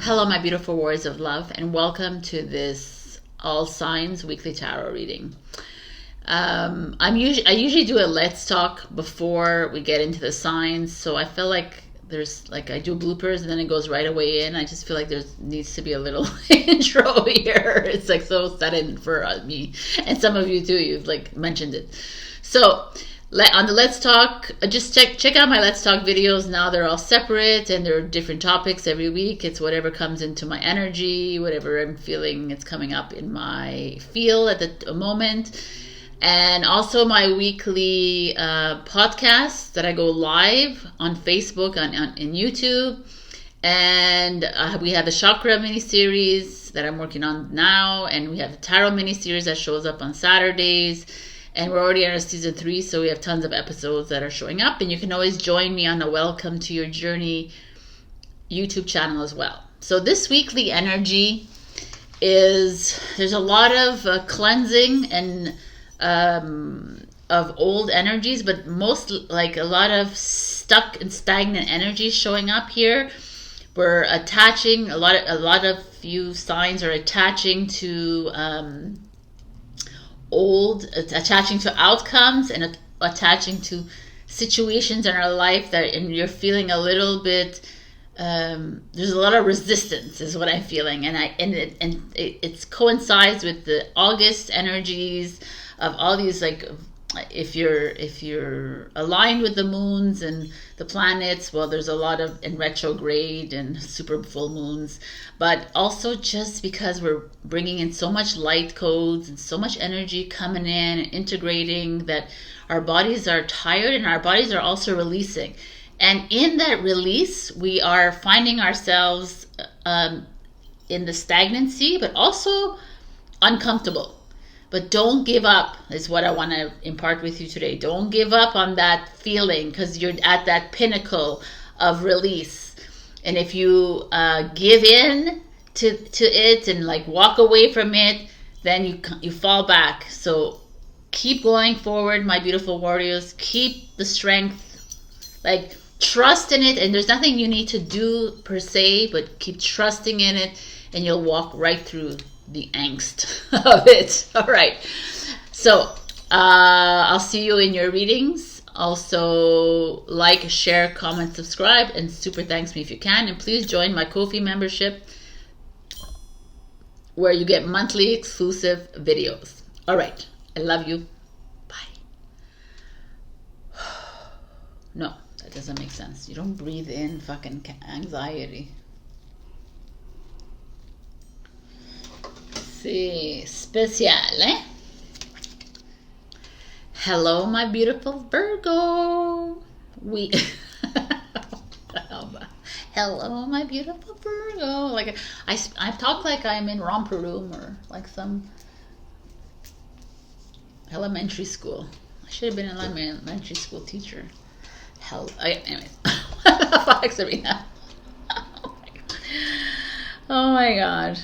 Hello, my beautiful warriors of love, and welcome to this All Signs weekly tarot reading. I usually do a let's talk before we get into the signs, so I feel like I do bloopers and then it goes right away in. I just feel like there needs to be a little intro here. It's like so sudden for me, and some of you too. You've like mentioned it. So on the Let's Talk, just check out my Let's Talk videos. Now they're all separate and there are different topics every week. It's whatever comes into my energy, whatever I'm feeling it's coming up in my field at the moment. And also my weekly podcast that I go live on Facebook and YouTube. And we have the Chakra mini-series that I'm working on now. And we have the Tarot mini-series that shows up on Saturdays. And we're already on season 3, so we have tons of episodes that are showing up. And you can always join me on the Welcome to Your Journey YouTube channel as well. So this weekly energy is, there's a lot of cleansing and of old energies, but most like a lot of stuck and stagnant energies showing up here. We're attaching a lot of few signs are attaching to attaching to outcomes and attaching to situations in our life and you're feeling a little bit there's a lot of resistance is what I'm feeling, and it coincides with the August energies of all these, like if you're aligned with the moons and the planets, well, there's a lot of in retrograde and super full moons, but also just because we're bringing in so much light codes and so much energy coming in and integrating, that our bodies are tired and our bodies are also releasing. And in that release, we are finding ourselves in the stagnancy, but also uncomfortable. But don't give up is what I want to impart with you today. Don't give up on that feeling, because you're at that pinnacle of release. And if you give in to it and like walk away from it, then you fall back. So keep going forward, my beautiful warriors. Keep the strength. Like, trust in it. And there's nothing you need to do per se, but keep trusting in it and you'll walk right through the angst of it. All right, so I'll see you in your readings. Also, like, share, comment, subscribe, and super thanks me if you can. And please join my Ko-fi membership where you get monthly exclusive videos. All right, I love you. Bye. No, that doesn't make sense. You don't breathe in fucking anxiety. Sí, speciale. Hello, my beautiful Virgo. Hello, my beautiful Virgo. Like I talk like I'm in romper room or like some elementary school. I should have been an elementary school teacher. Anyways, fuck, Sabrina. Oh my god.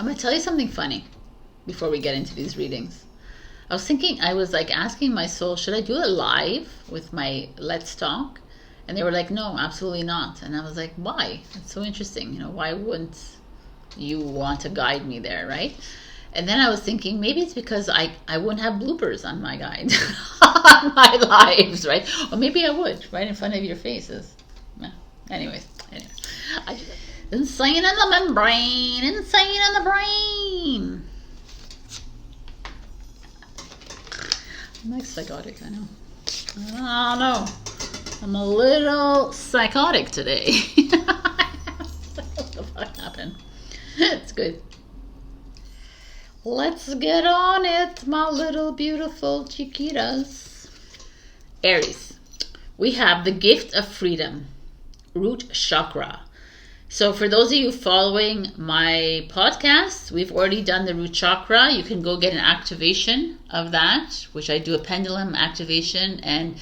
I'm going to tell you something funny before we get into these readings. I was like asking my soul, should I do it live with my Let's Talk? And they were like, no, absolutely not. And I was like, why? It's so interesting. You know, why wouldn't you want to guide me there, right? And then I was thinking, maybe it's because I wouldn't have bloopers on my guide, on my lives, right? Or maybe I would, right in front of your faces. Anyways. Insane in the membrane, insane in the brain. I'm like psychotic, I know. I don't know. I'm a little psychotic today. What the fuck happened? It's good. Let's get on it, my little beautiful chiquitas. Aries, we have the gift of freedom, root chakra. So for those of you following my podcast, we've already done the root chakra. You can go get an activation of that, which I do a pendulum activation, and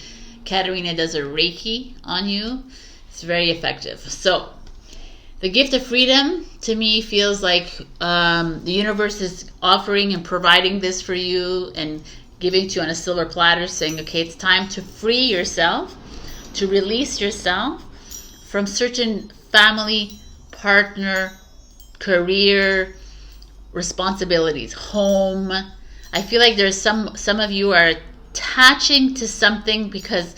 Katerina does a Reiki on you. It's very effective. So the gift of freedom to me feels like the universe is offering and providing this for you and giving it to you on a silver platter, saying, okay, it's time to free yourself, to release yourself from certain family partner, career, responsibilities, home. I feel like there's some of you are attaching to something because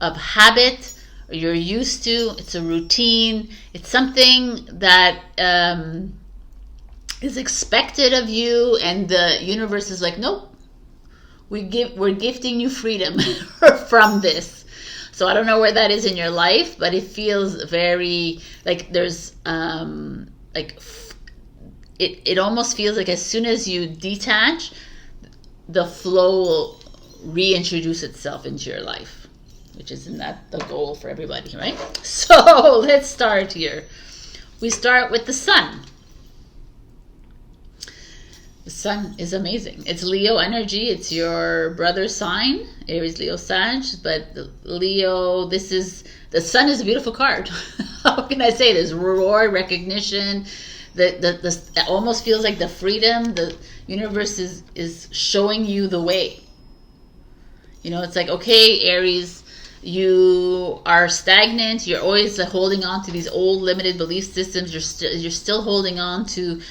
of habit, or you're used to. It's a routine. It's something that is expected of you, and the universe is like, nope. We're gifting you freedom from this. So I don't know where that is in your life, but it feels very like there's like it almost feels like as soon as you detach, the flow will reintroduce itself into your life, which isn't that the goal for everybody, right? So let's start here. We start with the sun. The sun is amazing. It's Leo energy. It's your brother's sign, Aries, Leo, Sag. But Leo, the sun is a beautiful card. How can I say this? Reward, recognition. It almost feels like the freedom. The universe is showing you the way. You know, it's like, okay, Aries, you are stagnant. You're always holding on to these old limited belief systems. You're still holding on to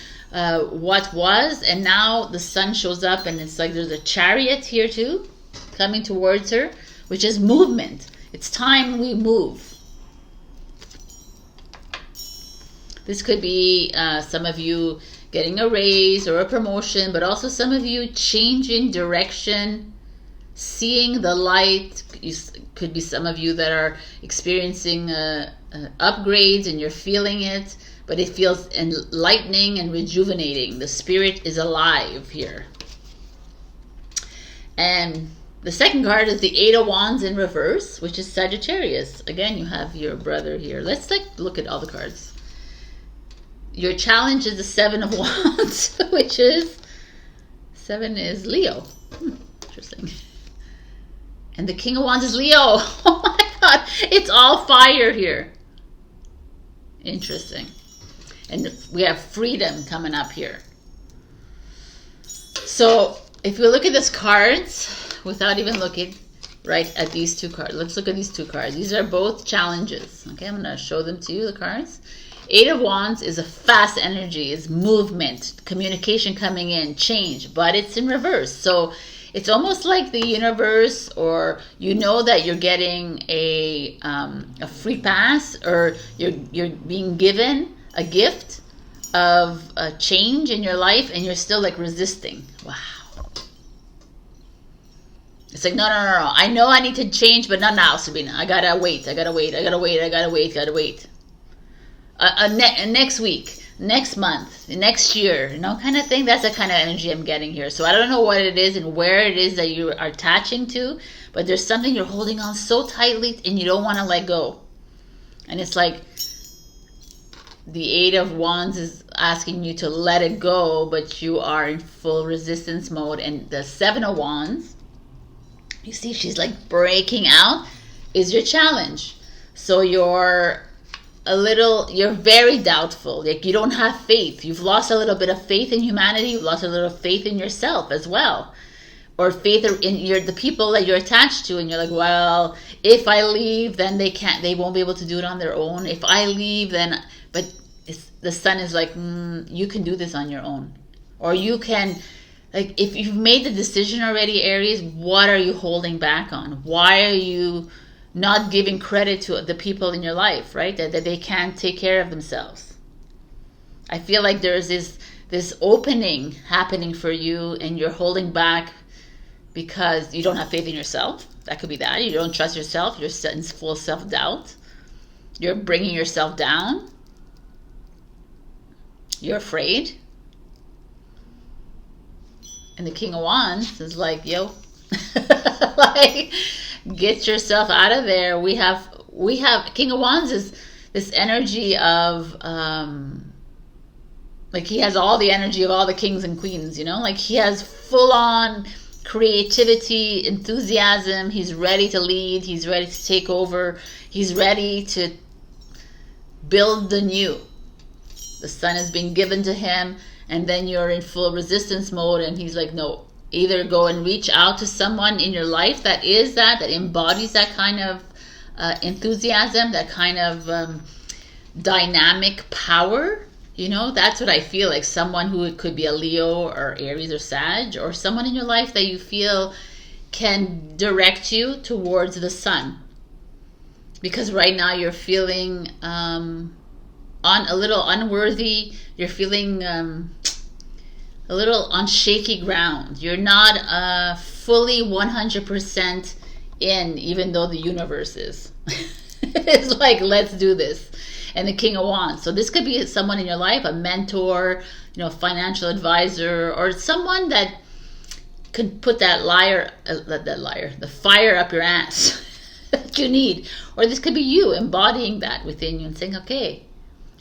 what was, and now the sun shows up, and it's like there's a chariot here too coming towards her, which is movement. It's time we move. This could be some of you getting a raise or a promotion, but also some of you changing direction, seeing the light. Could be some of you that are experiencing upgrades and you're feeling it. But it feels enlightening and rejuvenating. The spirit is alive here. And the second card is the Eight of Wands in reverse, which is Sagittarius. Again, you have your brother here. Let's look at all the cards. Your challenge is the Seven of Wands, which is 7 is Leo. Interesting. And the King of Wands is Leo. Oh my God, it's all fire here. Interesting. And we have freedom coming up here. So if we look at these cards without even looking right at these two cards, let's look at these two cards. These are both challenges. Okay, I'm going to show them to you, the cards. Eight of Wands is a fast energy, is movement, communication coming in, change, but it's in reverse. So it's almost like the universe, or you know that you're getting a free pass, or you're being given a gift of a change in your life, and you're still like resisting. Wow. It's like, no. I know I need to change, but not now, Sabrina. I gotta wait. Next week, next month, next year, you know, kind of thing. That's the kind of energy I'm getting here. So I don't know what it is and where it is that you are attaching to, but there's something you're holding on so tightly and you don't want to let go. And it's like the Eight of Wands is asking you to let it go, but you are in full resistance mode. And the Seven of Wands, you see she's like breaking out, is your challenge. So you're very doubtful. Like you don't have faith. You've lost a little bit of faith in humanity. You've lost a little faith in yourself as well. Or faith in the people that you're attached to, and you're like, well, if I leave, then they won't be able to do it on their own. If I leave, then, but the sun is like, you can do this on your own. Or you can, like, if you've made the decision already, Aries, what are you holding back on? Why are you not giving credit to the people in your life, right? That they can't take care of themselves. I feel like there's this opening happening for you, and you're holding back because you don't have faith in yourself. That could be that. You don't trust yourself. You're in full self-doubt. You're bringing yourself down. You're afraid. And the King of Wands is like, yo, like, get yourself out of there. We have King of Wands is this energy of like he has all the energy of all the kings and queens, you know, like he has full on creativity, enthusiasm. He's ready to lead. He's ready to take over. He's ready to build the new. The sun is being given to him, and then you're in full resistance mode, and he's like, no, either go and reach out to someone in your life that embodies that kind of enthusiasm, that kind of dynamic power. You know, that's what I feel like. Someone who it could be a Leo or Aries or Sag, or someone in your life that you feel can direct you towards the sun. Because right now you're feeling a little unworthy. You're feeling a little on shaky ground. You're not fully 100% in, even though the universe is. It's like, let's do this. And the King of Wands. So this could be someone in your life, a mentor, you know, financial advisor, or someone that could put the fire up your ass that you need. Or this could be you embodying that within you and saying, okay,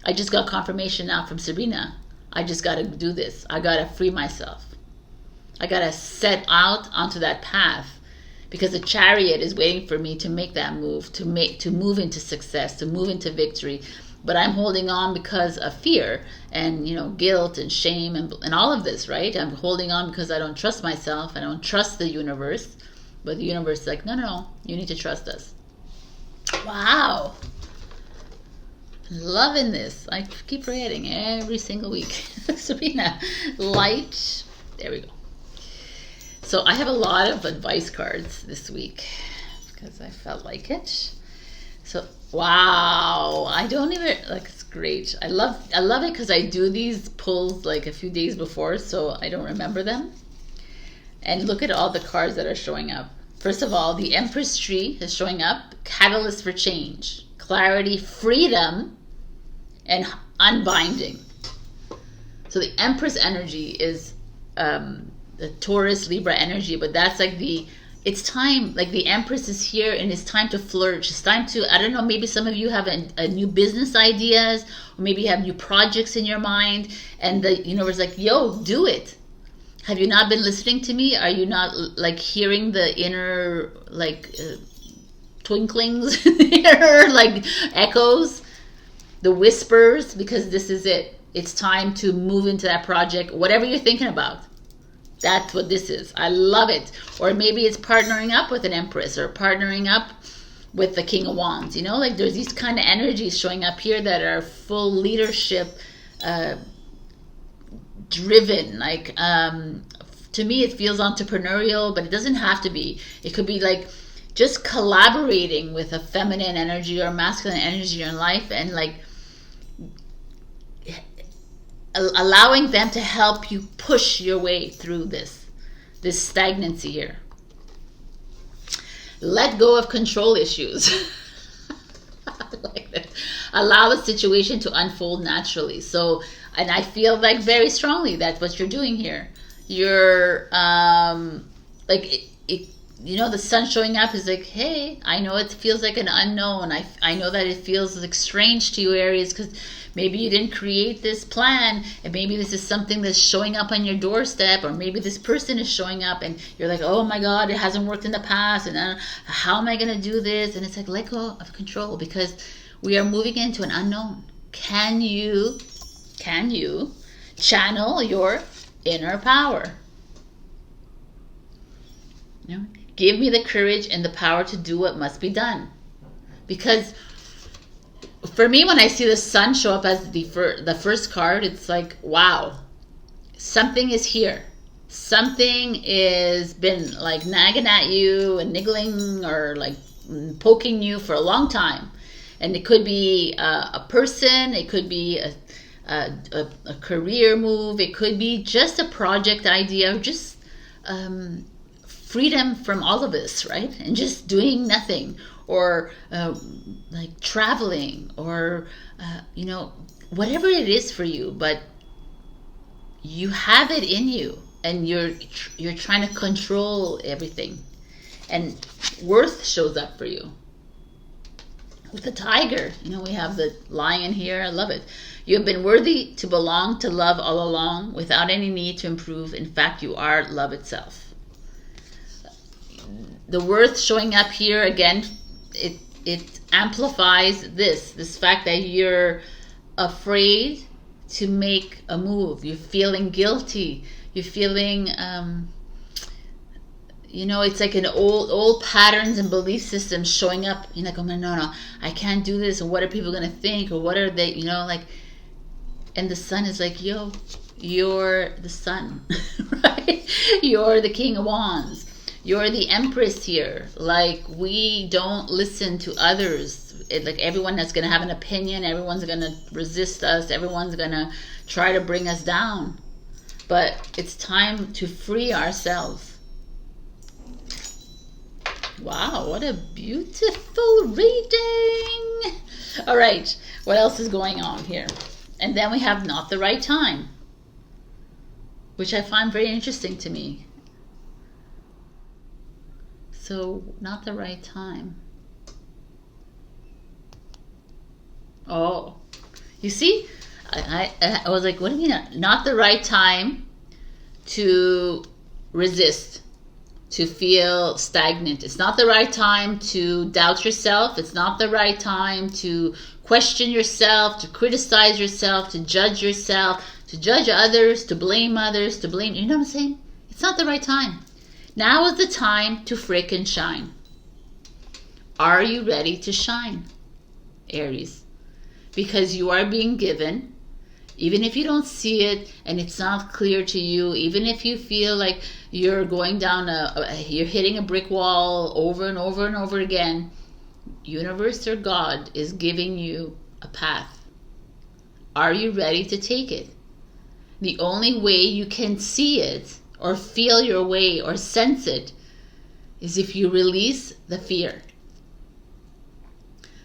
I just got confirmation now from Sabrina. I just got to do this. I got to free myself. I got to set out onto that path, because the Chariot is waiting for me to make that move, to move into success, to move into victory. But I'm holding on because of fear and, you know, guilt and shame and all of this, right? I'm holding on because I don't trust myself. I don't trust the universe. But the universe is like, no, you need to trust us. Wow. Loving this. I keep forgetting every single week. Sabrina, light. There we go. So I have a lot of advice cards this week because I felt like it. So wow, I don't even like. It's great. I love it because I do these pulls like a few days before, so I don't remember them. And look at all the cards that are showing up. First of all, the Empress tree is showing up. Catalyst for change, clarity, freedom, and unbinding. So the Empress energy is the Taurus Libra energy, but that's like it's time, like the Empress is here and it's time to flourish. It's time to, I don't know, maybe some of you have a new business ideas, or maybe you have new projects in your mind, and the universe is like, yo, do it. Have you not been listening to me? Are you not like hearing the inner like twinklings, inner like echoes, the whispers? Because this is it. It's time to move into that project, whatever you're thinking about. That's what this is. I love it. Or maybe it's partnering up with an Empress, or partnering up with the King of Wands. You know, like there's these kind of energies showing up here that are full leadership driven. Like to me it feels entrepreneurial, but it doesn't have to be. It could be like just collaborating with a feminine energy or masculine energy in life, and like allowing them to help you push your way through this stagnancy here. Let go of control issues. I like that. Allow the situation to unfold naturally. So, and I feel like very strongly that's what you're doing here. You're like it, you know, the sun showing up is like, hey, I know it feels like an unknown. I know that it feels like strange to you, Aries, because maybe you didn't create this plan, and maybe this is something that's showing up on your doorstep, or maybe this person is showing up and you're like, oh my God, it hasn't worked in the past, and how am I going to do this? And it's like, let go of control, because we are moving into an unknown. Can you channel your inner power? You know, give me the courage and the power to do what must be done. Because for me, when I see the sun show up as the first card, it's like, wow, something is here. Something is been like nagging at you and niggling or like poking you for a long time. And it could be a person, it could be a career move, it could be just a project idea, or just freedom from all of this, right? And just doing nothing, or like traveling, or you know, whatever it is for you, but you have it in you, and you're trying to control everything, and worth shows up for you with the tiger. You know, we have the lion here. I love it. You have been worthy to belong to love all along, without any need to improve. In fact, you are love itself. The worth showing up here again, it amplifies this fact that you're afraid to make a move. You're feeling guilty. You're feeling you know, it's like an old patterns and belief systems showing up. You're like, oh no, I can't do this, or what are people gonna think, or what are they, you know, like. And the sun is like, yo, you're the sun, right? You're the King of Wands. You're the Empress here. Like, we don't listen to others. Like, everyone that's gonna have an opinion, everyone's gonna resist us, everyone's gonna try to bring us down. But it's time to free ourselves. Wow, what a beautiful reading. All right, what else is going on here? And then we have not the right time, which I find very interesting to me. So, not the right time. Oh, you see? I was like, what do you mean? Not the right time to resist, to feel stagnant. It's not the right time to doubt yourself. It's not the right time to question yourself, to criticize yourself, to judge others, to blame others, to blame, you know what I'm saying? It's not the right time. Now is the time to frickin' shine. Are you ready to shine, Aries? Because you are being given. Even if you don't see it and it's not clear to you, even if you feel like you're going down you're hitting a brick wall over and over and over again, universe or God is giving you a path. Are you ready to take it? The only way you can see it or feel your way or sense it is if you release the fear.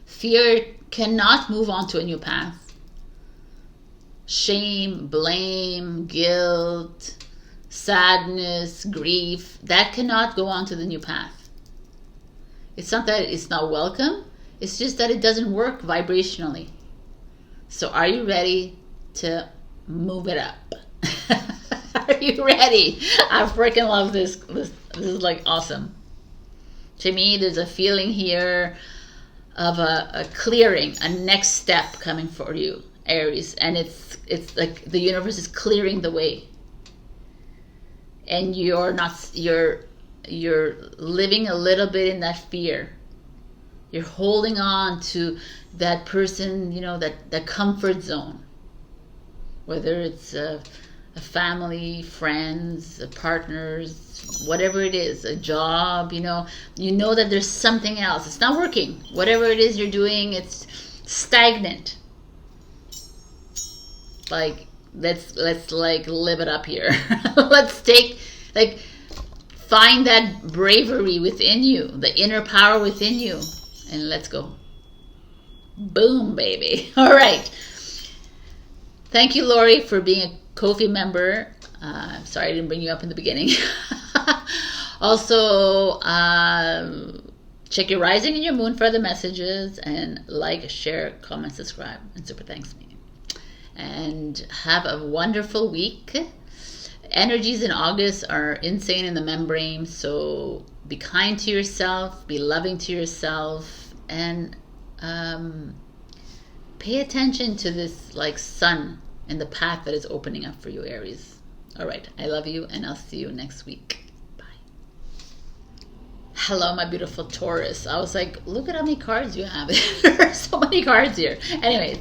Fear cannot move on to a new path. Shame, blame, guilt, sadness, grief, that cannot go on to the new path. It's not that it's not welcome, it's just that it doesn't work vibrationally. So are you ready to move it up? Are you ready? I freaking love this. This is like awesome. To me, there's a feeling here of a clearing, a next step coming for you, Aries, and it's like the universe is clearing the way, and you're living a little bit in that fear. You're holding on to that person, you know, that comfort zone, whether it's a family, friends, partners, whatever it is, a job, you know that there's something else. It's not working. Whatever it is you're doing, it's stagnant. Like, let's like live it up here. Let's find that bravery within you, the inner power within you, and let's go. Boom, baby. All right. Thank you, Laurie, for being a Ko-fi member. Sorry I didn't bring you up in the beginning. Also, check your rising and your moon for other messages, and like, share, comment, subscribe, and super thanks me. And have a wonderful week. Energies in August are insane in the membrane, so be kind to yourself, be loving to yourself, and pay attention to this like sun and the path that is opening up for you, Aries. All right, I love you, and I'll see you next week. Bye. Hello, my beautiful Taurus. I was like, look at how many cards you have. There are so many cards here. Anyways,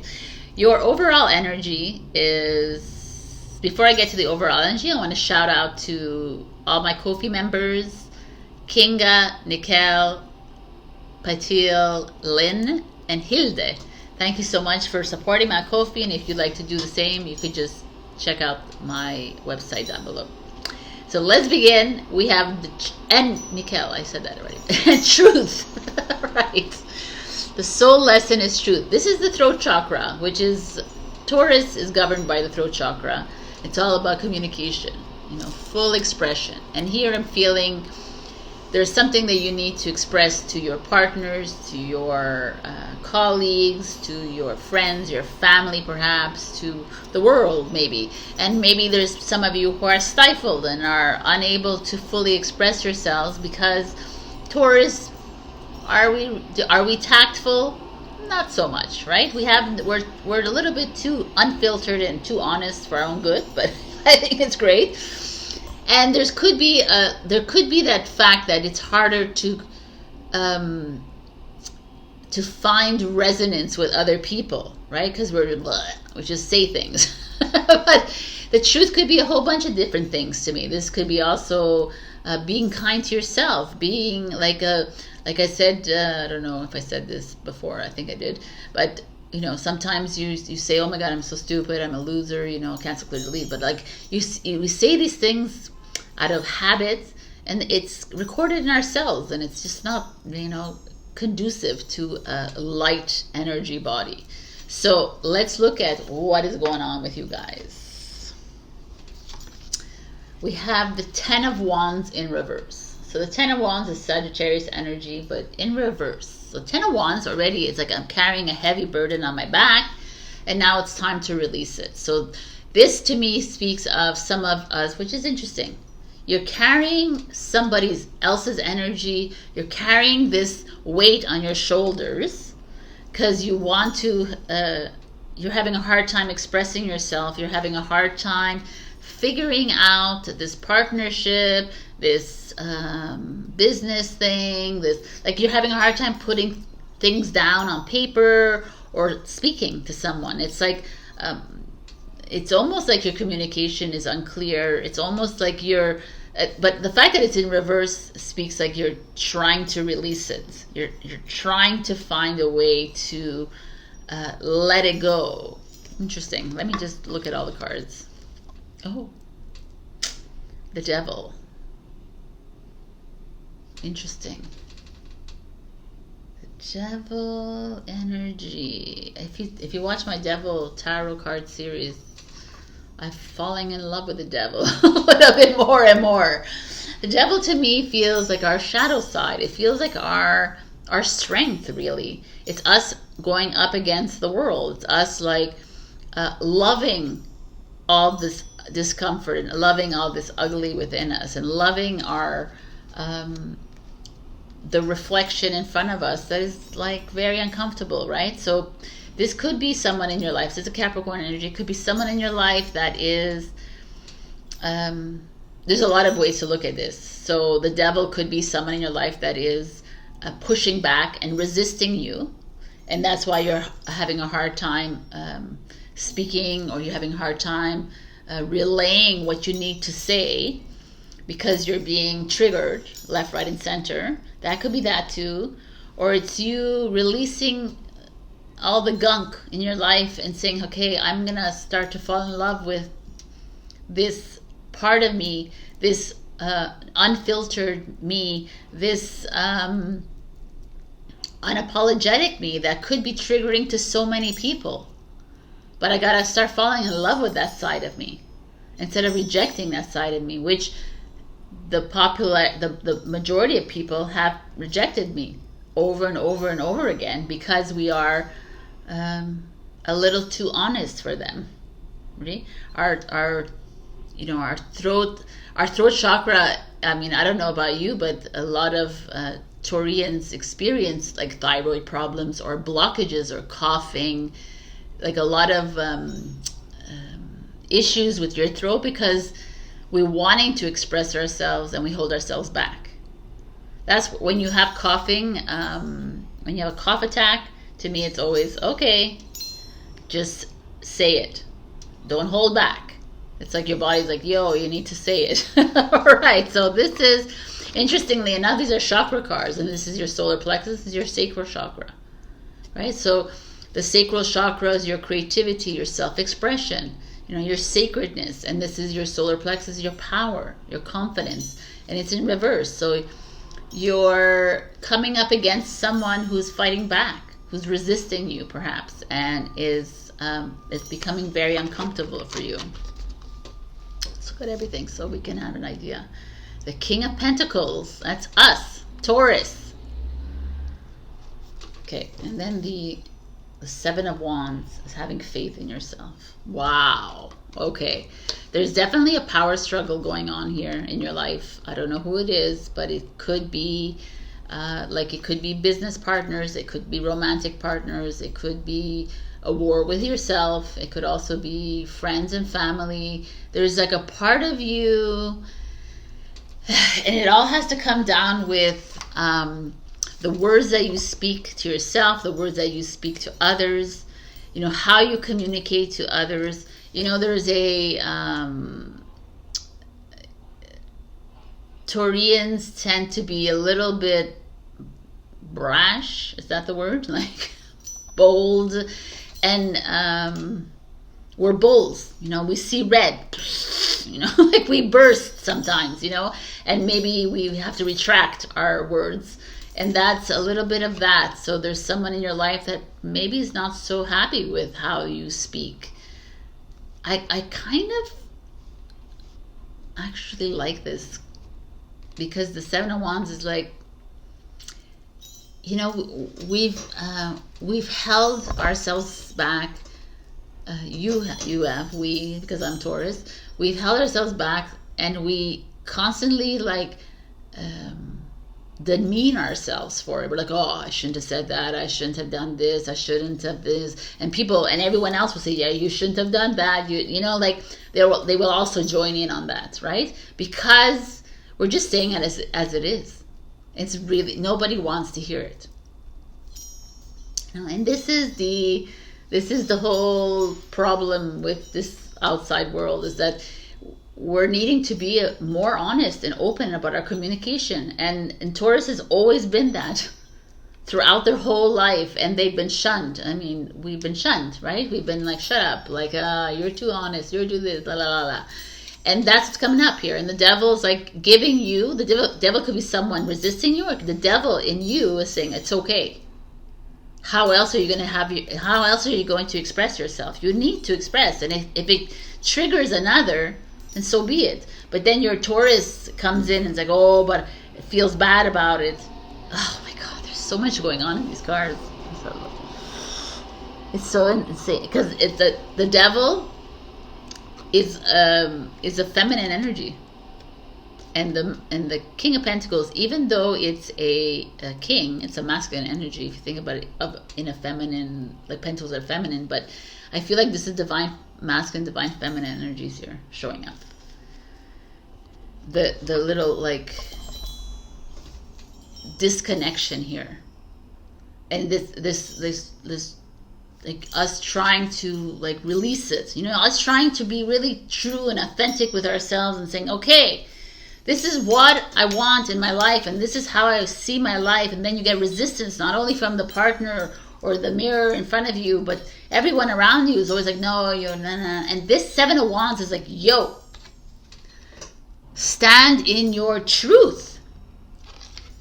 your overall energy is, before I get to the overall energy, I want to shout out to all my Ko-fi members, Kinga, Nicole, Patile, Lynn, and Hilde. Thank you so much for supporting my Ko-fi, and if you'd like to do the same, you could just check out my website down below. So let's begin. We have and Nicole, I said that already. Truth. Right. The soul lesson is truth. This is the throat chakra, which is, Taurus is governed by the throat chakra. It's all about communication, full expression. And here I'm feeling there's something that you need to express to your partners, to your colleagues, to your friends, your family perhaps, to the world maybe. And maybe there's some of you who are stifled and are unable to fully express yourselves because Taurus, are we tactful? Not so much, right? We're a little bit too unfiltered and too honest for our own good, but I think it's great. And there could be that fact that it's harder to find resonance with other people, right? Because we just say things. But the truth could be a whole bunch of different things to me. This could be also being kind to yourself, being like I said, I don't know if I said this before, I think I did, but you know, sometimes you say, oh my God, I'm so stupid, I'm a loser, you know, cancel, clear, delete. But like we say these things out of habit, and it's recorded in ourselves, and it's just not, you know, conducive to a light energy body. So let's look at what is going on with you guys. We have the 10 of Wands in reverse. So the 10 of Wands is Sagittarius energy, but in reverse. So 10 of Wands already, it's like I'm carrying a heavy burden on my back, and now it's time to release it. So this to me speaks of some of us, which is interesting. You're carrying somebody else's energy. You're carrying this weight on your shoulders because you want to, you're having a hard time expressing yourself. You're having a hard time figuring out this partnership, this business thing, this, like you're having a hard time putting things down on paper or speaking to someone. It's like, it's almost like your communication is unclear. It's almost like you're, but the fact that it's in reverse speaks like you're trying to release it. You're trying to find a way to let it go. Interesting. Let me just look at all the cards. Oh, the Devil. Interesting. The Devil energy. If you watch my Devil tarot card series, I'm falling in love with the Devil a little bit more and more. The Devil to me feels like our shadow side. It feels like our strength, really. It's us going up against the world. It's us like loving all this discomfort and loving all this ugly within us, and loving our the reflection in front of us that is like very uncomfortable, right? So this could be someone in your life. This is a Capricorn energy. It could be someone in your life that is, there's a lot of ways to look at this. So the Devil could be someone in your life that is pushing back and resisting you. And that's why you're having a hard time speaking, or you're having a hard time relaying what you need to say because you're being triggered left, right, and center. That could be that too. Or it's you releasing all the gunk in your life and saying, okay, I'm gonna start to fall in love with this part of me, this unfiltered me, this unapologetic me that could be triggering to so many people. But I gotta start falling in love with that side of me instead of rejecting that side of me, which the majority of people have rejected me over and over and over again because we are a little too honest for them. Right? Our throat chakra. I mean, I don't know about you, but a lot of Taurians experience like thyroid problems or blockages or coughing, like a lot of issues with your throat because we're wanting to express ourselves and we hold ourselves back. That's when you have coughing, when you have a cough attack. To me, it's always, okay, just say it. Don't hold back. It's like your body's like, yo, you need to say it. All right, so this is, interestingly enough, these are chakra cards, and this is your solar plexus, this is your sacral chakra, right? So the sacral chakra is your creativity, your self-expression, your sacredness, and this is your solar plexus, your power, your confidence, and it's in reverse. So you're coming up against someone who's fighting back, who's resisting you perhaps, and is becoming very uncomfortable for you. Let's look at everything so we can have an idea. The King of Pentacles, that's us, Taurus. Okay, and then the Seven of Wands is having faith in yourself. Wow. Okay. There's definitely a power struggle going on here in your life. I don't know who it is, but it could be it could be business partners, it could be romantic partners, it could be a war with yourself, it could also be friends and family. There's like a part of you And it all has to come down with the words that you speak to yourself, the words that you speak to others, you know, how you communicate to others. You know, there's a Taurians tend to be a little bit brash, is that the word? Like bold, and we're bulls, you know, we see red, you know, like we burst sometimes, you know, and maybe we have to retract our words, and that's a little bit of that. So there's someone in your life that maybe is not so happy with how you speak. I kind of actually like this, because the Seven of Wands is like, you know, we've held ourselves back. You have, we, because I'm Taurus, we've held ourselves back, and we constantly like demean ourselves for it. We're like, oh, I shouldn't have said that, I shouldn't have done this, I shouldn't have this, and people and everyone else will say, yeah, you shouldn't have done that. You know, like they will also join in on that, right? Because we're just saying it as it is. It's really, nobody wants to hear it. You know, and this is the whole problem with this outside world, is that we're needing to be more honest and open about our communication. And Taurus has always been that throughout their whole life, and they've been shunned. I mean, we've been shunned, right? We've been like, shut up, like, you're too honest, you're too this, la la la la. And that's what's coming up here. And the devil's like giving you, the devil could be someone resisting you, or the devil in you is saying it's okay. How else are you going to how else are you going to express yourself? You need to express. And if it triggers another, then so be it. But then your Taurus comes in and it's like, oh, but it feels bad about it. Oh my God, there's so much going on in these cards. It's so insane, because it's the devil is a feminine energy, and the King of Pentacles, even though it's a king, it's a masculine energy. If you think about it, in a feminine, like pentacles are feminine, but I feel like this is divine masculine, divine feminine energies here showing up. The little like disconnection here, and this like us trying to like release it, you know, us trying to be really true and authentic with ourselves and saying, okay, this is what I want in my life, and this is how I see my life. And then you get resistance, not only from the partner or the mirror in front of you, but everyone around you is always like, no, you're nah. And this Seven of Wands is like, yo, stand in your truth,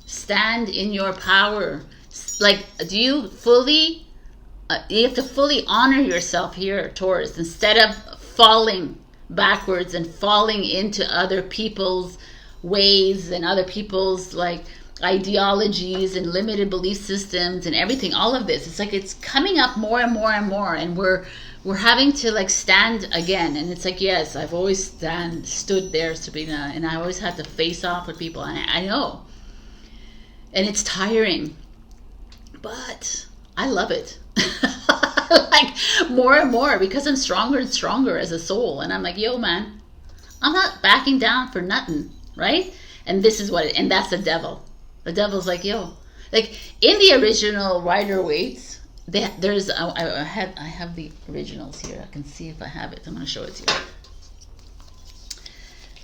stand in your power. Like, do you fully you have to fully honor yourself here, Taurus, instead of falling backwards and falling into other people's ways and other people's like ideologies and limited belief systems and everything. All of this, it's like it's coming up more and more and more, and we're having to like stand again. And it's like, yes, I've always stood there, Sabrina, and I always had to face off with people, and I know, and it's tiring, but I love it. Like more and more, because I'm stronger and stronger as a soul, and I'm like, yo man, I'm not backing down for nothing, right? And this is what and that's the devil. The devil's like, yo, like in the original Rider-Waite, there's I have the originals here. I can see if I have it. I'm going to show it to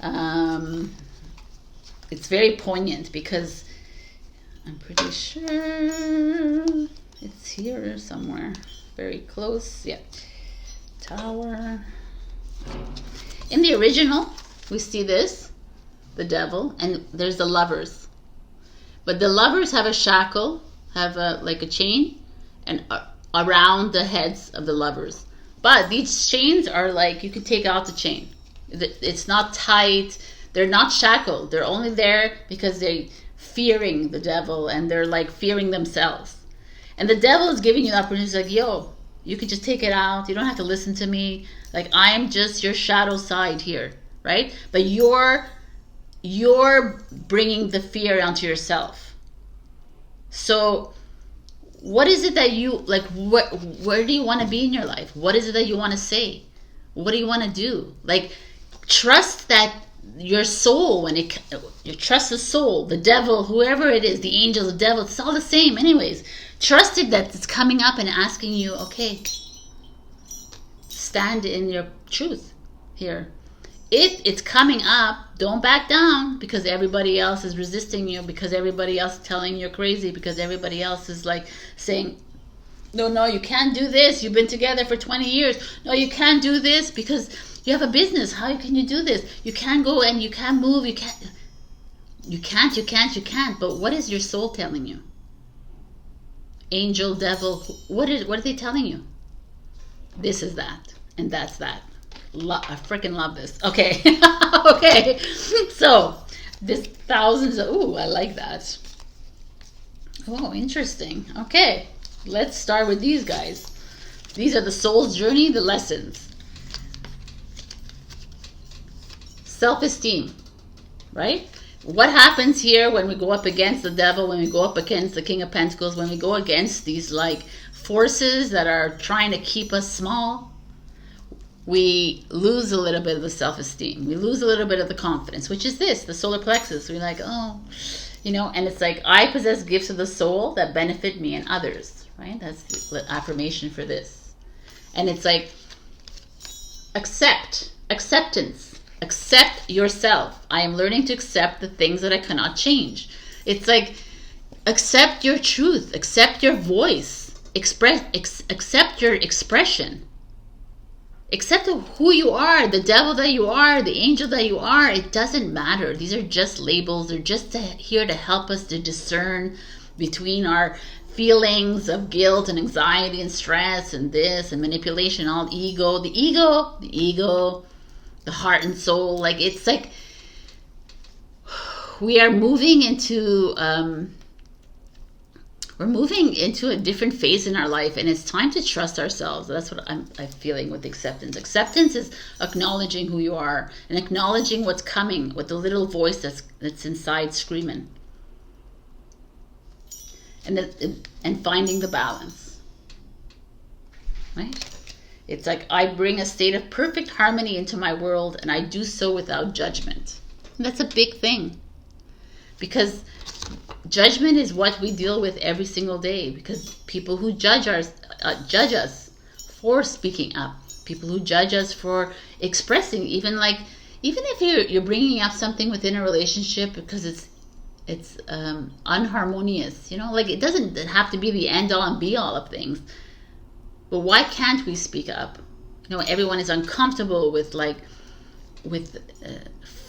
you. It's very poignant, because I'm pretty sure it's here somewhere, very close. Yeah, Tower. In the original, we see this, the devil, and there's the lovers. But the lovers have a shackle, have like a chain, and around the heads of the lovers. But these chains are like, you can take out the chain. It's not tight. They're not shackled. They're only there because they're fearing the devil, and they're like fearing themselves. And the devil is giving you the opportunity. He's like, yo, you can just take it out. You don't have to listen to me. Like, I am just your shadow side here, right? But you're bringing the fear onto yourself. So what is it that you, like, where do you want to be in your life? What is it that you want to say? What do you want to do? Like, trust that your soul, when you trust the soul, the devil, whoever it is, the angel, the devil, it's all the same anyways. Trust it that it's coming up and asking you, okay, stand in your truth here. If it's coming up, don't back down because everybody else is resisting you, because everybody else is telling you're crazy, because everybody else is like saying, no, you can't do this. You've been together for 20 years. No, you can't do this because you have a business. How can you do this? You can't go and you can't move. You can't. But what is your soul telling you? Angel, devil, what are they telling you? This is that, and that's that. I freaking love this. Okay. Okay. So this thousands of, ooh, I like that. Oh, interesting. Okay. Let's start with these guys. These are the soul's journey, the lessons. Self-esteem, right? What happens here when we go up against the devil, when we go up against the King of Pentacles, when we go against these like forces that are trying to keep us small? We lose a little bit of the self-esteem. We lose a little bit of the confidence, which is this, the solar plexus. We're like, oh, you know, and it's like, I possess gifts of the soul that benefit me and others, right? That's the affirmation for this. And it's like, acceptance, accept yourself. I am learning to accept the things that I cannot change. It's like, accept your truth, accept your voice, accept your expression. Accept who you are, the devil that you are, the angel that you are. It doesn't matter. These are just labels. They're just here to help us to discern between our feelings of guilt and anxiety and stress and this and manipulation, all ego, the heart and soul. Like, it's like we are moving into we're moving into a different phase in our life, and it's time to trust ourselves. That's what I'm feeling with acceptance. Acceptance is acknowledging who you are and acknowledging what's coming with the little voice that's inside screaming, and finding the balance, right? It's like, I bring a state of perfect harmony into my world, and I do so without judgment. And that's a big thing, because judgment is what we deal with every single day, because people who judge us for speaking up, people who judge us for expressing, even if you're bringing up something within a relationship because it's unharmonious, you know, like, it doesn't have to be the end all and be all of things, but why can't we speak up? You know, everyone is uncomfortable with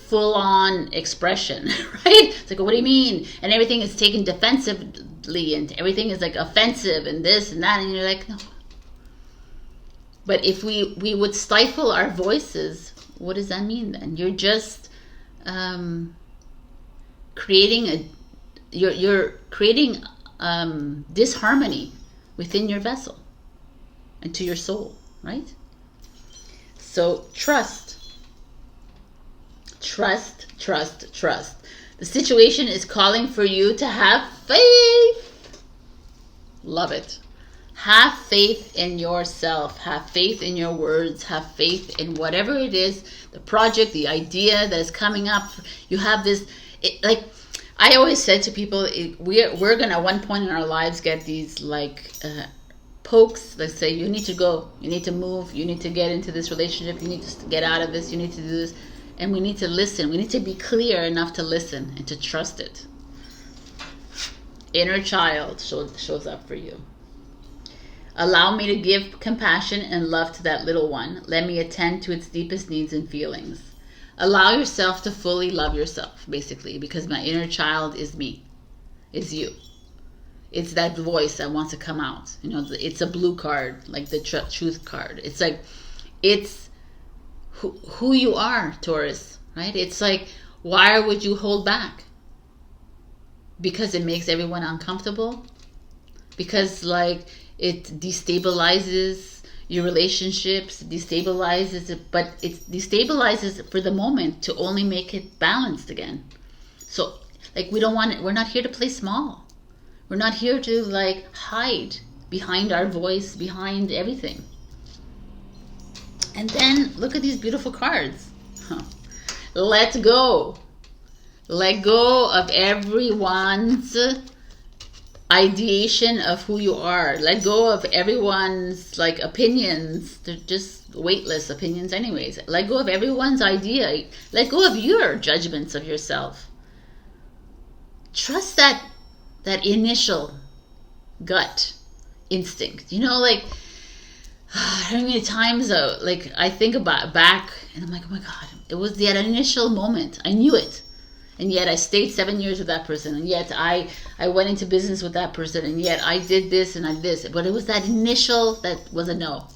full-on expression, right? It's like, what do you mean? And everything is taken defensively, and everything is like offensive and this and that, and you're like, no. But if we would stifle our voices, what does that mean then? You're just creating disharmony within your vessel and to your soul, right? So trust. The situation is calling for you to have faith. Love it. Have faith in yourself. Have faith in your words. Have faith in whatever it is, the project, the idea that is coming up. You have this, like I always said to people, we're going to at one point in our lives get these pokes. Let's say, you need to go, you need to move, you need to get into this relationship, you need to get out of this, you need to do this. And we need to listen. We need to be clear enough to listen and to trust it. Inner child shows up for you. Allow me to give compassion and love to that little one. Let me attend to its deepest needs and feelings. Allow yourself to fully love yourself, basically, because my inner child is me. Is you. It's that voice that wants to come out. You know, it's a blue card, like the truth card. It's like, it's who you are, Taurus, right? It's like, why would you hold back? Because it makes everyone uncomfortable? Because like it destabilizes your relationships, destabilizes it, but it destabilizes it for the moment to only make it balanced again. So like we're not here to play small. We're not here to like hide behind our voice, behind everything. And then look at these beautiful cards. Let go. Let go of everyone's ideation of who you are. Let go of everyone's like opinions. They're just weightless opinions anyways. Let go of everyone's idea. Let go of your judgments of yourself. Trust that initial gut instinct. You know, like how many times like I think about back and I'm like, oh my God, it was that initial moment. I knew it. And yet I stayed 7 years with that person. And yet I went into business with that person. And yet I did this and I did this. But it was that initial that was a no.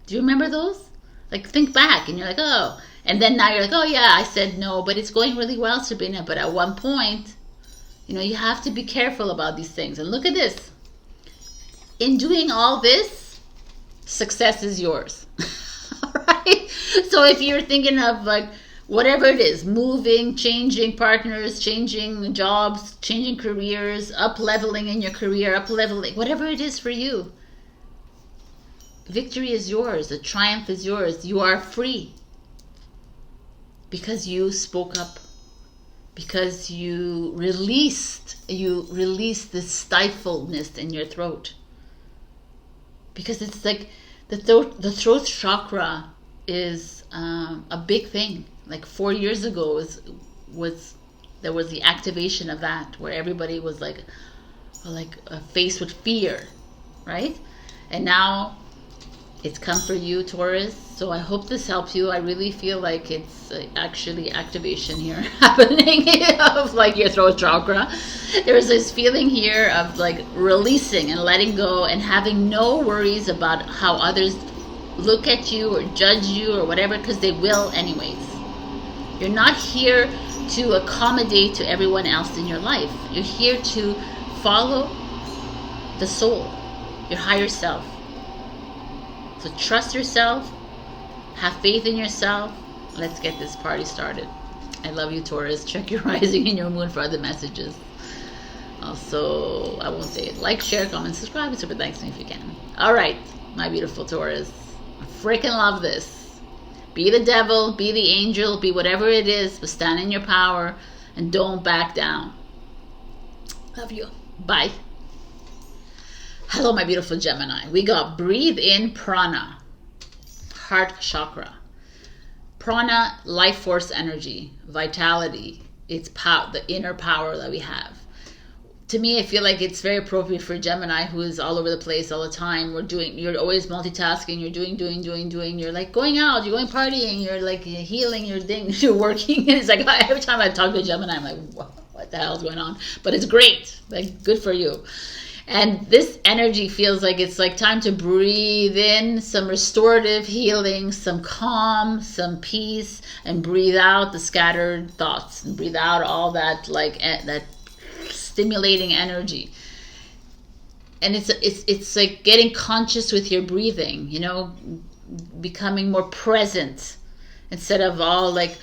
Do you remember those? Like think back and you're like, oh. And then now you're like, oh yeah, I said no, but it's going really well, Sabrina. But at one point, you know, you have to be careful about these things. And look at this. In doing all this, success is yours. All right? So if you're thinking of like, whatever it is, moving, changing partners, changing jobs, changing careers, up-leveling in your career, up-leveling, whatever it is for you. Victory is yours. The triumph is yours. You are free. Because you spoke up. Because you released the stifledness in your throat. Because it's like the throat chakra is a big thing. Like 4 years ago there was the activation of that where everybody was like faced with fear, right? And now it's come for you, Taurus. So I hope this helps you. I really feel like it's actually activation here happening of like your throat chakra. There's this feeling here of like releasing and letting go and having no worries about how others look at you or judge you or whatever, because they will anyways. You're not here to accommodate to everyone else in your life. You're here to follow the soul, your higher self. So trust yourself, have faith in yourself. Let's get this party started. I love you, Taurus. Check your rising and your moon for other messages. Also, I won't say it. Like, share, comment, subscribe, and super thanks to me if you can. All right, my beautiful Taurus. I freaking love this. Be the devil, be the angel, be whatever it is, but stand in your power and don't back down. Love you. Bye. Hello, my beautiful Gemini. We got breathe in prana, heart chakra. Prana, life force energy, vitality. It's power, the inner power that we have. To me, I feel like it's very appropriate for Gemini, who is all over the place all the time. You're always multitasking. You're doing. You're like going out. You're going partying. You're like healing your thing. You're working. And it's like every time I talk to a Gemini, I'm like, what the hell is going on? But it's great. Like, good for you. And this energy feels like it's like time to breathe in some restorative healing, some calm, some peace, and breathe out the scattered thoughts. And breathe out all that that stimulating energy. And it's like getting conscious with your breathing, you know, becoming more present instead of all like,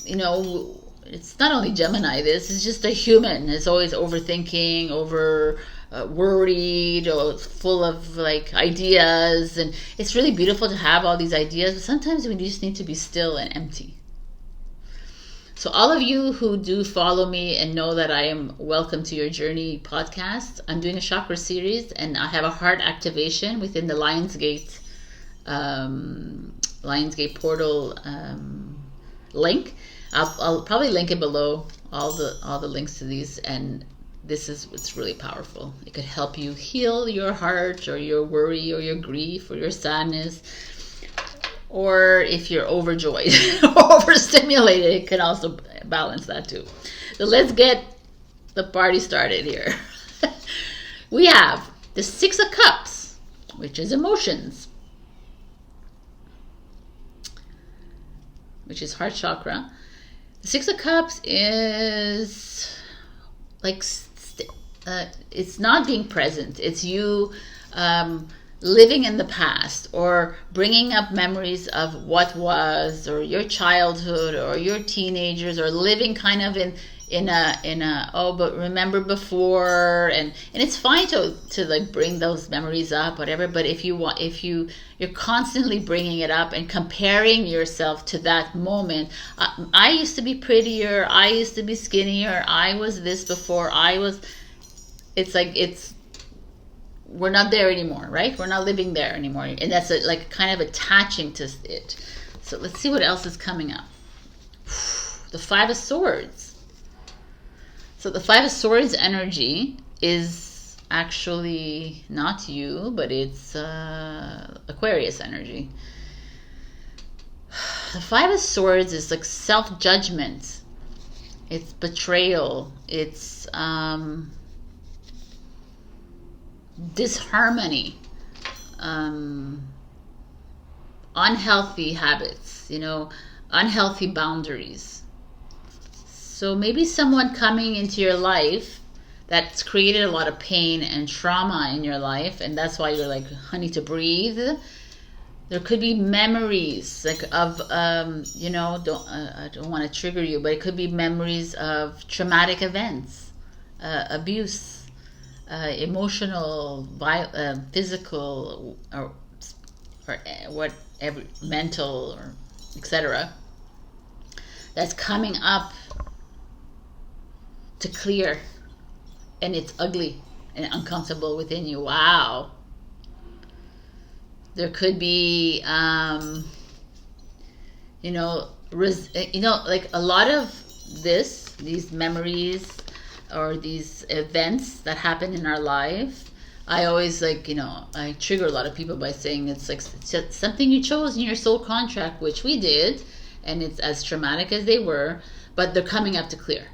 you know, it's not only Gemini, this is just a human. It's always overthinking, worried, or full of like ideas. And it's really beautiful to have all these ideas, but sometimes we just need to be still and empty. So all of you who do follow me and know that I am Welcome to Your Journey podcast, I'm doing a chakra series, and I have a heart activation within the Lionsgate portal link. I'll probably link it below, all the links to these, and it's really powerful. It could help you heal your heart or your worry or your grief or your sadness. Or if you're overjoyed or overstimulated, it can also balance that too. So let's get the party started here. We have the 6 of Cups, which is emotions, which is heart chakra. The 6 of Cups is like, it's not being present. It's you living in the past, or bringing up memories of what was, or your childhood, or your teenagers, or living kind of in a oh, but remember before, and it's fine to like bring those memories up, whatever. But if you're constantly bringing it up and comparing yourself to that moment, I used to be prettier, I used to be skinnier, I was this before, it's like we're not there anymore, right? We're not living there anymore, and that's like kind of attaching to it. So let's see what else is coming up. The Five of Swords. So the Five of Swords energy is actually not you, but it's Aquarius energy. The Five of Swords is like self-judgment. It's betrayal. It's disharmony. Unhealthy habits, unhealthy boundaries. So maybe someone coming into your life that's created a lot of pain and trauma in your life, and that's why you're like, honey, to breathe. There could be memories like of, I don't want to trigger you, but it could be memories of traumatic events, abuse, emotional, physical, or whatever, mental, or etc. That's coming up to clear, and it's ugly and uncomfortable within you. Wow. There could be like a lot of these memories or these events that happen in our life. I always I trigger a lot of people by saying it's like it's something you chose in your soul contract, which we did, and it's as traumatic as they were, but they're coming up to clear.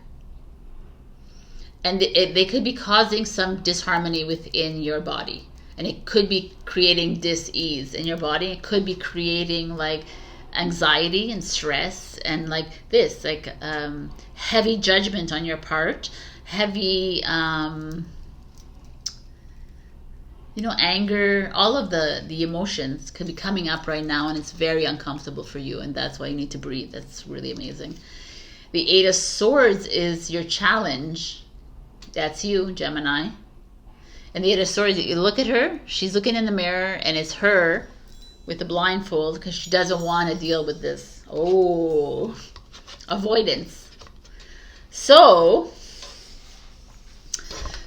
And they could be causing some disharmony within your body. And it could be creating dis-ease in your body. It could be creating like anxiety and stress and like this, like heavy judgment on your part, heavy, anger, all of the emotions could be coming up right now, and it's very uncomfortable for you, and that's why you need to breathe. That's really amazing. The Eight of Swords is your challenge. That's you, Gemini. And the Eight of Swords, you look at her, she's looking in the mirror, and it's her with the blindfold because she doesn't want to deal with this. Oh, avoidance. So,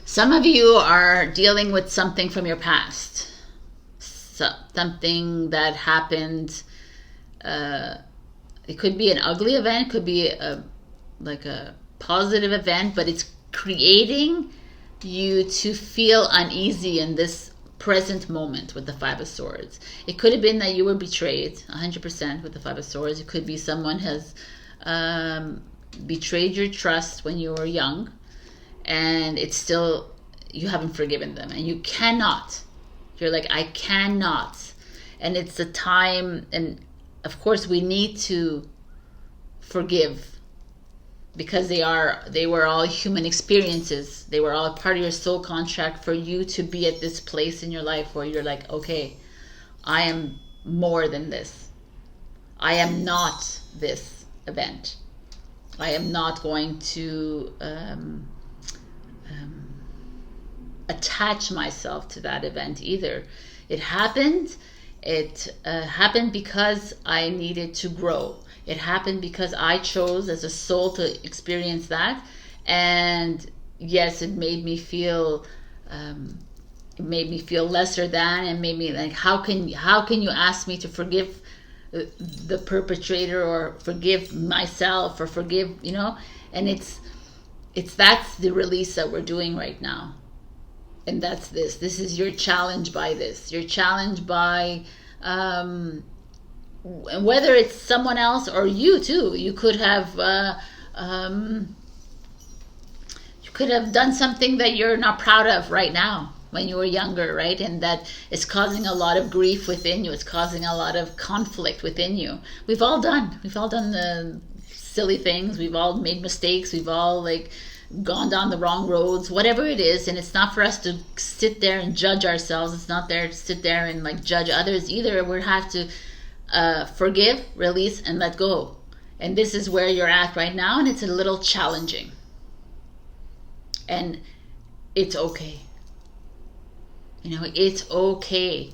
some of you are dealing with something from your past. Something that happened. It could be an ugly event, could be a positive event, but it's creating you to feel uneasy in this present moment with the Five of Swords. It could have been that you were betrayed 100% with the Five of Swords. It could be someone has betrayed your trust when you were young, and it's still, you haven't forgiven them, and you cannot. You're like, I cannot. And it's a time, and of course we need to forgive, because they were all human experiences. They were all part of your soul contract for you to be at this place in your life where you're like, okay, I am more than this. I am not this event. I am not going to attach myself to that event either. It happened. It happened because I needed to grow. It happened because I chose as a soul to experience that. And yes, it made me feel lesser than, and made me like, how can you ask me to forgive the perpetrator, or forgive myself, or forgive, and that's the release that we're doing right now. And that's this is your challenge by this. Your challenge by whether it's someone else or you too. You could have done something that you're not proud of right now when you were younger, right? And that is causing a lot of grief within you. It's causing a lot of conflict within you. We've all done the silly things. We've all made mistakes. We've all gone down the wrong roads, whatever it is. And it's not for us to sit there and judge ourselves. It's not there to sit there and judge others either. We have to forgive, release, and let go. And this is where you're at right now, and it's a little challenging. And it's okay. You know, it's okay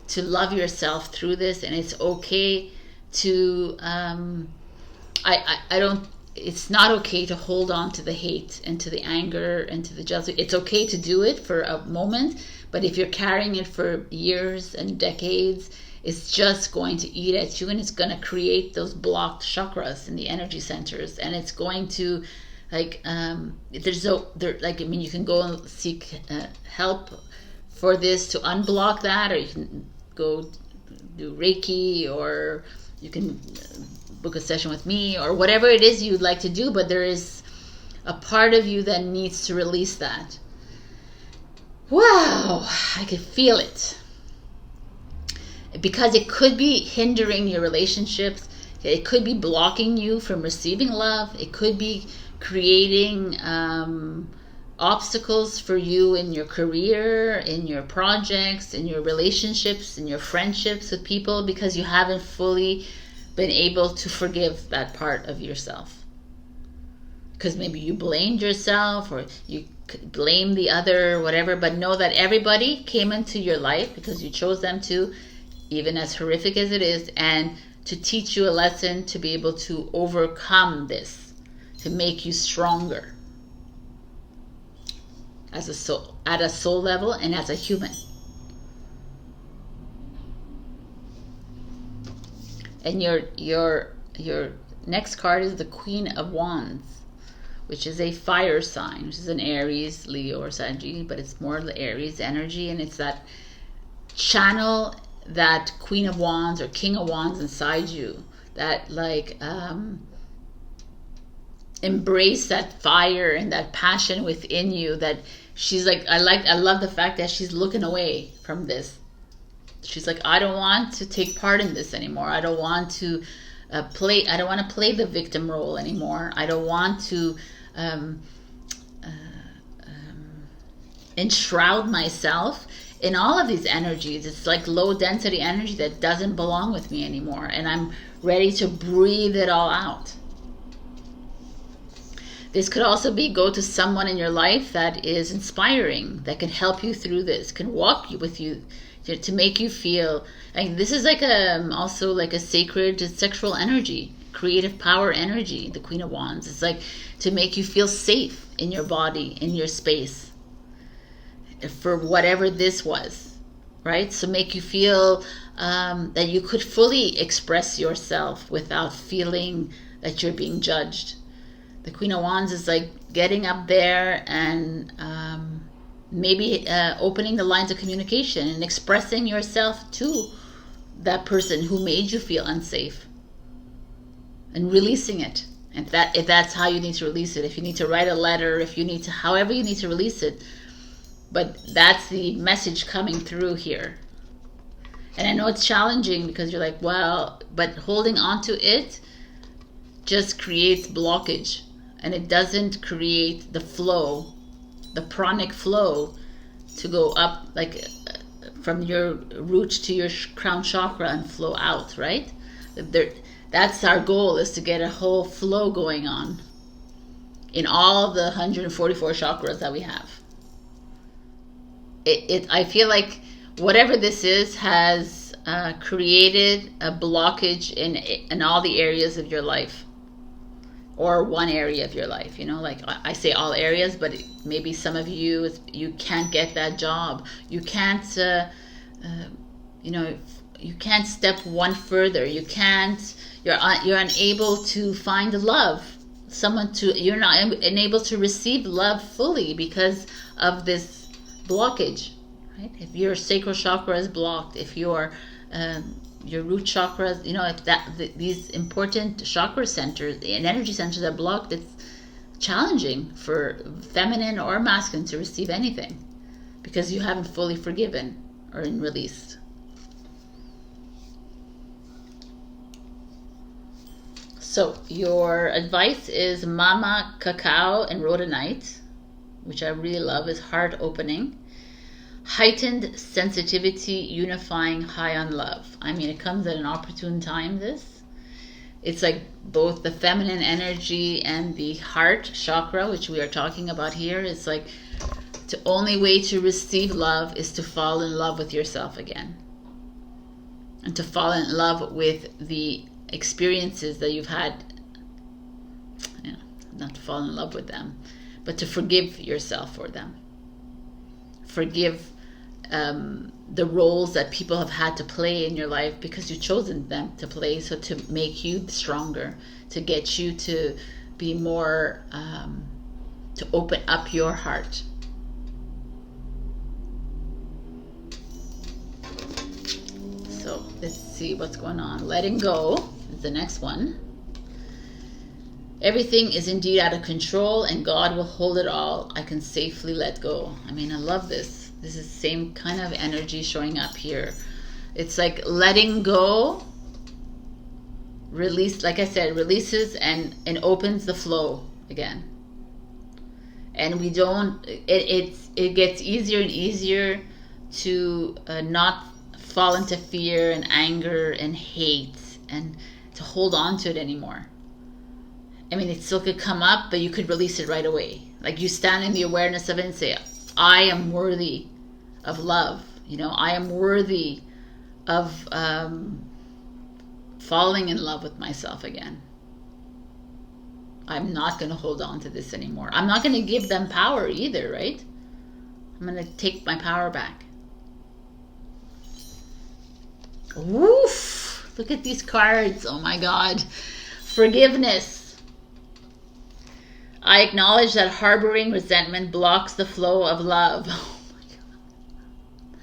to love yourself through this, and it's okay to I don't, it's not okay to hold on to the hate and to the anger and to the jealousy. It's okay to do it for a moment, but if you're carrying it for years and decades, it's just going to eat at you, and it's going to create those blocked chakras in the energy centers, and it's going to like you can go and seek help for this to unblock that, or you can go do Reiki, or you can book a session with me, or whatever it is you'd like to do, but there is a part of you that needs to release that. Wow, I could feel it. Because it could be hindering your relationships. It could be blocking you from receiving love. It could be creating obstacles for you in your career, in your projects, in your relationships, in your friendships with people, because you haven't fully been able to forgive that part of yourself. Because maybe you blamed yourself, or you blame the other, whatever, but know that everybody came into your life because you chose them to, even as horrific as it is, and to teach you a lesson, to be able to overcome this, to make you stronger as a soul, at a soul level, and as a human. And your next card is the Queen of Wands, which is a fire sign, which is an Aries, Leo, or Sagittarius, but it's more the Aries energy, and it's that channel that Queen of Wands or King of Wands inside you, that like embrace that fire and that passion within you, that she's like, I love the fact that she's looking away from this. She's like, I don't want to take part in this anymore. I don't want to play the victim role anymore. I don't want to enshroud myself in all of these energies. It's like low density energy that doesn't belong with me anymore, and I'm ready to breathe it all out. This could also be go to someone in your life that is inspiring, that can help you through this, can walk with you, to make you feel like this is like also like a sacred sexual energy, creative power energy. The Queen of Wands, it's like to make you feel safe in your body, in your space, for whatever this was, right? So make you feel that you could fully express yourself without feeling that you're being judged. The Queen of Wands is like getting up there and maybe opening the lines of communication and expressing yourself to that person who made you feel unsafe, and releasing it. And that, if that's how you need to release it, if you need to write a letter, if you need to, however you need to release it, but that's the message coming through here. And I know it's challenging because you're like, well, but holding on to it just creates blockage, and it doesn't create the flow, the pranic flow, to go up like from your root to your crown chakra and flow out, right? That's our goal, is to get a whole flow going on in all the 144 chakras that we have. I feel like whatever this is has created a blockage in all the areas of your life, or one area of your life. You know, like I say all areas, but maybe some of you can't get that job. You can't, you can't step one further. You're unable to find love. You're not unable to receive love fully because of this blockage, right? If your sacral chakra is blocked, if your root chakra, if these important chakra centers and energy centers are blocked, it's challenging for feminine or masculine to receive anything because you haven't fully forgiven or released. So your advice is Mama Cacao and Rhodonite, which I really love, is heart opening. Heightened sensitivity, unifying, high on love. I mean, it comes at an opportune time, this. It's like both the feminine energy and the heart chakra, which we are talking about here. It's like the only way to receive love is to fall in love with yourself again. And to fall in love with the experiences that you've had. You know, not to fall in love with them, but to forgive yourself for them. Forgive the roles that people have had to play in your life because you've chosen them to play. So to make you stronger, to get you to be more, to open up your heart. So let's see what's going on. Letting go is the next one. Everything is indeed out of control and God will hold it all. I can safely let go. I mean, I love this. This is the same kind of energy showing up here. It's like letting go, release, like I said, releases and opens the flow again. And we don't, it gets easier and easier to not fall into fear and anger and hate and to hold on to it anymore. I mean, it still could come up, but you could release it right away. Like you stand in the awareness of it and say, I am worthy of love. You know, I am worthy of falling in love with myself again. I'm not going to hold on to this anymore. I'm not going to give them power either, right? I'm going to take my power back. Woof! Look at these cards. Oh my God. Forgiveness. I acknowledge that harboring resentment blocks the flow of love. Oh my God.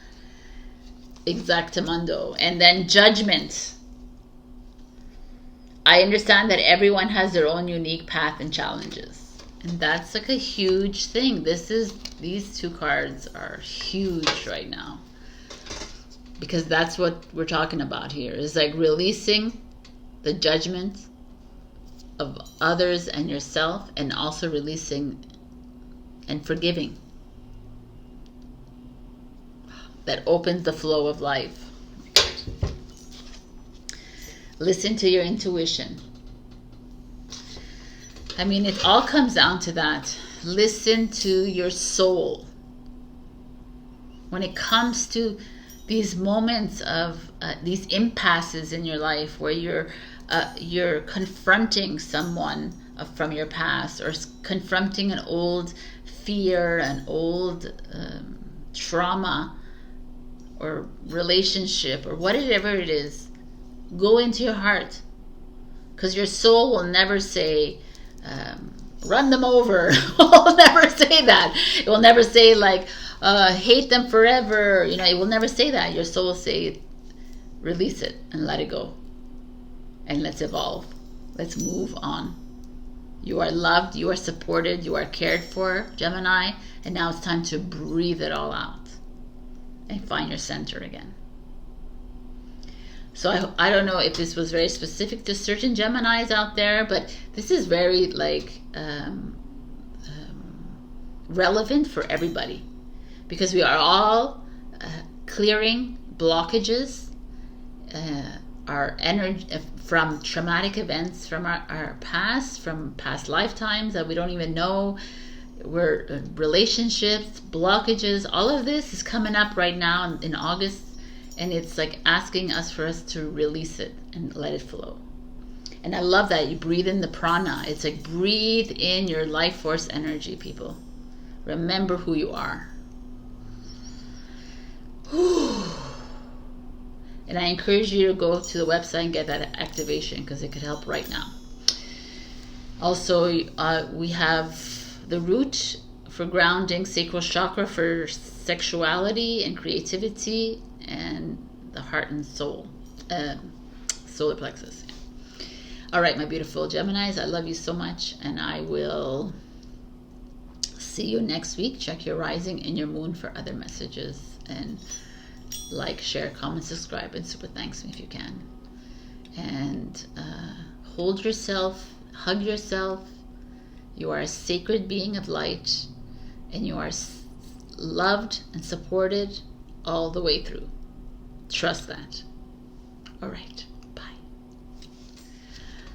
Exactamundo. And then judgment. I understand that everyone has their own unique path and challenges. And that's like a huge thing. These two cards are huge right now. Because that's what we're talking about here. Is like releasing the judgment of others and yourself, and also releasing and forgiving. That opens the flow of life. Listen to your intuition. I mean, it all comes down to that. Listen to your soul. When it comes to these moments of these impasses in your life where you're confronting someone from your past, or confronting an old fear, an old trauma or relationship, or whatever it is, go into your heart, because your soul will never say run them over. It will never say that. It will never say like hate them forever. You know, it will never say that. Your soul will say release it and let it go. And let's evolve. Let's move on. You are loved, you are supported, you are cared for, Gemini, and now it's time to breathe it all out and find your center again. So I don't know if this was very specific to certain Geminis out there, but this is very like relevant for everybody, because we are all clearing blockages, our energy from traumatic events from our past, from past lifetimes that we don't even know. We're relationships, blockages, all of this is coming up right now in August, and it's like asking us for us to release it and let it flow. And I love that you breathe in the prana. It's like breathe in your life force energy, people. Remember who you are. And I encourage you to go to the website and get that activation, because it could help right now. Also, we have the root for grounding, sacral chakra for sexuality and creativity, and the heart and soul, solar plexus. All right, my beautiful Geminis, I love you so much, and I will see you next week. Check your rising and your moon for other messages, and like, share, comment, subscribe, and super thanks me if you can. And hold yourself, hug yourself. You are a sacred being of light, and you are loved and supported all the way through. Trust that. All right. Bye.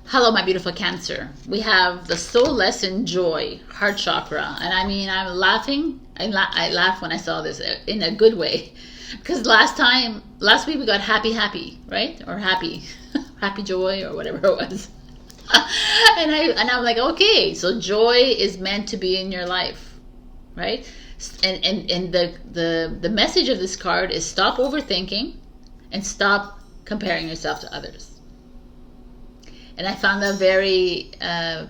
Hello, my beautiful Cancer. We have the soul lesson joy, heart chakra. And I mean, I'm laughing. I laughed when I saw this in a good way. Because last week we got happy, right? Or happy joy or whatever it was. and I'm like, okay, so joy is meant to be in your life, right? And the message of this card is stop overthinking and stop comparing yourself to others. And I found that very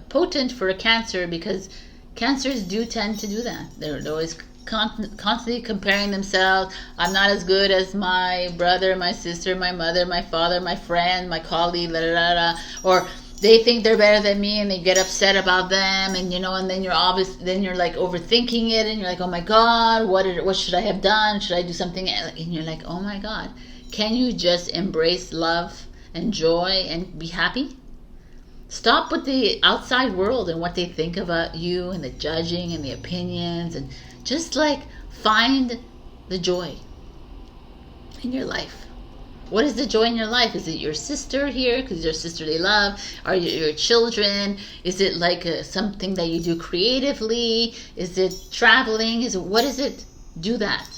potent for a Cancer, because Cancers do tend to do that. They're always constantly comparing themselves. I'm not as good as my brother, my sister, my mother, my father, my friend, my colleague, blah, blah, blah. Or they think they're better than me and they get upset about them, and and then you're like overthinking it, and you're like, oh my God, what should I have done? Should I do something? And you're like, oh my God, can you just embrace love and joy and be happy? Stop with the outside world and what they think about you and the judging and the opinions, and just like find the joy in your life. What is the joy in your life? Is it your sister here because your sister they love? Are you your children? Is it like something that you do creatively? Is it traveling? What is it? Do that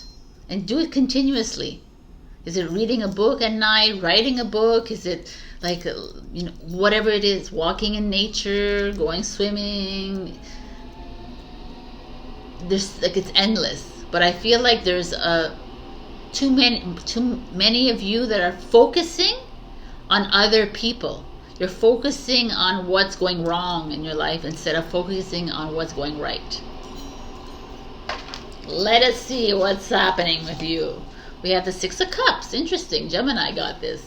and do it continuously. Is it reading a book at night, writing a book? Is it like, whatever it is, walking in nature, going swimming? There's it's endless. But I feel like there's too many of you that are focusing on other people. You're focusing on what's going wrong in your life instead of focusing on what's going right. Let us see what's happening with you. We have the Six of Cups. Interesting. Gemini got this.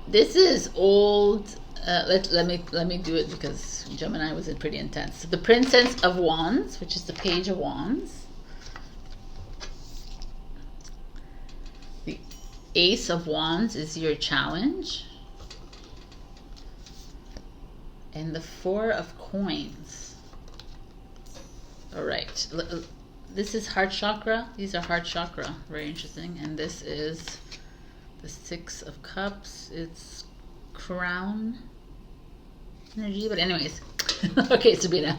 This is old. Let me do it because Gemini was pretty intense. The Princess of Wands, which is the Page of Wands. The Ace of Wands is your challenge. And the Four of Coins. All right. This is heart chakra. These are heart chakra. Very interesting. And this is the Six of Cups. It's crown energy. But anyways. Okay, Sabrina.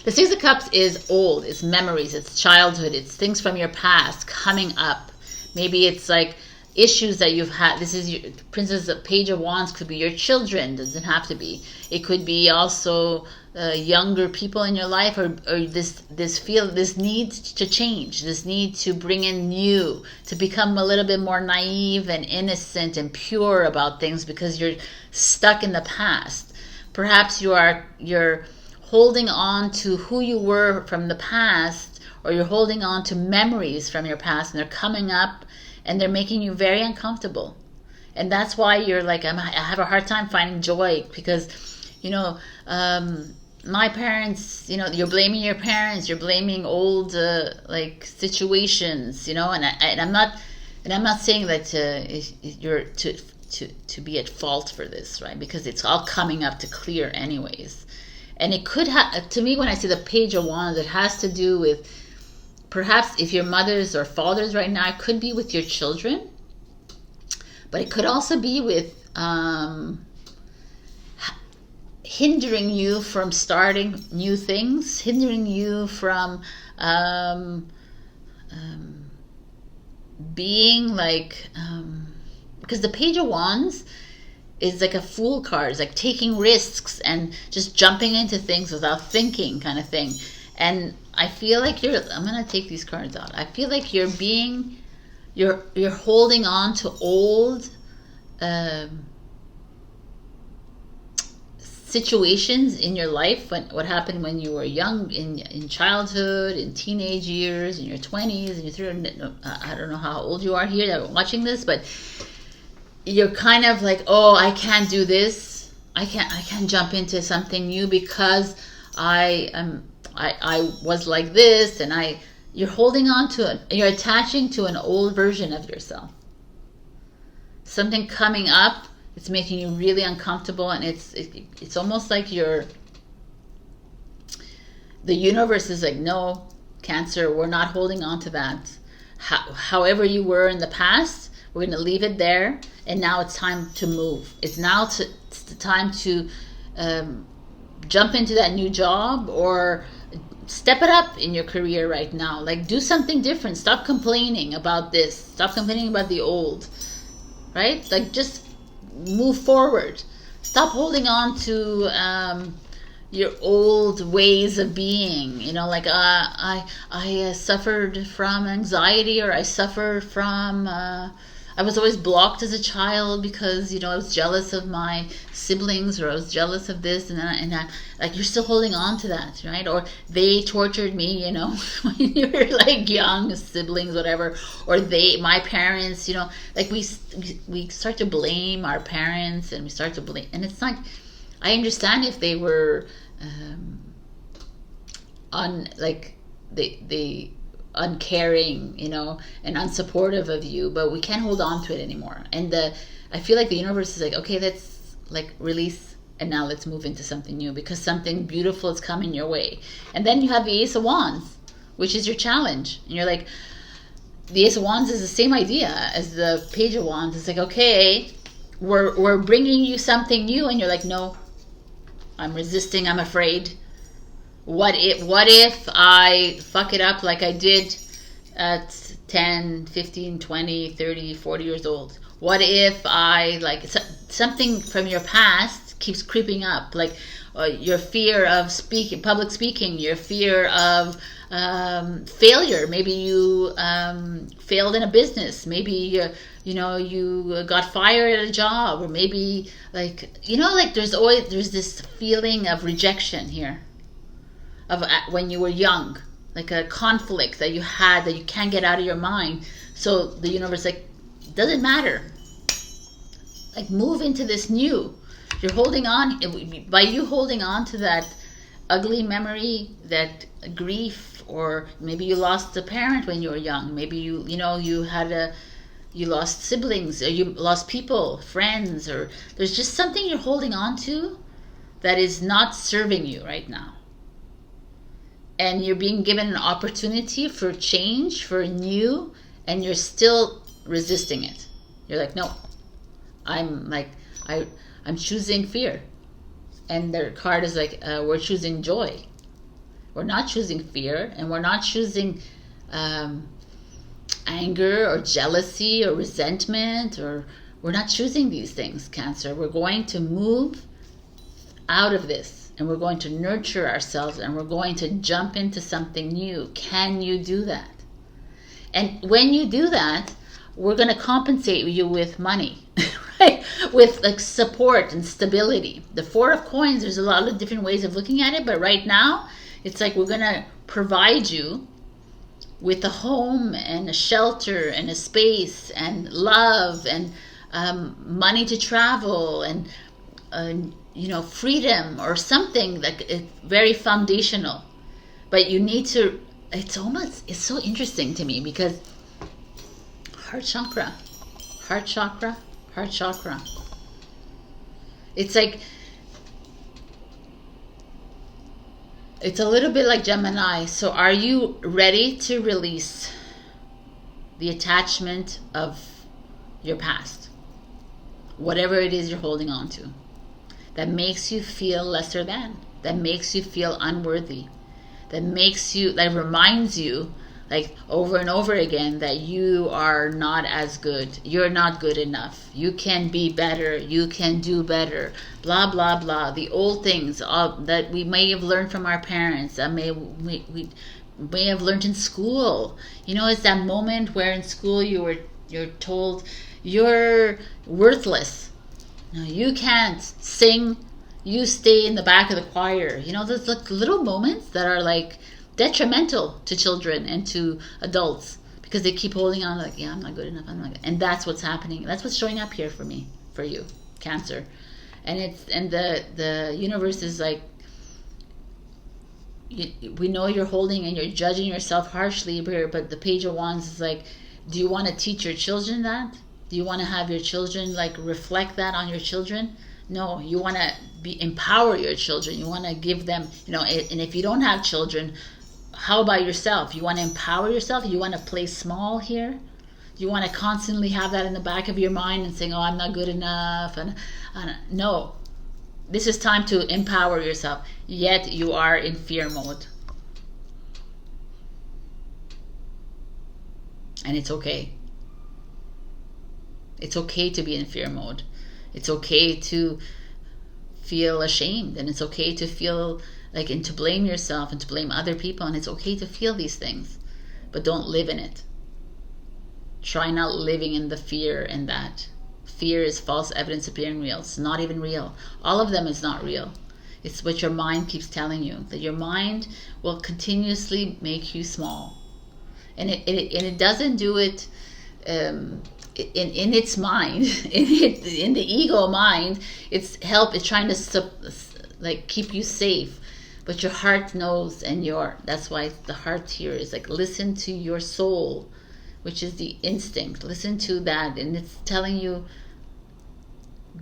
The Six of Cups is old. It's memories. It's childhood. It's things from your past coming up. Maybe it's like issues that you've had. This is your Princess of Page of Wands. Could be your children. Doesn't have to be. It could be also younger people in your life, or this need to change, this need to bring in new, to become a little bit more naive and innocent and pure about things because you're stuck in the past. Perhaps you're holding on to who you were from the past, or you're holding on to memories from your past, and they're coming up and they're making you very uncomfortable. And that's why you're like, I have a hard time finding joy, because my parents, you're blaming your parents, you're blaming old like situations, and I'm not saying that you're to be at fault for this, right? Because it's all coming up to clear anyways. And it could have, to me, when I see the Page of Wands, it has to do with perhaps if your mothers or fathers right now, it could be with your children, but it could also be with hindering you from starting new things, hindering you from being like, because the Page of Wands is like a fool card. It's like taking risks and just jumping into things without thinking, kind of thing. And I feel like I'm gonna take these cards out. I feel like you're holding on to old situations in your life, what happened when you were young, in childhood, in teenage years, in your 20s, and your 30s. I don't know how old you are here that are watching this, but you're kind of like, oh, I can't do this. I can't jump into something new because I was like this, and you're holding on to it. You're attaching to an old version of yourself. Something coming up, it's making you really uncomfortable, and it's almost like the universe is like, no, Cancer, we're not holding on to that. However you were in the past, we're going to leave it there, and now it's time to move. It's the time to jump into that new job, or step it up in your career right now. Like, do something different. Stop complaining about this. Stop complaining about the old, right? Like, just move forward. Stop holding on to your old ways of being. You know, like, I suffered from anxiety, or I suffer from I was always blocked as a child because, you know, I was jealous of my siblings, or I was jealous of this, and I like, you're still holding on to that, right? Or they tortured me, you know, when you were like young, siblings, whatever, or my parents, you know, like we start to blame our parents, and we start to blame, and it's like, I understand if they were they uncaring, you know, and unsupportive of you, but we can't hold on to it anymore. And I feel like the universe is like, okay, let's like release, and now let's move into something new, because something beautiful is coming your way. And then you have the Ace of Wands, which is your challenge, and you're like, the Ace of Wands is the same idea as the Page of Wands. It's like, okay, we're bringing you something new, and you're like, no, I'm resisting, I'm afraid. What if I fuck it up like I did at 10, 15, 20, 30, 40 years old? What if I, like, something from your past keeps creeping up, like your fear of public speaking, your fear of failure. Maybe you failed in a business. Maybe you got fired at a job, or maybe, like, you know, like there's this feeling of rejection here, of when you were young, like a conflict that you had that you can't get out of your mind. So the universe, like, doesn't matter, like, move into this new. You're holding on, by you holding on to that ugly memory, that grief, or maybe you lost a parent when you were young, maybe you lost siblings, or you lost people, friends, or there's just something you're holding on to that is not serving you right now. And you're being given an opportunity for change, for new, and you're still resisting it. You're like, no, I'm choosing fear. And their card is like, we're choosing joy. We're not choosing fear, and we're not choosing anger or jealousy or resentment, or we're not choosing these things, Cancer. We're going to move out of this. And we're going to nurture ourselves, and we're going to jump into something new. Can you do that? And when you do that, we're going to compensate you with money, right? With, like, support and stability. The Four of Coins, there's a lot of different ways of looking at it, but right now, it's like we're going to provide you with a home and a shelter and a space and love and money to travel and freedom, or something like very foundational. But you need to, it's so interesting to me, because heart chakra. It's like, it's a little bit like Gemini. So are you ready to release the attachment of your past? Whatever it is you're holding on to, that makes you feel lesser than, that makes you feel unworthy, that reminds you, like, over and over again, that you are not as good, you're not good enough, you can be better, you can do better, blah blah blah. The old things that we may have learned from our parents, that we may have learned in school. You know, it's that moment where in school you're told you're worthless. No, you can't sing, you stay in the back of the choir. You know, those little moments that are like detrimental to children and to adults, because they keep holding on, like, yeah, I'm not good enough, I'm not good. And that's what's happening. That's what's showing up here for me, for you, Cancer. And the universe is like, we know you're holding and you're judging yourself harshly here, but the Page of Wands is like, do you want to teach your children that? Do you want to have your children, like, reflect that on your children? No, you want to empower your children. You want to give them, and if you don't have children, how about yourself? You want to empower yourself? You want to play small here? You want to constantly have that in the back of your mind and saying, oh, I'm not good enough. And no, this is time to empower yourself. Yet you are in fear mode. And it's okay. It's okay to be in fear mode. It's okay to feel ashamed, and it's okay to feel like, and to blame yourself and to blame other people, and it's okay to feel these things, but don't live in it. Try not living in the fear, and that fear is false evidence appearing real. It's not even real. All of them is not real. It's what your mind keeps telling you, that your mind will continuously make you small, and it doesn't do it in its mind, in the ego mind. It's trying to like keep you safe, but your heart knows, and that's why the heart here is like, listen to your soul, which is the instinct. Listen to that, and it's telling you,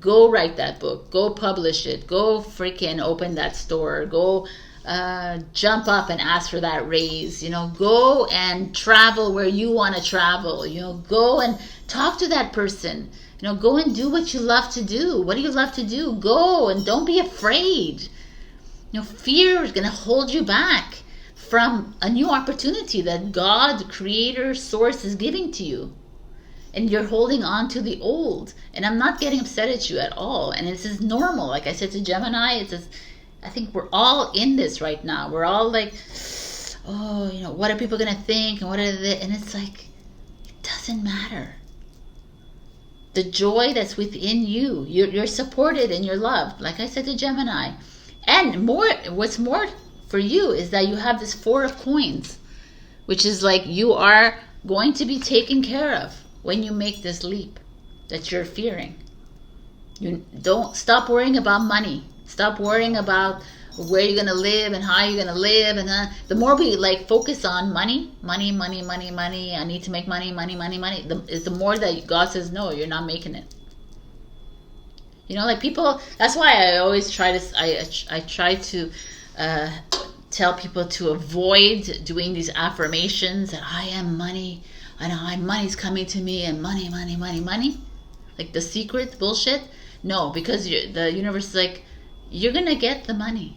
go write that book, go publish it, go freaking open that store, go jump up and ask for that raise, go and travel where you want to travel, go and talk to that person, go and do what you love to do. What do you love to do? Go, and don't be afraid. Fear is going to hold you back from a new opportunity that God, Creator, Source is giving to you. And you're holding on to the old. And I'm not getting upset at you at all. And this is normal. Like I said to Gemini, I think we're all in this right now. We're all like, oh, what are people going to think? And what are they? And it's like, it doesn't matter. The joy that's within you, you're supported and you're loved. Like I said to Gemini. And what's more for you is that you have this 4 of coins, which is like, you are going to be taken care of when you make this leap that you're fearing. You don't stop worrying about money. Stop worrying about where you're going to live and how you're going to live. And the more we focus on money, I need to make money, is the more that God says, no, you're not making it. Like people, that's why I always try to tell people to avoid doing these affirmations that I am money. I know money's coming to me, and money. Like the secret bullshit. No, because the universe is like, you're going to get the money.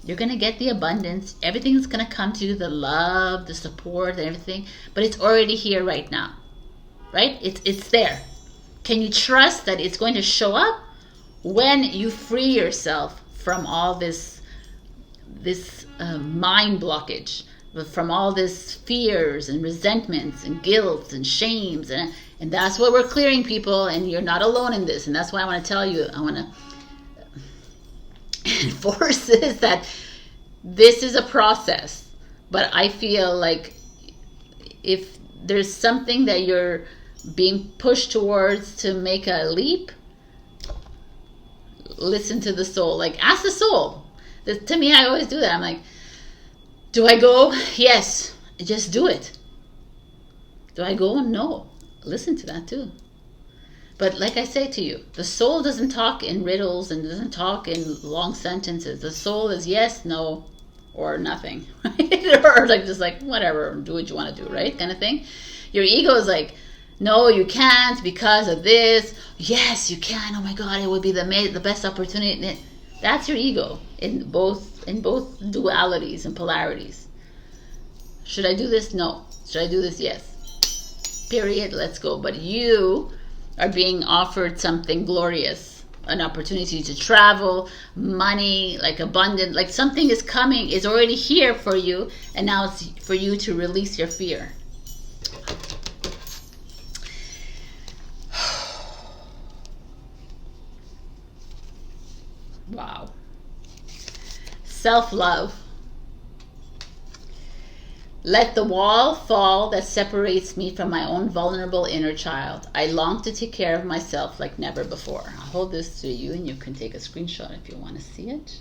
You're going to get the abundance. Everything's going to come to you, the love, the support, and everything. But it's already here right now. Right? It's there. Can you trust that it's going to show up when you free yourself from all this mind blockage, from all this fears and resentments and guilt and shames, and that's what we're clearing, people. And you're not alone in this. And that's why I want to tell you, I want to enforce this, that this is a process. But I feel like if there's something that you're being pushed towards to make a leap, listen to the soul. Like, ask the soul. To me, I always do that. I'm like, do I go? Yes. Just do it. Do I go? No. Listen to that too. But like I say to you, the soul doesn't talk in riddles and doesn't talk in long sentences. The soul is yes, no, or nothing. Right? Or just like, whatever, do what you want to do, right? Kind of thing. Your ego is like, no, you can't because of this. Yes, you can. Oh my God, it would be the best opportunity. That's your ego in both dualities and polarities. Should I do this? No. Should I do this? Yes. Period. Let's go. But you are being offered something glorious, an opportunity to travel, money, like abundant, like something is coming, is already here for you, and now it's for you to release your fear. Wow. Self-love. Let the wall fall that separates me from my own vulnerable inner child. I long to take care of myself like never before. I'll hold this to you and you can take a screenshot if you want to see it.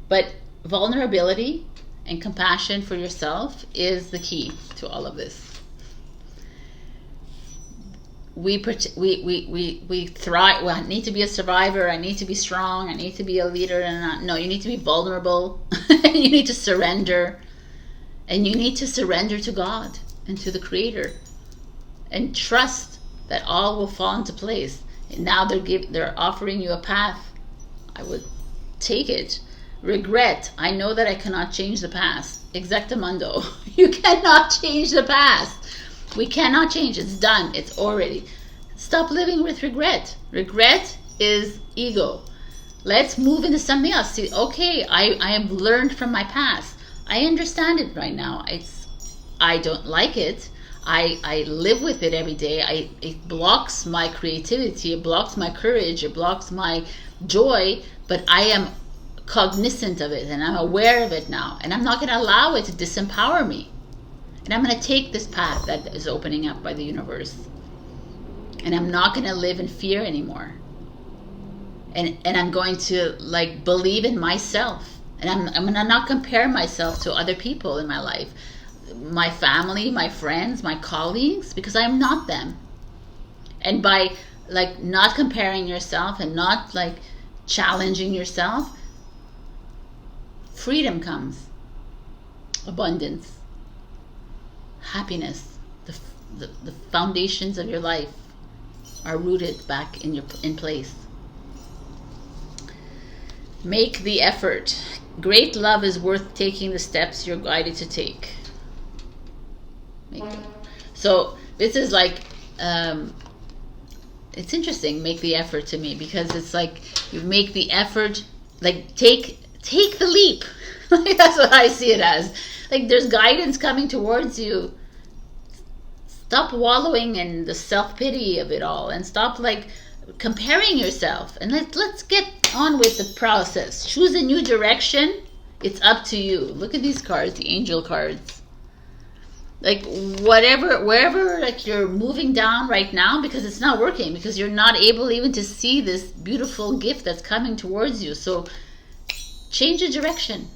But vulnerability and compassion for yourself is the key to all of this. We thrive. Well, I need to be a survivor. I need to be strong. I need to be a leader. No, you need to be vulnerable. You need to surrender. And you need to surrender to God and to the Creator. and trust that all will fall into place. And now they're offering you a path. I would take it. Regret. I know that I cannot change the past. Exactamundo. You cannot change the past. We cannot change. It's done. It's already. Stop living with regret. Regret is ego. Let's move into something else. See, okay, I have learned from my past. I understand it right now. I don't like it. I live with it every day. It blocks my creativity. It blocks my courage. It blocks my joy. But I am cognizant of it, and I'm aware of it now. And I'm not going to allow it to disempower me. And I'm going to take this path that is opening up by the universe. And I'm not going to live in fear anymore. And I'm going to like believe in myself. And I'm going to not compare myself to other people in my life. My family, my friends, my colleagues, because I'm not them. And by like not comparing yourself and not like challenging yourself, freedom comes. Abundance. Happiness. The foundations of your life are rooted back in place. Make the effort. Great love is worth taking the steps you're guided to take. So this is like it's interesting, make the effort to me, because it's like you make the effort, like take the leap. Like that's what I see it as. Like there's guidance coming towards you. Stop wallowing in the self-pity of it all, and stop like comparing yourself, and let's get on with the process. Choose a new direction. It's up to you. Look at these cards, the angel cards. Like wherever like you're moving down right now, because it's not working, because you're not able even to see this beautiful gift that's coming towards you. So change the direction.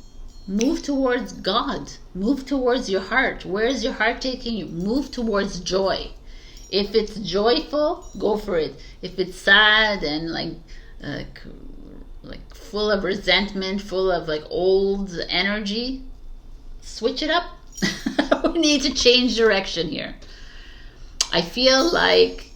Move towards God. Move towards your heart. Where is your heart taking you? Move towards joy. If it's joyful, go for it. If it's sad and like full of resentment, full of like old energy, switch it up. We need to change direction here. I feel like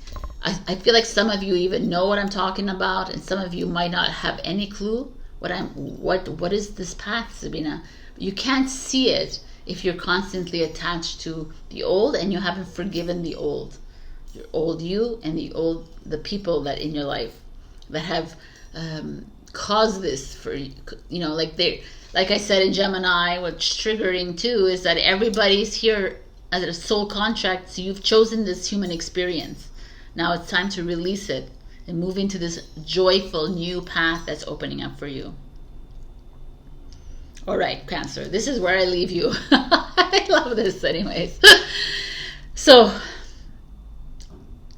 some of you even know what I'm talking about, and some of you might not have any clue what is this path, Sabrina. You can't see it if you're constantly attached to the old and you haven't forgiven the old. Your old you and the people that in your life that have caused this for you know, like I said in Gemini, what's triggering too is that everybody's here as a soul contract, so you've chosen this human experience. Now it's time to release it and move into this joyful new path that's opening up for you. All right, Cancer, this is where I leave you. I love this anyways. So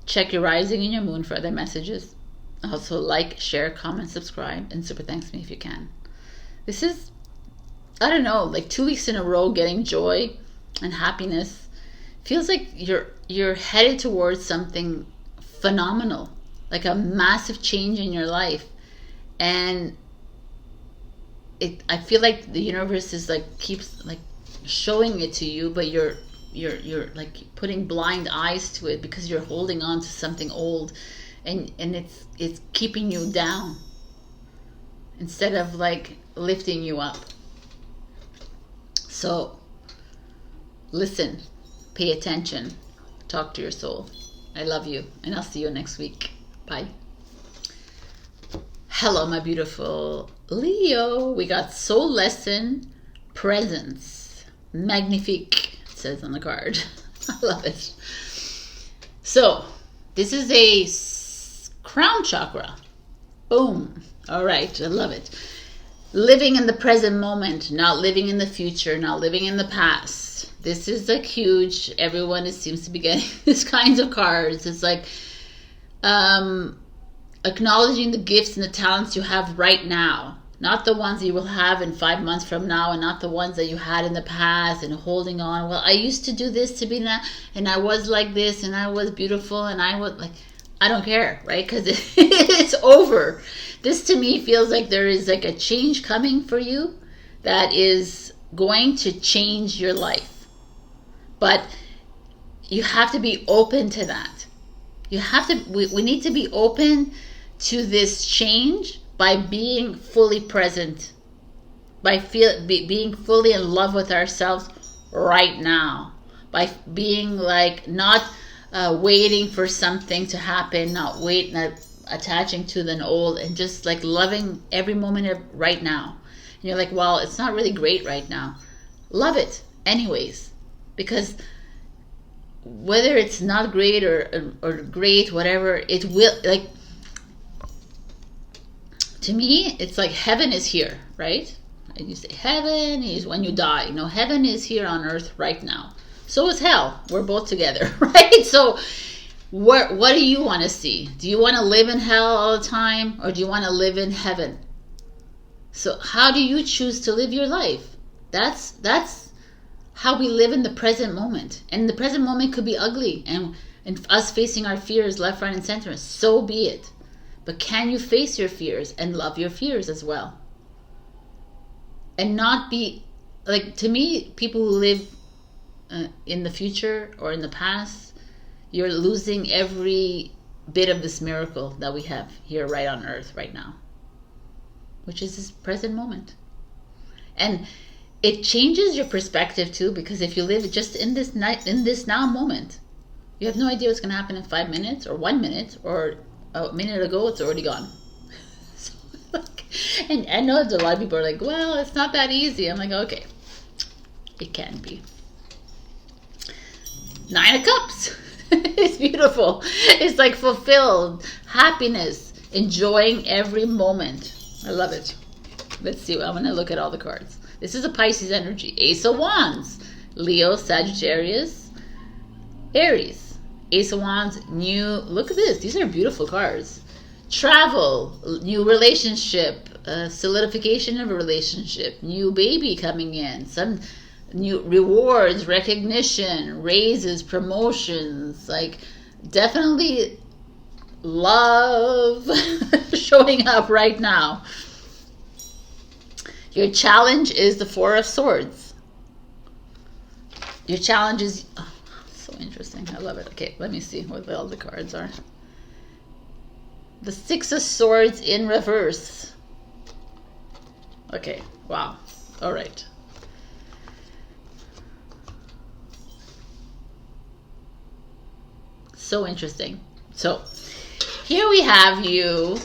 check your rising and your moon for other messages. Also like, share, comment, subscribe, and super thanks me if you can. This is, I don't know, like 2 weeks in a row getting joy and happiness. Feels like you're headed towards something phenomenal, like a massive change in your life. And I feel like the universe is like keeps like showing it to you, but you're like putting blind eyes to it because you're holding on to something old, and it's keeping you down instead of like lifting you up. So listen, pay attention, talk to your soul. I love you, and I'll see you next week. Bye. Hello, my beautiful Leo. We got soul lesson, presence, magnifique, it says on the card. I love it. So this is a crown chakra. Boom. All right, I love it. Living in the present moment, not living in the future, not living in the past. This is like huge. Everyone seems to be getting these kinds of cards. It's like acknowledging the gifts and the talents you have right now, not the ones you will have in 5 months from now, and not the ones that you had in the past, and holding on. Well, I used to do this, Sabrina, and I was like this, and I was beautiful, and I was like, I don't care, right? Because it's over. This to me feels like there is like a change coming for you that is going to change your life. But you have to be open to that. You have to, we need to be open to this change by being fully present, by being fully in love with ourselves right now, by being like not waiting for something to happen, not attaching to the old, and just like loving every moment of right now. And you're like, well, it's not really great right now. Love it anyways, because whether it's not great or great, whatever, it will, like, to me, it's like heaven is here, right? And you say heaven is when you die. No, heaven is here on earth right now. So is hell. We're both together, right? So what do you want to see? Do you want to live in hell all the time, or do you want to live in heaven? So how do you choose to live your life? That's how we live in the present moment. And the present moment could be ugly, and us facing our fears left, right, and center. So be it. But can you face your fears and love your fears as well? And not be, like, to me, people who live in the future or in the past, you're losing every bit of this miracle that we have here right on earth right now, which is this present moment. And it changes your perspective too, because if you live just in this now moment, you have no idea what's going to happen in 5 minutes or 1 minute, or a minute ago it's already gone. So, like, and I know that a lot of people are like, well, it's not that easy. I'm like, okay, it can be. 9 of Cups. It's beautiful. It's like fulfilled, happiness, enjoying every moment. I love it. Let's see. I'm going to look at all the cards. This is a Pisces energy. Ace of Wands. Leo, Sagittarius, Aries. Ace of Wands, new. Look at this. These are beautiful cards. Travel, new relationship, solidification of a relationship, new baby coming in, some new rewards, recognition, raises, promotions, like definitely love showing up right now. Your challenge is the Four of Swords. Your challenge is, oh, so interesting. I love it. Okay, let me see what all the cards are. The Six of Swords in reverse. Okay, wow. All right. So interesting. So here we have you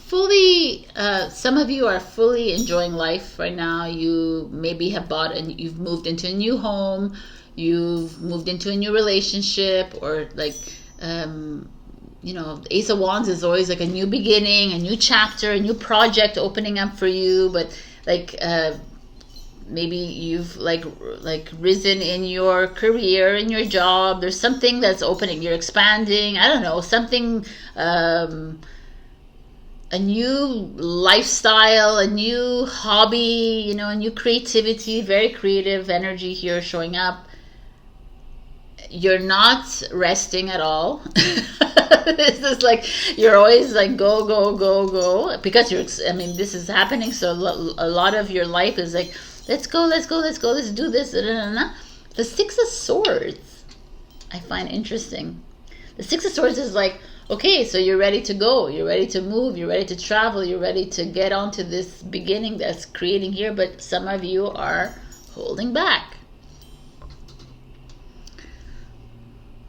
fully, some of you are fully enjoying life right now. You maybe have bought and you've moved into a new home, you've moved into a new relationship, or like, you know, the Ace of Wands is always like a new beginning, a new chapter, a new project opening up for you. But like, maybe you've like risen in your career, in your job. There's something that's opening. You're expanding. I don't know, something, a new lifestyle, a new hobby, you know, a new creativity, very creative energy here showing up. You're not resting at all. This is like, you're always like go, go, go, go, because you're, I mean, this is happening. So a lot of your life is like, let's go, let's go, let's go, let's do this. The Six of Swords, I find interesting. The Six of Swords is like, okay, so you're ready to go, you're ready to move, you're ready to travel, you're ready to get onto this beginning that's creating here, but some of you are holding back.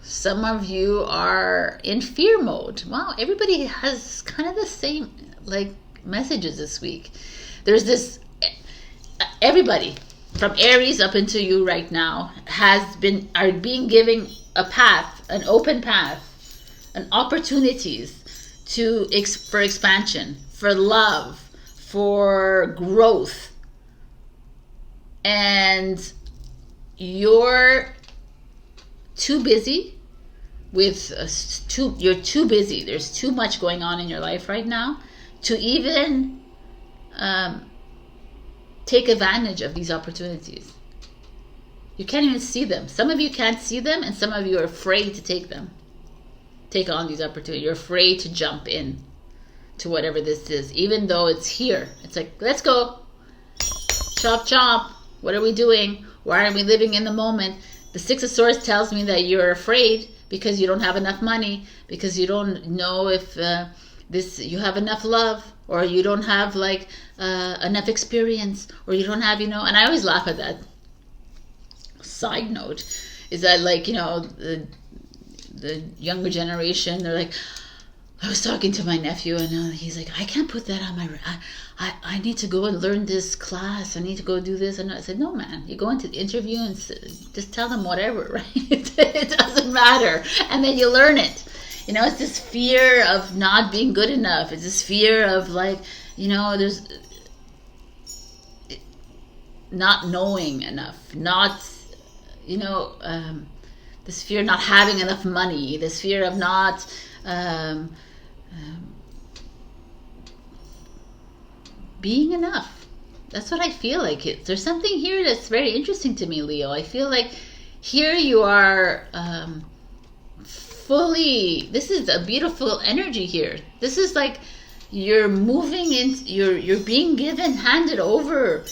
Some of you are in fear mode. Wow, everybody has kind of the same like messages this week. There's this, everybody from Aries up into you right now are being given a path, an open path, and opportunities for expansion, for love, for growth. And you're too busy with you're too busy. There's too much going on in your life right now to even take advantage of these opportunities. You can't even see them. Some of you can't see them, and some of you are afraid to take on these opportunities. You're afraid to jump in to whatever this is, even though it's here. It's like, let's go. Chop, chop. What are we doing? Why aren't we living in the moment? The Six of Swords tells me that you're afraid because you don't have enough money, because you don't know if you have enough love, or you don't have like enough experience, or you don't have, and I always laugh at that. Side note is that, like, the younger generation, they're like, I was talking to my nephew, and he's like, I can't put that on my, I need to go and learn this class, I need to go do this. And I said, no, man, you go into the interview and just tell them whatever, right? It doesn't matter. And then you learn it. It's this fear of not being good enough. It's this fear of, like, there's not knowing enough, not, this fear of not having enough money, this fear of not being enough. That's what I feel like. There's something here that's very interesting to me, Leo. I feel like here you are fully, this is a beautiful energy here. This is like you're moving in, you're being given, handed over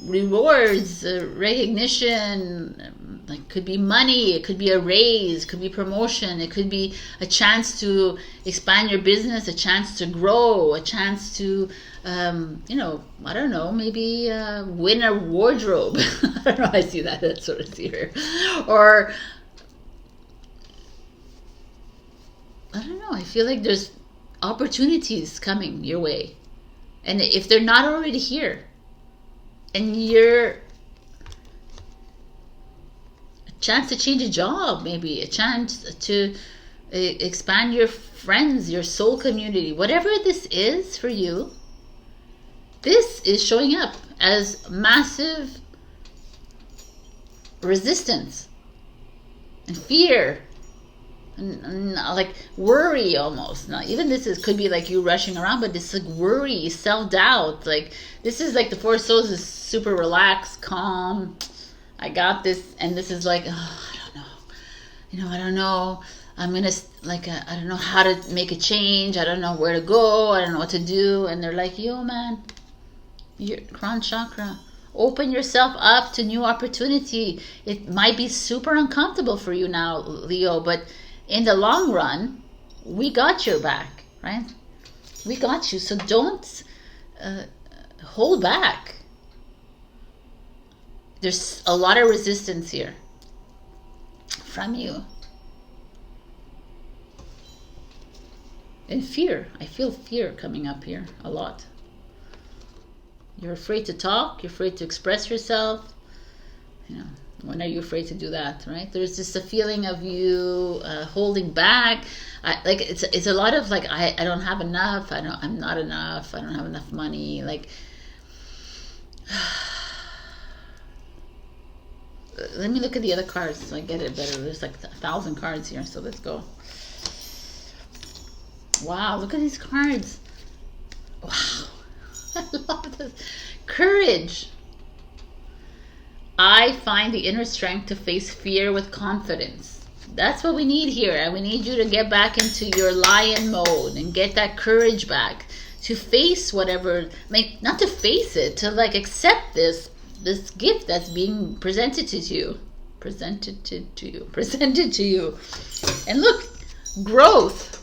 rewards, recognition. Like, could be money, it could be a raise, it could be promotion, it could be a chance to expand your business, a chance to grow, a chance to I don't know, maybe win a wardrobe. I don't know, I see that sort of here. Or I don't know, I feel like there's opportunities coming your way, and if they're not already here, and you're chance to change a job, maybe a chance to expand your friends, your soul community, whatever this is for you, this is showing up as massive resistance and fear and like worry almost. Now, even this could be like you rushing around, but this like worry, self-doubt. Like, this is like the Four of Swords is super relaxed, calm. I got this, and this is like, I don't know. I don't know. I'm going to, like, I don't know how to make a change. I don't know where to go. I don't know what to do. And they're like, yo, man, your crown chakra, open yourself up to new opportunity. It might be super uncomfortable for you now, Leo, but in the long run, we got your back, right? We got you. So don't hold back. There's a lot of resistance here from you. And fear. I feel fear coming up here a lot. You're afraid to talk. You're afraid to express yourself. When are you afraid to do that, right? There's just a feeling of you holding back. It's a lot of like, I don't have enough. I'm not enough. I don't have enough money. Like, let me look at the other cards so I get it better. There's like 1,000 cards here, so let's go. Wow, look at these cards. Wow, I love this. Courage. I find the inner strength to face fear with confidence. That's what we need here. And we need you to get back into your lion mode and get that courage back to face whatever, like, not to face it, to like accept this gift that's being presented to you. Presented to you. And look, growth.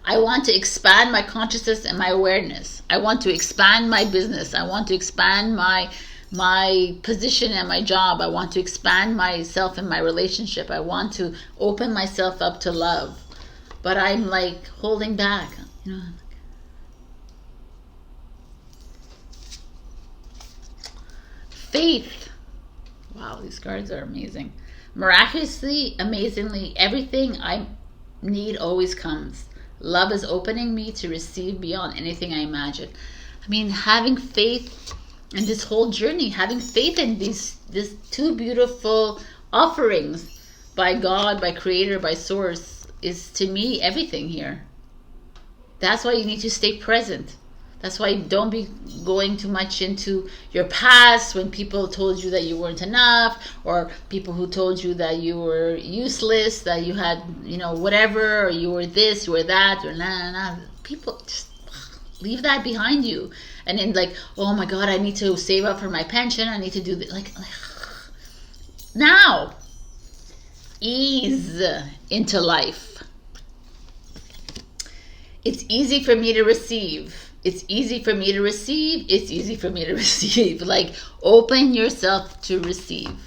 I want to expand my consciousness and my awareness. I want to expand my business. I want to expand my position and my job. I want to expand myself in my relationship. I want to open myself up to love. But I'm like holding back, Faith. Wow, these cards are amazing. Miraculously, amazingly, everything I need always comes. Love is opening me to receive beyond anything I imagine. I mean, having faith in this whole journey, having faith in these two beautiful offerings by God, by Creator, by Source, is to me everything here. That's why you need to stay present. That's why don't be going too much into your past when people told you that you weren't enough, or people who told you that you were useless, that you had, whatever, or you were this, you were that, or nah. People just, leave that behind you. And then like, oh my God, I need to save up for my pension. I need to do this. Like now, ease into life. It's easy for me to receive. It's easy for me to receive. It's easy for me to receive. Like, open yourself to receive.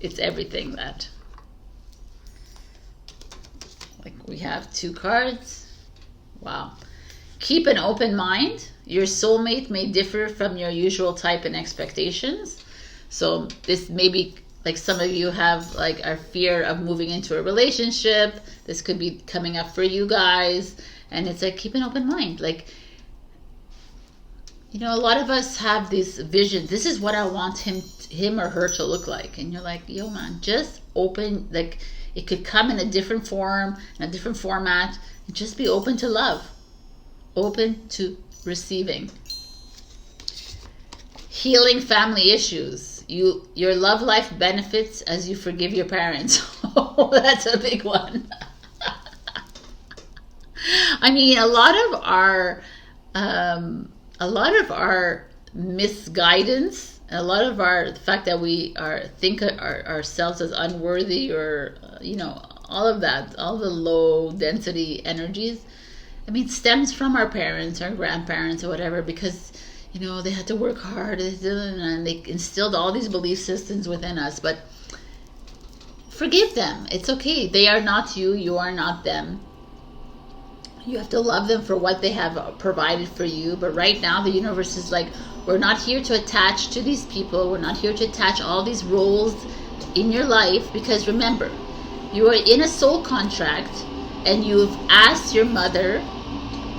It's everything that. Like, we have 2 cards. Wow. Keep an open mind. Your soulmate may differ from your usual type and expectations. So this may be like some of you have like a fear of moving into a relationship. This could be coming up for you guys. And it's like, keep an open mind. Like, you know, a lot of us have this vision. This is what I want him or her to look like. And you're like, yo man, just open. Like, it could come in a different form, in a different format. And just be open to love. Open to receiving. Healing family issues. Your love life benefits as you forgive your parents. Oh, that's a big one. I mean, a lot of our misguidance, a lot of the fact that we think ourselves as unworthy, or you know, all of that, all the low density energies, I mean, stems from our parents, our grandparents, or whatever, because you know, they had to work hard and they instilled all these belief systems within us. But forgive them. It's okay. They are not you. You are not them. You have to love them for what they have provided for you. But right now, the universe is like, we're not here to attach to these people. We're not here to attach all these roles in your life. Because remember, you are in a soul contract and you've asked your mother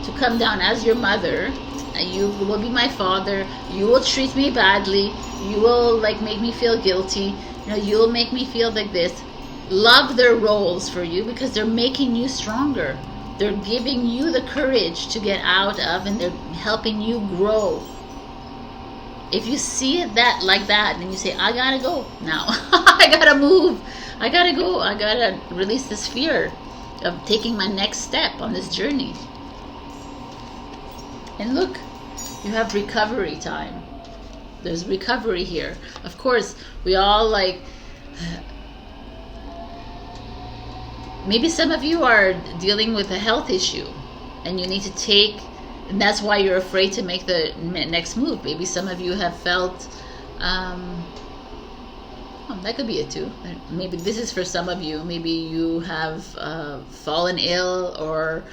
to come down as your mother. You will be my father. You will treat me badly. You will like make me feel guilty. You know, you'll make me feel like this. Love their roles for you because they're making you stronger. They're giving you the courage to get out of, and they're helping you grow. If you see it like that, then you say, I gotta go now. I gotta move. I gotta go. I gotta release this fear of taking my next step on this journey. And look, you have recovery time. There's recovery here. Of course, we all like, maybe some of you are dealing with a health issue and you need to take, and that's why you're afraid to make the next move. Maybe some of you have felt, that could be it too. Maybe this is for some of you. Maybe you have fallen ill, or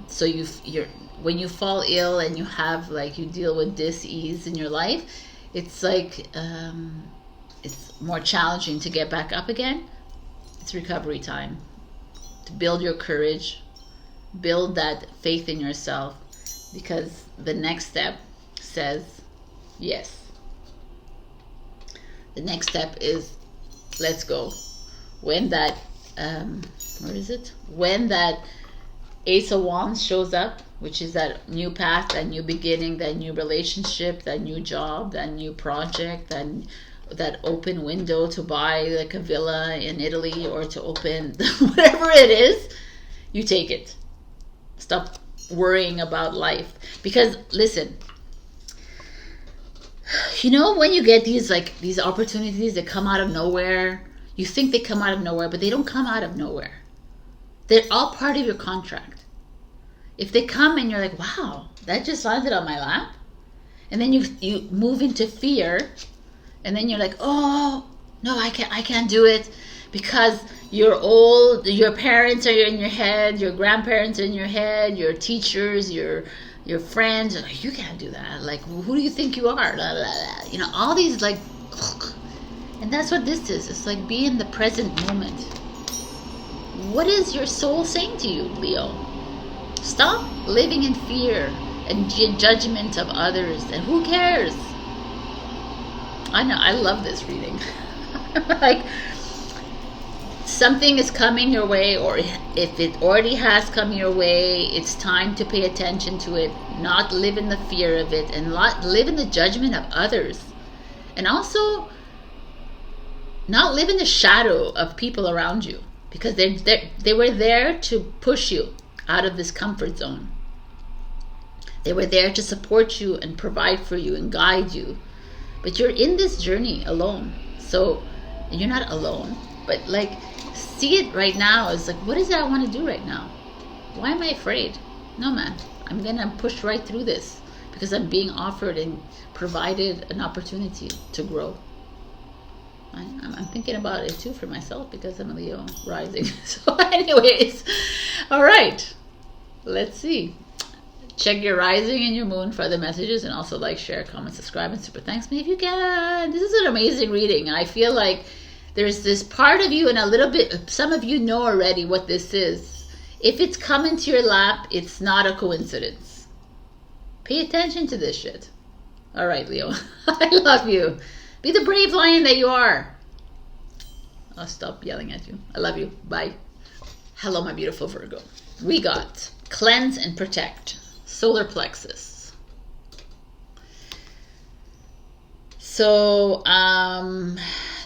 so you're when you fall ill and you have like, you deal with dis-ease in your life, it's like it's more challenging to get back up again. It's recovery time to build your courage, build that faith in yourself, because the next step says yes. The next step is, let's go. When that when that Ace of Wands shows up, which is that new path, that new beginning, that new relationship, that new job, that new project, that open window to buy like a villa in Italy, or to open whatever it is, you take it. Stop worrying about life. Because listen, you know, when you get these opportunities that come out of nowhere, you think they come out of nowhere, but they don't come out of nowhere. They're all part of your contract. If they come and you're like, wow, that just landed on my lap, and then you move into fear, and then you're like, oh no, I can't do it, because you're old, your parents are in your head, your grandparents are in your head, your teachers, your friends are like, you can't do that, like, who do you think you are, blah, blah, blah. You know, all these like, and that's what this is. It's like, be in the present moment. What is your soul saying to you, Leo? Stop living in fear and judgment of others. And who cares? I know, I love this reading. Like, something is coming your way, or if it already has come your way, it's time to pay attention to it. Not live in the fear of it, and not live in the judgment of others. And also, not live in the shadow of people around you, because they were there to push you out of this comfort zone. They were there to support you and provide for you and guide you. But you're in this journey alone. So you're not alone, but like, see it right now as like, what is it I want to do right now? Why am I afraid? No, man, I'm gonna push right through this because I'm being offered and provided an opportunity to grow. I'm thinking about it too for myself because I'm a Leo rising. So anyways, all right, let's see. Check your rising and your moon for other messages, and also like, share, comment, subscribe, and super thanks me if you can. This is an amazing reading. I feel like there's this part of you, and a little bit, some of you know already what this is. If it's coming to your lap, it's not a coincidence. Pay attention to this shit. All right, Leo. I love you. Be the brave lion that you are. I'll stop yelling at you. I love you. Bye. Hello, my beautiful Virgo. We got cleanse and protect. Solar plexus. So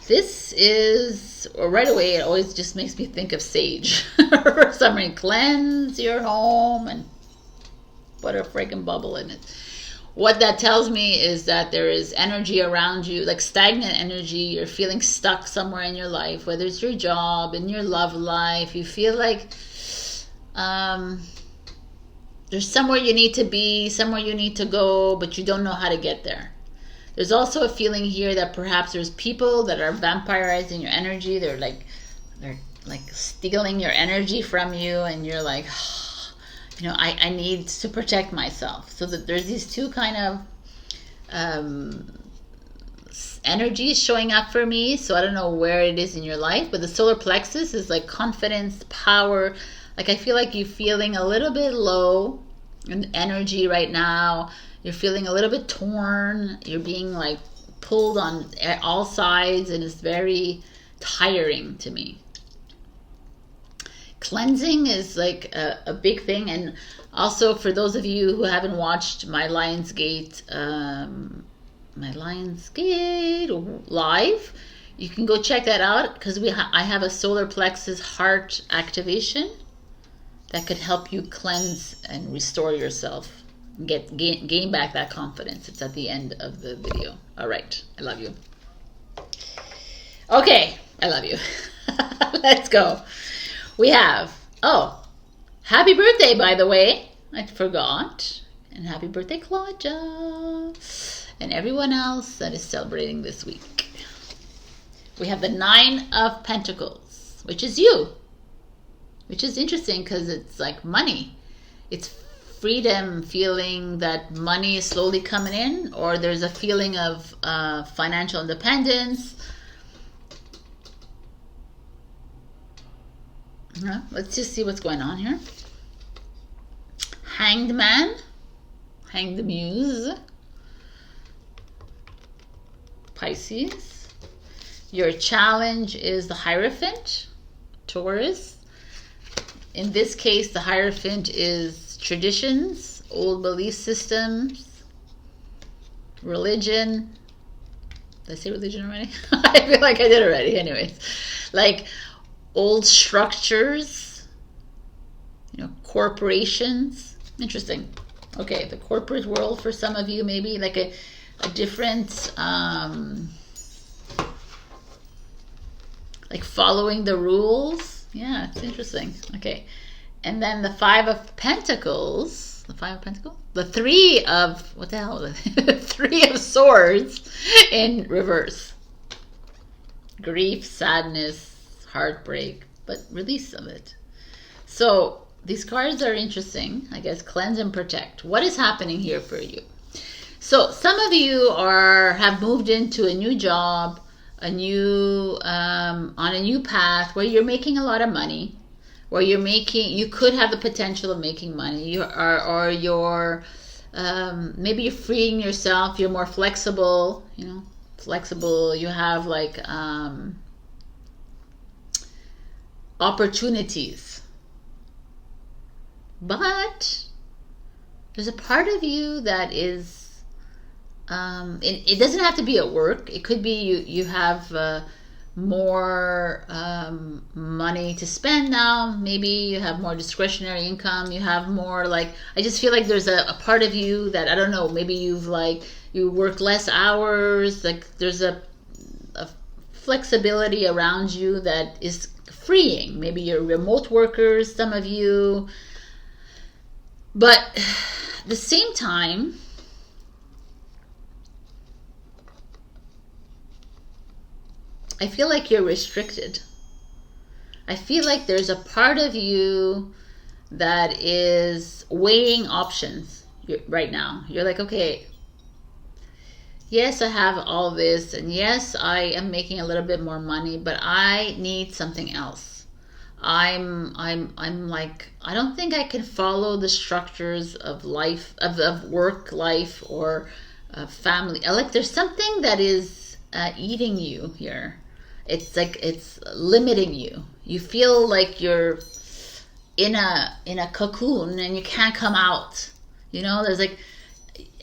this is, or right away, it always just makes me think of sage. For some reason, cleanse your home and put a freaking bubble in it. What that tells me is that there is energy around you, like stagnant energy. You're feeling stuck somewhere in your life, whether it's your job, in your love life. You feel like there's somewhere you need to be, somewhere you need to go, but you don't know how to get there. There's also a feeling here that perhaps there's people that are vampirizing your energy. They're like stealing your energy from you, and you're like, you know, I need to protect myself. So that there's these two kind of energies showing up for me. So I don't know where it is in your life, but the solar plexus is like confidence, power. Like, I feel like you're feeling a little bit low in energy right now. You're feeling a little bit torn. You're being like pulled on all sides, and it's very tiring to me. Cleansing is like a big thing. And also for those of you who haven't watched my Lionsgate live, you can go check that out, because I have a solar plexus heart activation that could help you cleanse and restore yourself, gain back that confidence. It's at the end of the video. All right, I love you. Okay, I love you. Let's go. We have, oh, happy birthday, by the way. I forgot. And happy birthday, Claudia. And everyone else that is celebrating this week. We have the 9 of Pentacles, which is you. Which is interesting because it's like money. It's freedom, feeling that money is slowly coming in, or there's a feeling of financial independence. Let's just see what's going on here. Hanged Man, Hanged Muse, Pisces. Your challenge is the Hierophant, Taurus. In this case, the Hierophant is traditions, old belief systems, religion. Did I say religion already? I feel like I did already. Anyways, like old structures, you know, corporations. Interesting. Okay, the corporate world for some of you, maybe like a different, like following the rules. Yeah, it's interesting. Okay, and then the 5 of Pentacles. The 5 of Pentacles? The 3 of, what the hell? The 3 of Swords in reverse. Grief, sadness, heartbreak, but release of it. So these cards are interesting. I guess cleanse and protect. What is happening here for you? So some of you have moved into a new job, on a new path where you're making a lot of money, where you could have the potential of making money, or you're maybe you're freeing yourself, you're more flexible, you know, you have like opportunities. But there's a part of you that is, it doesn't have to be at work. It could be you have more money to spend now. Maybe you have more discretionary income. You have more, like, I just feel like there's a part of you that, I don't know, maybe you work less hours. Like there's a flexibility around you that is freeing. Maybe you're remote workers, some of you. But at the same time, I feel like you're restricted. I feel like there's a part of you that is weighing options right now. You're like, okay, yes, I have all this, and yes, I am making a little bit more money, but I need something else. I'm like, I don't think I can follow the structures of life, of work life, or family. Like there's something that is eating you here. It's like it's limiting you. You feel like you're in a cocoon and you can't come out. You know, there's like,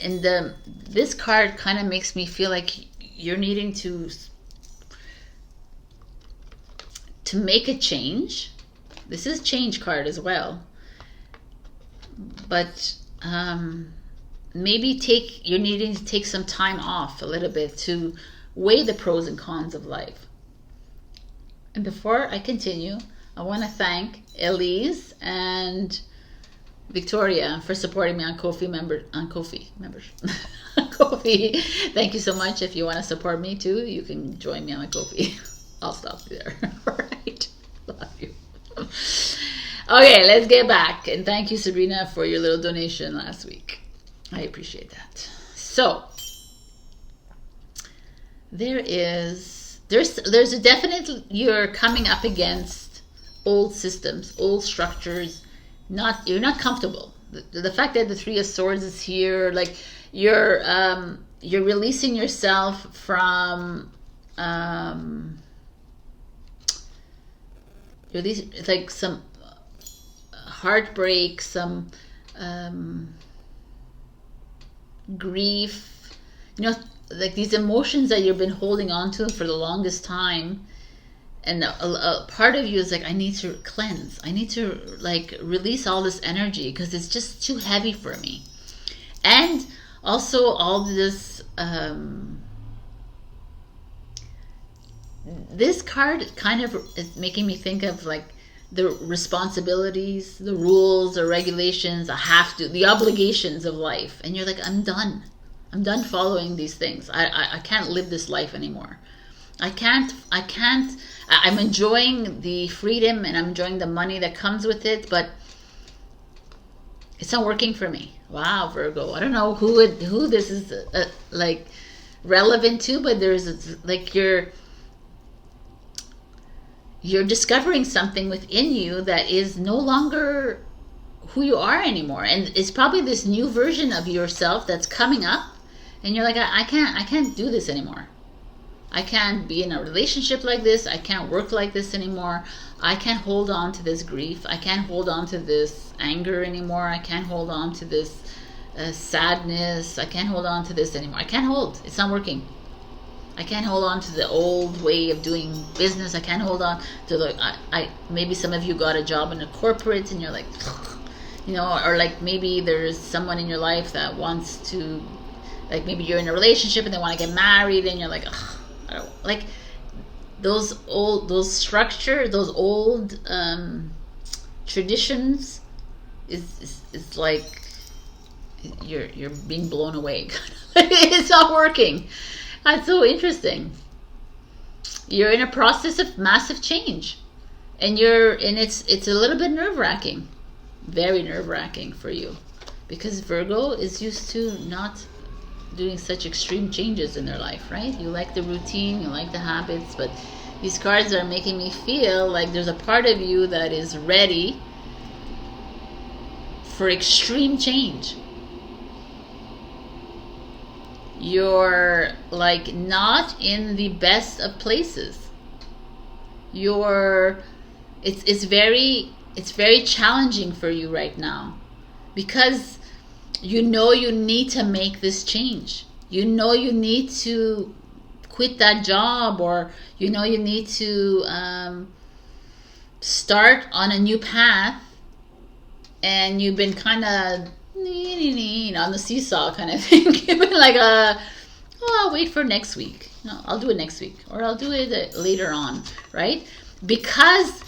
and this card kind of makes me feel like you're needing to make a change. This is change card as well, but maybe you're needing to take some time off a little bit to weigh the pros and cons of life. And before I continue, I want to thank Elize and Victoria for supporting me on Ko-fi members. Ko-fi. Thank you so much. If you want to support me too, you can join me on the Ko-fi. I'll stop there. All right. Love you. Okay, let's get back. And thank you, Sabrina, for your little donation last week. I appreciate that. So there's a definite, you're coming up against old systems, old structures. You're not comfortable. The fact that the Three of Swords is here, like you're releasing yourself from like some heartbreak, some grief, you know, like these emotions that you've been holding on to for the longest time. And a part of you is like, I need to cleanse. I need to like release all this energy because it's just too heavy for me. And also all this, this card kind of is making me think of like the responsibilities, the rules, the regulations, the obligations of life. And you're like, I'm done. I'm done following these things. I can't live this life anymore. I'm enjoying the freedom and I'm enjoying the money that comes with it, but it's not working for me. Wow, Virgo. I don't know who this is like relevant to, but there's like you're discovering something within you that is no longer who you are anymore, and it's probably this new version of yourself that's coming up, and you're like, I can't do this anymore. I can't be in a relationship like this. I can't work like this anymore. I can't hold on to this grief. I can't hold on to this anger anymore. I can't hold on to this sadness. I can't hold on to this anymore. I can't hold. It's not working. I can't hold on to the old way of doing business. I can't hold on to maybe some of you got a job in a corporate and you're like, you know, or like maybe there's someone in your life that wants to, like maybe you're in a relationship and they want to get married and you're like, ugh, I don't like those structure, those old traditions is like you're being blown away. It's not working. That's so interesting. You're in a process of massive change, and it's a little bit nerve-wracking, very nerve-wracking for you, because Virgo is used to not doing such extreme changes in their life, right? You like the routine, you like the habits, but these cards are making me feel like there's a part of you that is ready for extreme change. You're like not in the best of places. It's very challenging for you right now, because you know you need to make this change. You know you need to quit that job, or you know you need to start on a new path, and you've been kind of on the seesaw kind of thing. You've been like, oh, I'll wait for next week. No, I'll do it next week, or I'll do it later on, right? Because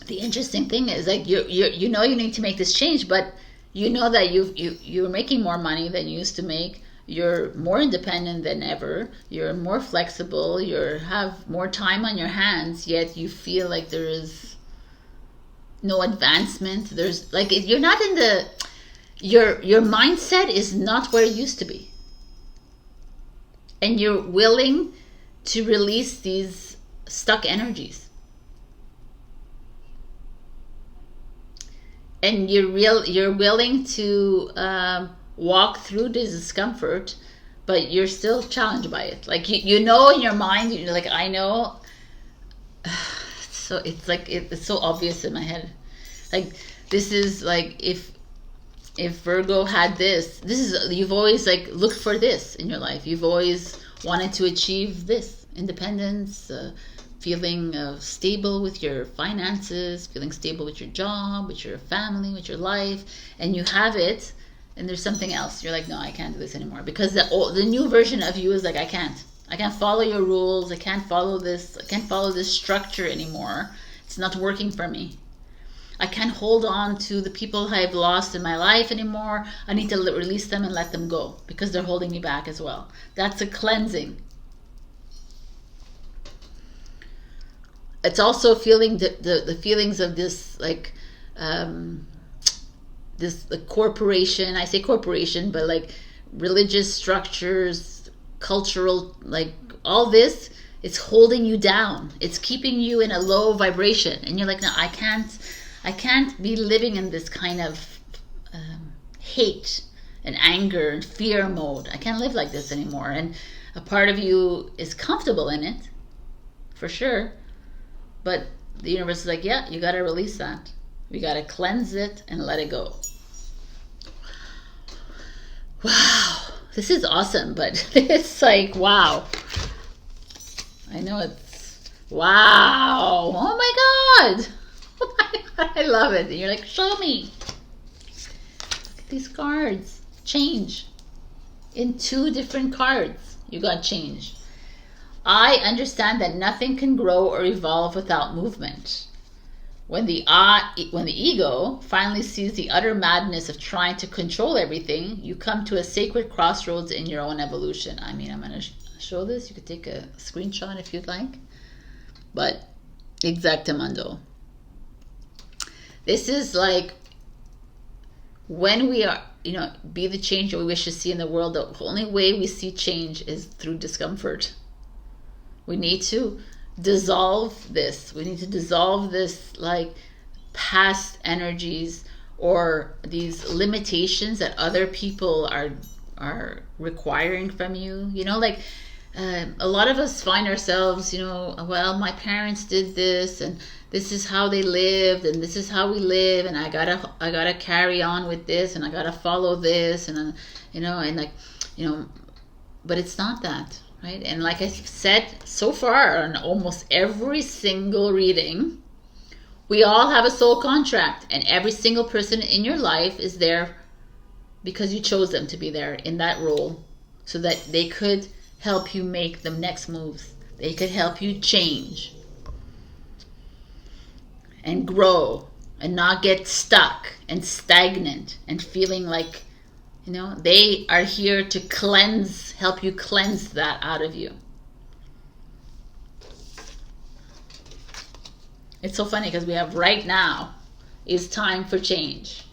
the interesting thing is, like, you know you need to make this change, but you know that you're making more money than you used to make. You're more independent than ever. You're more flexible. You have more time on your hands, yet you feel like there is no advancement. There's like, you're not in the, your mindset is not where it used to be. And you're willing to release these stuck energies. And you're willing to walk through the discomfort, but you're still challenged by it. Like you know in your mind, you're like, I know. So it's like it's so obvious in my head. Like, this is like, if Virgo had this is, you've always like looked for this in your life. You've always wanted to achieve this independence, feeling stable with your finances, feeling stable with your job, with your family, with your life, and you have it, and there's something else. You're like, no, I can't do this anymore, because the new version of you is like, I can't follow your rules. I can't follow this structure anymore. It's not working for me. I can't hold on to the people I've lost in my life anymore. I need to release them and let them go, because they're holding me back as well. That's a cleansing. It's also feeling the feelings of this, like, the corporation. I say corporation, but like religious structures, cultural, like all this, it's holding you down. It's keeping you in a low vibration, and you're like, no, I can't be living in this kind of hate and anger and fear mode. I can't live like this anymore. And a part of you is comfortable in it, for sure. But the universe is like, yeah, you got to release that. We got to cleanse it and let it go. Wow. This is awesome, but it's like, wow. I know it's, wow. Oh my God. Oh my God. I love it. And you're like, show me. Look at these cards. Change. In 2 different cards, you got change. I understand that nothing can grow or evolve without movement. When the ego finally sees the utter madness of trying to control everything, you come to a sacred crossroads in your own evolution. I mean, I'm going to show this. You could take a screenshot if you'd like. But exactamundo. This is like, when we are, be the change that we wish to see in the world, the only way we see change is through discomfort. We need to dissolve this. We need to dissolve this, like, past energies or these limitations that other people are requiring from you. Like, a lot of us find ourselves, well, my parents did this, and this is how they lived, and this is how we live, and I gotta carry on with this, and I gotta follow this, and but it's not that. Right? And like I said so far on almost every single reading, we all have a soul contract, and every single person in your life is there because you chose them to be there in that role, so that they could help you make the next moves. They could help you change and grow and not get stuck and stagnant and feeling like, they are here to help you cleanse that out of you. It's so funny because we have right now is time for change.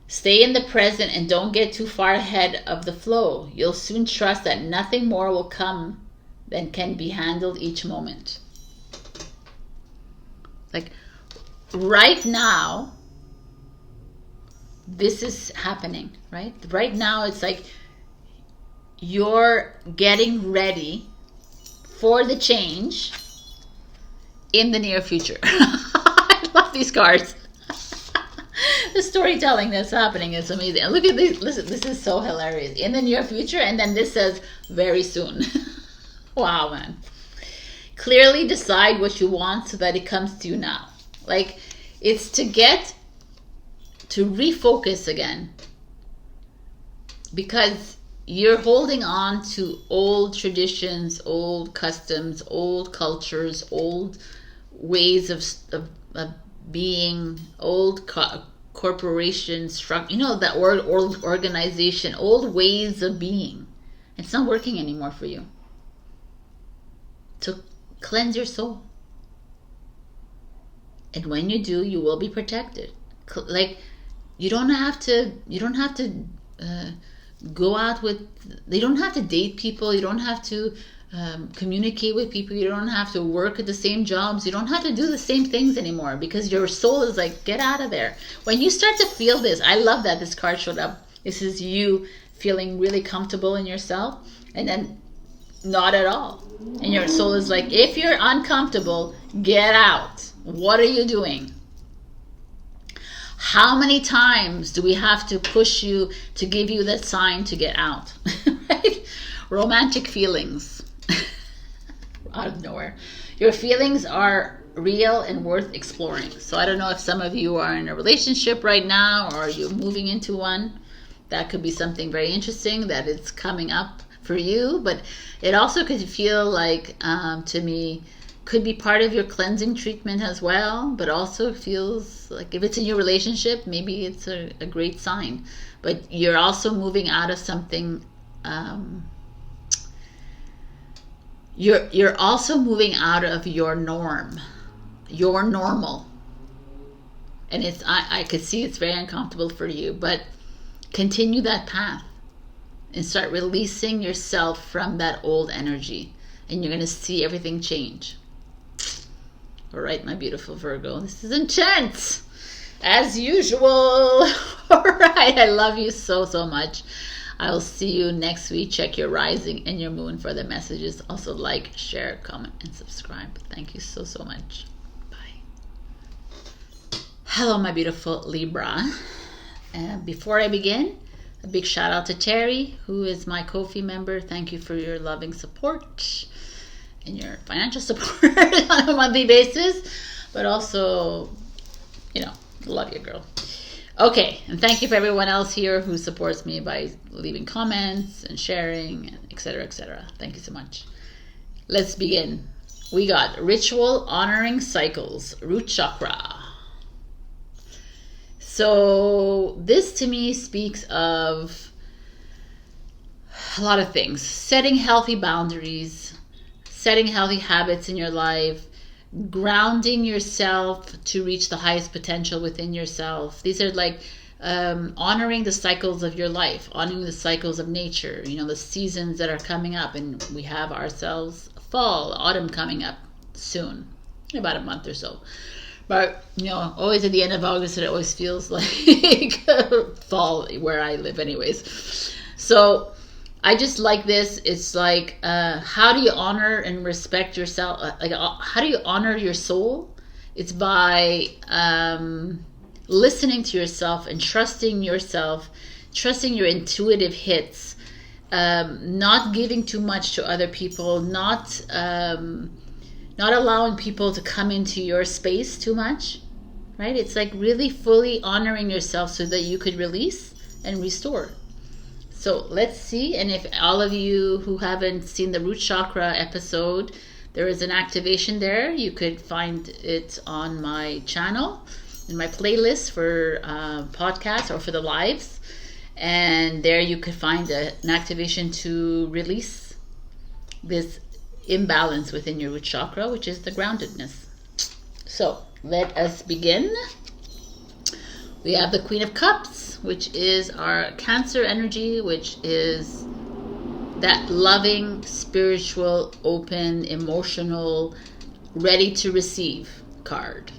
Stay in the present and don't get too far ahead of the flow. You'll soon trust that nothing more will come than can be handled each moment. Like, right now, this is happening, right? Right now, it's like you're getting ready for the change in the near future. I love these cards. the storytelling that's happening is amazing. Look at this. Listen, this is so hilarious. In the near future, and then this says very soon. Wow, man. Clearly decide what you want so that it comes to you now. Like, it's to refocus again. Because you're holding on to old traditions, old customs, old cultures, old ways of being, old corporation structure, you know, that word, old organization, old ways of being. It's not working anymore for you. So cleanse your soul. And when you do, you will be protected. Like, you don't have to go out with, you don't have to date people, you don't have to communicate with people, you don't have to work at the same jobs, you don't have to do the same things anymore, because your soul is like, get out of there. When you start to feel this, I love that this card showed up. This is you feeling really comfortable in yourself, and then not at all. And your soul is like, if you're uncomfortable, get out. What are you doing? How many times do we have to push you to give you that sign to get out? Right? Romantic feelings. Out of nowhere. Your feelings are real and worth exploring. So I don't know if some of you are in a relationship right now, or you're moving into one. That could be something very interesting that is coming up for you. But it also could feel like, to me, could be part of your cleansing treatment as well, but also feels like if it's in your relationship, maybe it's a great sign. But you're also moving out of something, you're also moving out of your norm, your normal. And it's, I could see it's very uncomfortable for you, but continue that path and start releasing yourself from that old energy, and you're going to see everything change. All right, my beautiful Virgo, this is intense as usual. All right, I love you so much. I will see you next week. Check your rising and your moon for the messages. Also like, share, comment, and subscribe. Thank you so much. Bye. Hello, my beautiful Libra. Before I begin, a big shout out to Teri, who is my Ko-fi member. Thank you for your loving support and your financial support on a monthly basis, but also, you know, love you, girl. Okay, and thank you for everyone else here who supports me by leaving comments and sharing, and etc., etc. Thank you so much. Let's begin. We got ritual honoring cycles, root chakra. So this to me speaks of a lot of things. Setting healthy boundaries, setting healthy habits in your life, grounding yourself to reach the highest potential within yourself. These are like honoring the cycles of your life, honoring the cycles of nature, you know, the seasons that are coming up. And we have ourselves fall, autumn coming up soon, about a month or so. But, you know, always at the end of August, it always feels like fall where I live anyways. So I just like this. It's like, how do you honor and respect yourself? Like, how do you honor your soul? It's by listening to yourself and trusting yourself, trusting your intuitive hits, not giving too much to other people, not allowing people to come into your space too much, right? It's like really fully honoring yourself so that you could release and restore. So let's see. And if all of you who haven't seen the root chakra episode, there is an activation there. You could find it on my channel, in my playlist for podcasts or for the lives. And there you could find an activation to release this imbalance within your root chakra, which is the groundedness. So let us begin. We have the Queen of Cups, which is our Cancer energy, which is that loving, spiritual, open, emotional, ready to receive card.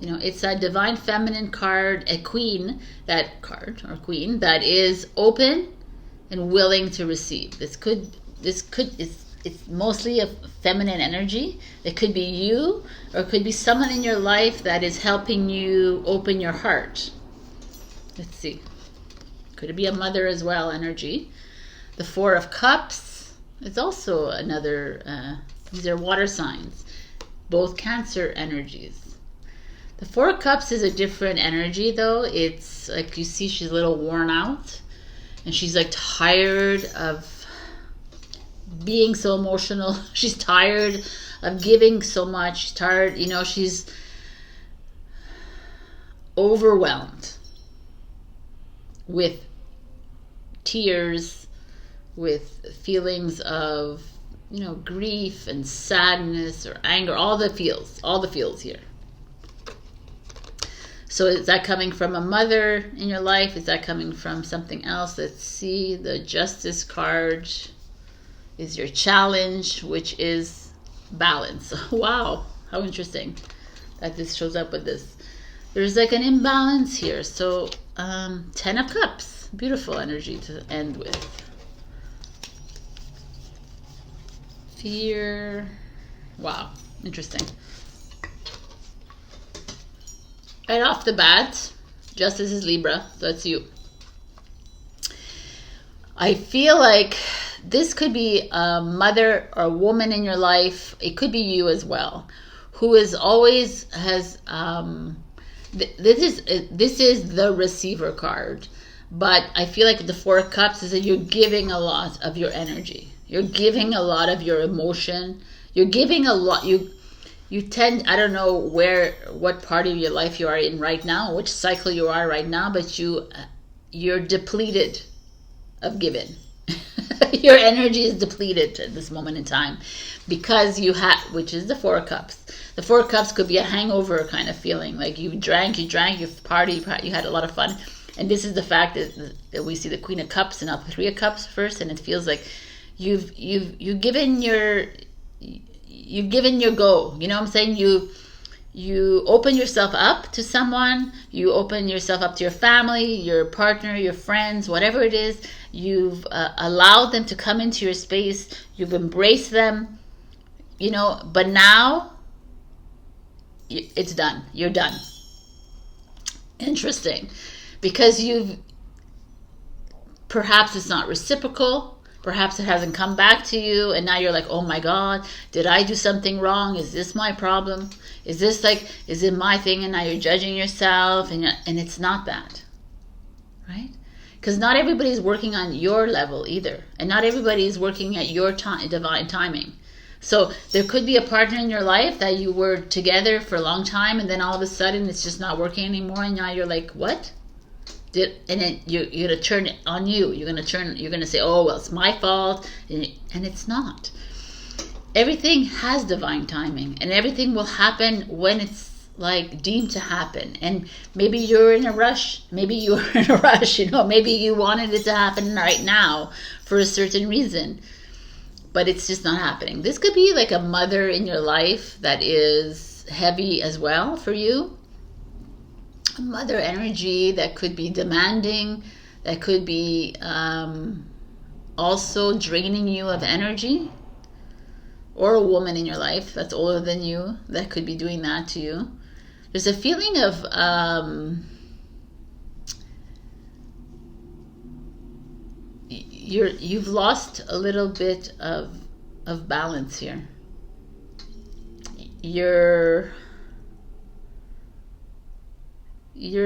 You know, it's a divine feminine card, a queen, that card or queen that is open and willing to receive. This could is it's mostly a feminine energy. It could be you, or it could be someone in your life that is helping you open your heart. Let's see. Could it be a mother as well energy? The Four of Cups is also another, these are water signs, both Cancer energies. The Four of Cups is a different energy though. It's like you see she's a little worn out and she's like tired of being so emotional. She's tired of giving so much. She's tired, you know, she's overwhelmed with tears, with feelings of, you know, grief and sadness or anger, all the feels here. So is that coming from a mother in your life? Is that coming from something else? Let's see. The Justice card is your challenge, which is balance. Wow, how interesting that this shows up with this. There's like an imbalance here. So 10 of Cups, beautiful energy to end with. Fear. Wow, interesting. Right off the bat, Justice is Libra, so that's you. I feel like this could be a mother or a woman in your life. It could be you as well, who is always has. This is the receiver card, but I feel like the Four of Cups is that you're giving a lot of your energy. You're giving a lot of your emotion. You're giving a lot. You tend, I don't know what part of your life you are in right now, which cycle you are right now, but you're depleted of giving. Your energy is depleted at this moment in time because you had, which is the Four of Cups. The Four of Cups could be a hangover kind of feeling, like you drank, you partied, you had a lot of fun. And this is the fact that we see the Queen of Cups and not the Three of Cups first, and it feels like you've given your go. You know what I'm saying? You open yourself up to someone, you open yourself up to your family, your partner, your friends, whatever it is. You've allowed them to come into your space. You've embraced them, you know, but now it's done. You're done. Interesting. Because perhaps it's not reciprocal. Perhaps it hasn't come back to you, and now you're like, oh my God, did I do something wrong? Is this my problem? Is it my thing? And now you're judging yourself, and it's not that, right? Because not everybody is working on your level either, and not everybody is working at your divine timing. So there could be a partner in your life that you were together for a long time, and then all of a sudden it's just not working anymore, and now you're like, what? And then you're gonna turn it on you. You're gonna say, oh well, it's my fault, and it's not. Everything has divine timing, and everything will happen when it's like deemed to happen. And maybe you're in a rush. Maybe you were in a rush. You know, maybe you wanted it to happen right now for a certain reason, but it's just not happening. This could be like a mother in your life that is heavy as well for you. A mother energy that could be demanding, that could be also draining you of energy, or a woman in your life that's older than you that could be doing that to you. There's a feeling of you've lost a little bit of balance here. You're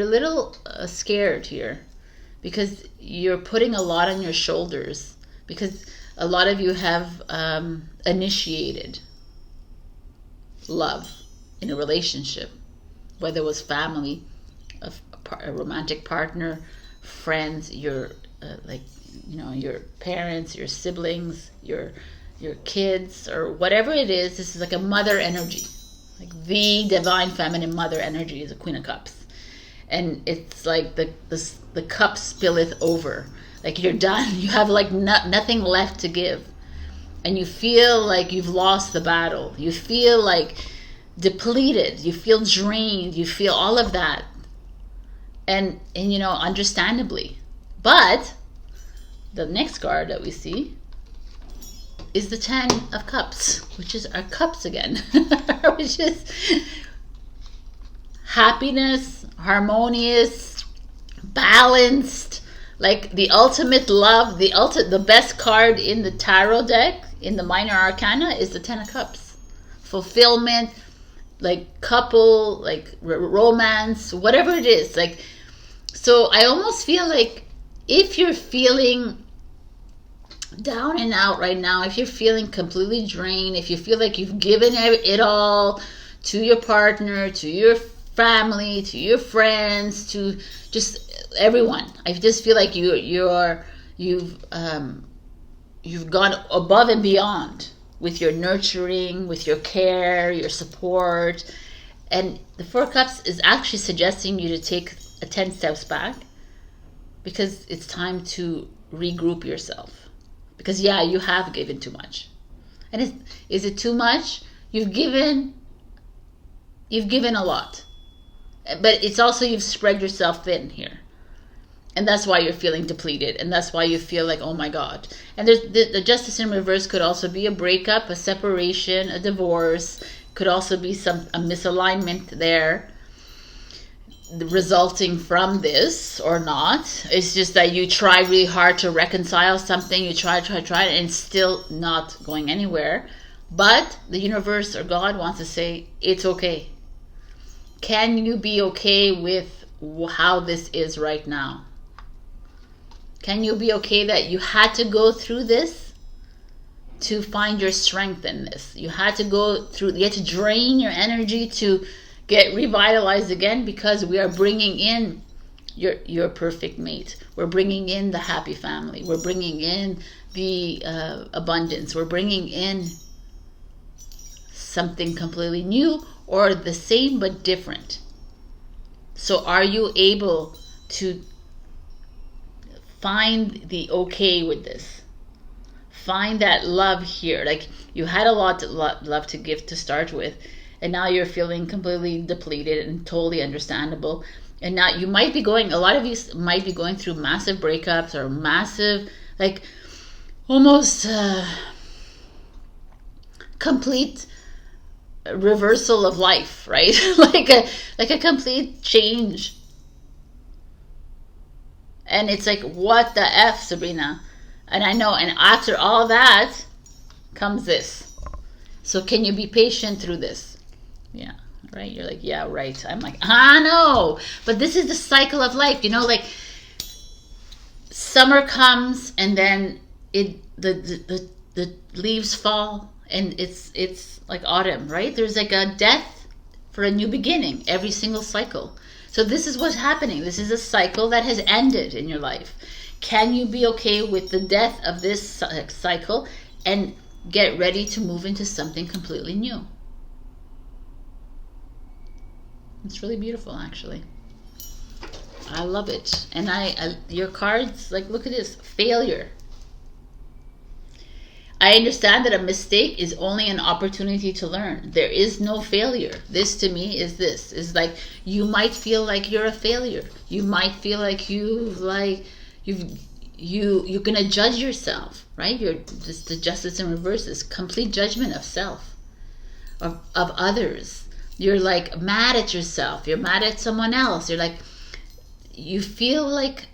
a little scared here because you're putting a lot on your shoulders, because a lot of you have initiated love in a relationship, whether it was family, a romantic partner, friends, your your parents, your siblings, your kids, or whatever it is. This is like a mother energy, like the divine feminine mother energy is a Queen of Cups. And it's like the cup spilleth over. Like you're done. You have like nothing left to give. And you feel like you've lost the battle. You feel like depleted. You feel drained. You feel all of that. And you know, understandably. But the next card that we see is the 10 of Cups, which is our cups again, which is happiness, harmonious, balanced, like the ultimate love. The best card in the tarot deck, in the minor arcana, is the 10 of Cups. Fulfillment, like couple, like romance, whatever it is. Like, so I almost feel like if you're feeling down and out right now, if you're feeling completely drained, if you feel like you've given it all to your partner, to your family, to your friends, to just everyone, I just feel like you've gone above and beyond with your nurturing, with your care, your support. And the 4 of Cups is actually suggesting you to take 10 steps back, because it's time to regroup yourself. Because yeah, you have given too much. And is it too much? You've given a lot. But it's also, you've spread yourself thin here. And that's why you're feeling depleted. And that's why you feel like, oh my God. And there's the Justice in reverse could also be a breakup, a separation, a divorce. Could also be a misalignment there resulting from this, or not. It's just that you try really hard to reconcile something. You try, and it's still not going anywhere. But the universe or God wants to say, it's okay. Can you be okay with how this is right now? Can you be okay that you had to go through this to find your strength in this? You had to go through, you had to drain your energy to get revitalized again, because we are bringing in your perfect mate. We're bringing in the happy family. We're bringing in the abundance. We're bringing in something completely new, or the same but different. So are you able to find the okay with this? Find that love here. Like, you had a lot of love to give to start with, and now you're feeling completely depleted, and totally understandable. And now you might be a lot of you might be going through massive breakups, or massive, like, almost complete reversal of life, right? like a complete change. And it's like, what the F, Sabrina? And I know, and after all that comes this. So can you be patient through this? Yeah, right? You're like, yeah, right. I'm like, no. But this is the cycle of life. You know, like, summer comes, and then the leaves fall, and it's like autumn, right? There's like a death for a new beginning every single cycle. So this is what's happening. This is a cycle that has ended in your life. Can you be okay with the death of this cycle and get ready to move into something completely new? It's really beautiful, actually. I love it. And your cards, like, look at this, failure. I understand that a mistake is only an opportunity to learn. There is no failure. This, to me, is like, you might feel like you're a failure. You might feel like you're gonna judge yourself, right? The Justice in reverse is complete judgment of self, of others. You're like mad at yourself. You're mad at someone else. You're like, you feel like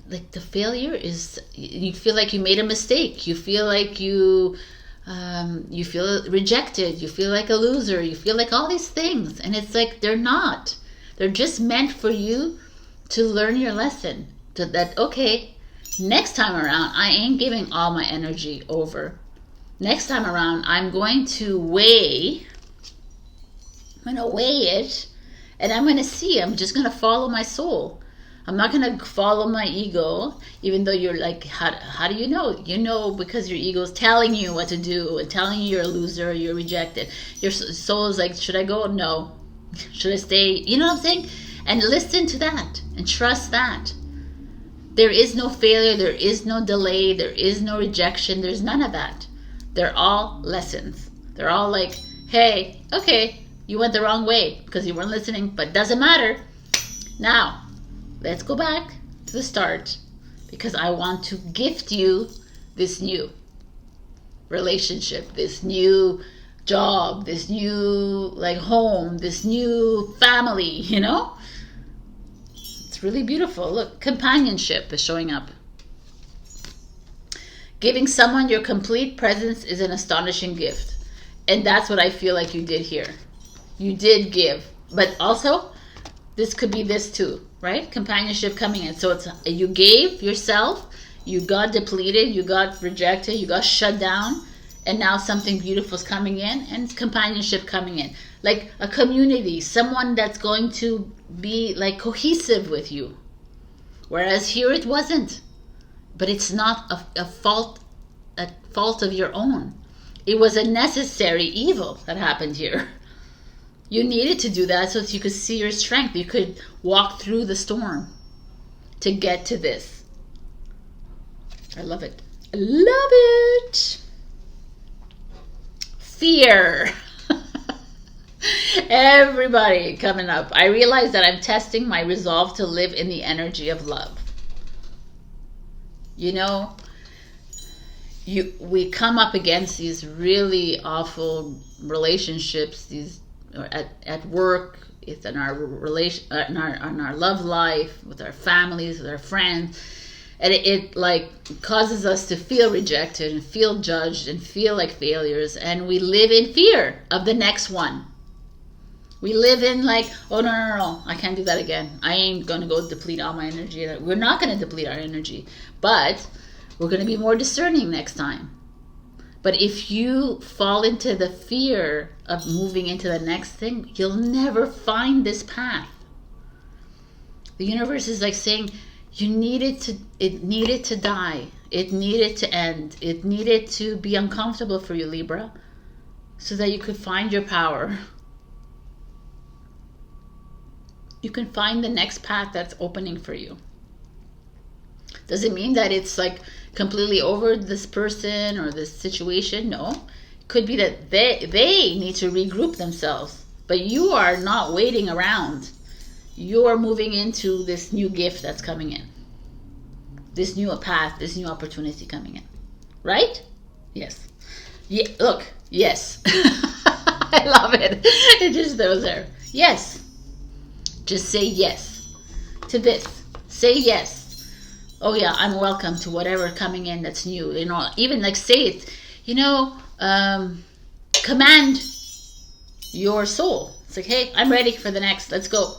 the failure is, you feel like you made a mistake. You feel like you feel rejected. You feel like a loser. You feel like all these things. And it's like, they're not. They're just meant for you to learn your lesson. That, okay, next time around, I ain't giving all my energy over. Next time around, I'm going to weigh it, and I'm going to see. I'm just going to follow my soul. I'm not going to follow my ego, even though you're like, how do you know? You know, because your ego is telling you what to do, and telling you you're a loser, you're rejected. Your soul is like, should I go? No. Should I stay? You know what I'm saying? And listen to that, and trust that. There is no failure, there is no delay, there is no rejection, there's none of that. They're all lessons. They're all like, hey, okay, you went the wrong way because you weren't listening, but doesn't matter. Now, let's go back to the start, because I want to gift you this new relationship, this new job, this new like home, this new family, you know? It's really beautiful. Look, companionship is showing up. Giving someone your complete presence is an astonishing gift. And that's what I feel like you did here. You did give. But also, this could be this too, right? Companionship coming in. So it's you gave yourself, you got depleted, you got rejected, you got shut down, and now something beautiful is coming in, and companionship coming in. Like a community, someone that's going to be like cohesive with you. Whereas here it wasn't. But it's not a fault of your own. It was a necessary evil that happened here. You needed to do that so that you could see your strength. You could walk through the storm to get to this. I love it. I love it. Fear. Everybody coming up. I realize that I'm testing my resolve to live in the energy of love. You know, we come up against these really awful relationships, these at work, it's in our relation, in our love life, with our families, with our friends, and it like causes us to feel rejected and feel judged and feel like failures, and we live in fear of the next one. We live in like, oh no, I can't do that again. I ain't going to go deplete all my energy. We're not going to deplete our energy, but we're going to be more discerning next time. But if you fall into the fear of moving into the next thing, you'll never find this path. The universe is like saying, it needed to die. It needed to end. It needed to be uncomfortable for you, Libra, so that you could find your power. You can find the next path that's opening for you. Does it mean that it's like completely over this person or this situation? No. It could be that they need to regroup themselves. But you are not waiting around. You are moving into this new gift that's coming in. This new path, this new opportunity coming in. Right? Yes. Yeah, look, yes. I love it. It just goes there. Yes. Just say yes to this. Say yes. Oh yeah, I'm welcome to whatever coming in that's new. You know, even like say it, you know, command your soul. It's like, hey, I'm ready for the next. Let's go.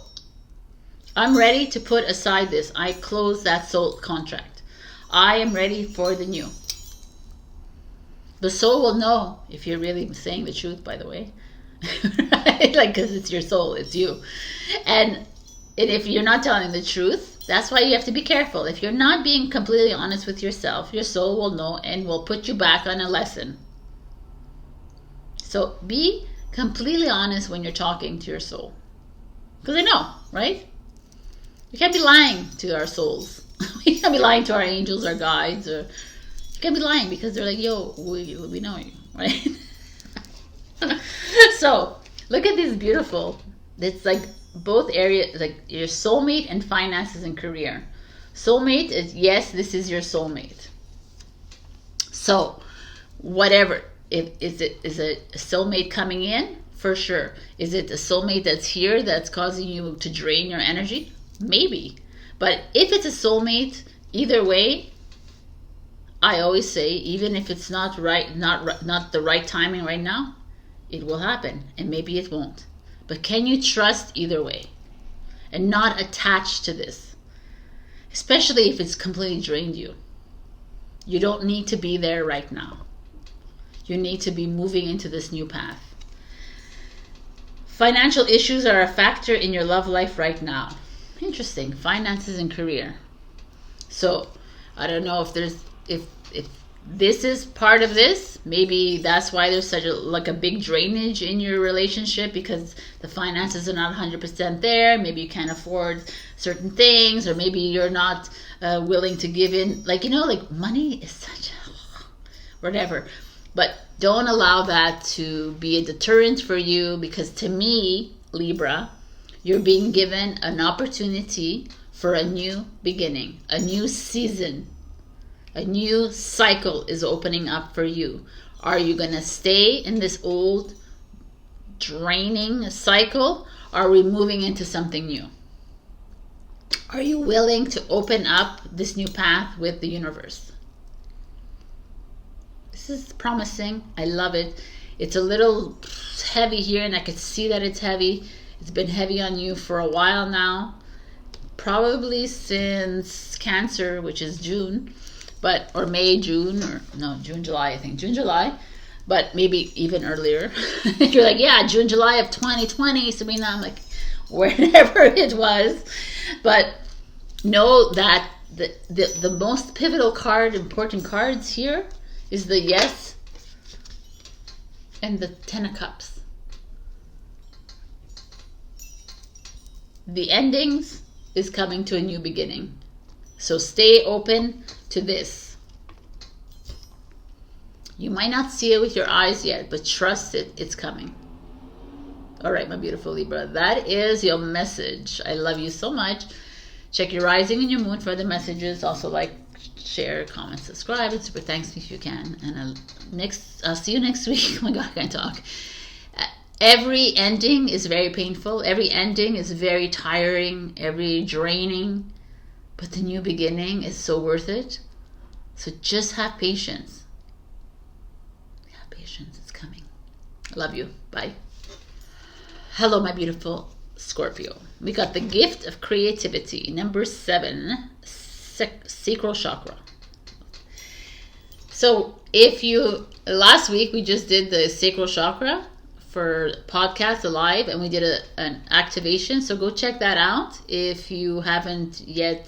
I'm ready to put aside this. I close that soul contract. I am ready for the new. The soul will know if you're really saying the truth, by the way. Right? Like, because it's your soul, it's you. And if you're not telling the truth, that's why you have to be careful. If you're not being completely honest with yourself, your soul will know and will put you back on a lesson. So be completely honest when you're talking to your soul. Because I know, right? We can't be lying to our souls. We can't be lying to our angels, our guides, or you can't be lying because they're like, yo, we know you, right? So look at this beautiful. It's like both areas, like your soulmate and finances and career. Soulmate is, yes, this is your soulmate. So whatever, is it a soulmate coming in? For sure. Is it a soulmate that's here that's causing you to drain your energy? Maybe. But if it's a soulmate, either way, I always say, even if it's not right, not the right timing right now, it will happen, and maybe it won't. But can you trust either way and not attach to this? Especially if it's completely drained you. You don't need to be there right now. You need to be moving into this new path. Financial issues are a factor in your love life right now. Interesting. Finances and career. So I don't know if this is part of this. Maybe that's why there's such a big drainage in your relationship, because the finances are not 100% there. Maybe you can't afford certain things, or maybe you're not willing to give in. Like, you know, like money is such a whatever. But don't allow that to be a deterrent for you, because to me, Libra, you're being given an opportunity for a new beginning, a new season. A new cycle is opening up for you. Are you going to stay in this old draining cycle? Or are we moving into something new? Are you willing to open up this new path with the universe? This is promising. I love it. It's a little heavy here, and I can see that it's heavy. It's been heavy on you for a while now. Probably since Cancer, which is June, or May, June, or no, June, July, I think. June, July, but maybe even earlier. You're like, yeah, June, July of 2020, Sabrina. I'm like, wherever it was. But know that the most pivotal card, important cards here is the Yes and the Ten of Cups. The endings is coming to a new beginning. So stay open to this. You might not see it with your eyes yet, but trust it, it's coming. All right, my beautiful Libra, that is your message. I love you so much. Check your rising and your moon for other messages. Also, like, share, comment, subscribe, and super thanks if you can. And I'll see you next week. Oh my God, I can't talk. Every ending is very painful. Every ending is very tiring, every draining. But the new beginning is so worth it. So just have patience. Have patience, it's coming. I love you. Bye. Hello, my beautiful Scorpio. We got the gift of creativity. Number 7, sacral chakra. So last week we just did the sacral chakra for podcast live, and we did an activation, so go check that out if you haven't yet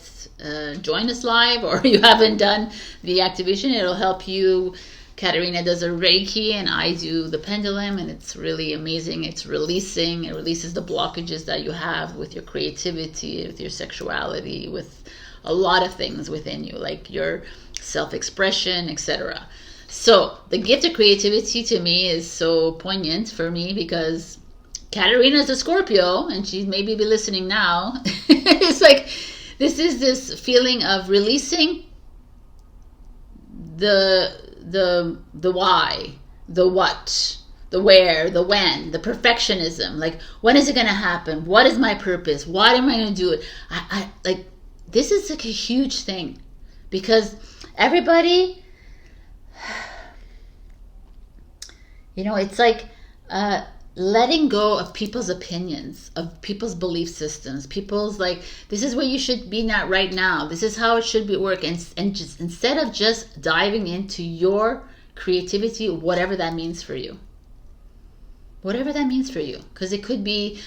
joined us live, or you haven't done the activation. It'll help you. Katerina does a Reiki and I do the pendulum, and it's really amazing. It releases the blockages that you have with your creativity, with your sexuality, with a lot of things within you, like your self-expression, etc. So the gift of creativity to me is so poignant for me because Katerina is a Scorpio, and she maybe be listening now. It's like this feeling of releasing the why, the what, the where, the when, the perfectionism. Like, when is it going to happen? What is my purpose? Why am I going to do it? I like, this is like a huge thing because everybody, it's like letting go of people's opinions, of people's belief systems, people's like, this is where you should be not right now. This is how it should be working. And just instead of just diving into your creativity, whatever that means for you. Whatever that means for you. Because it could be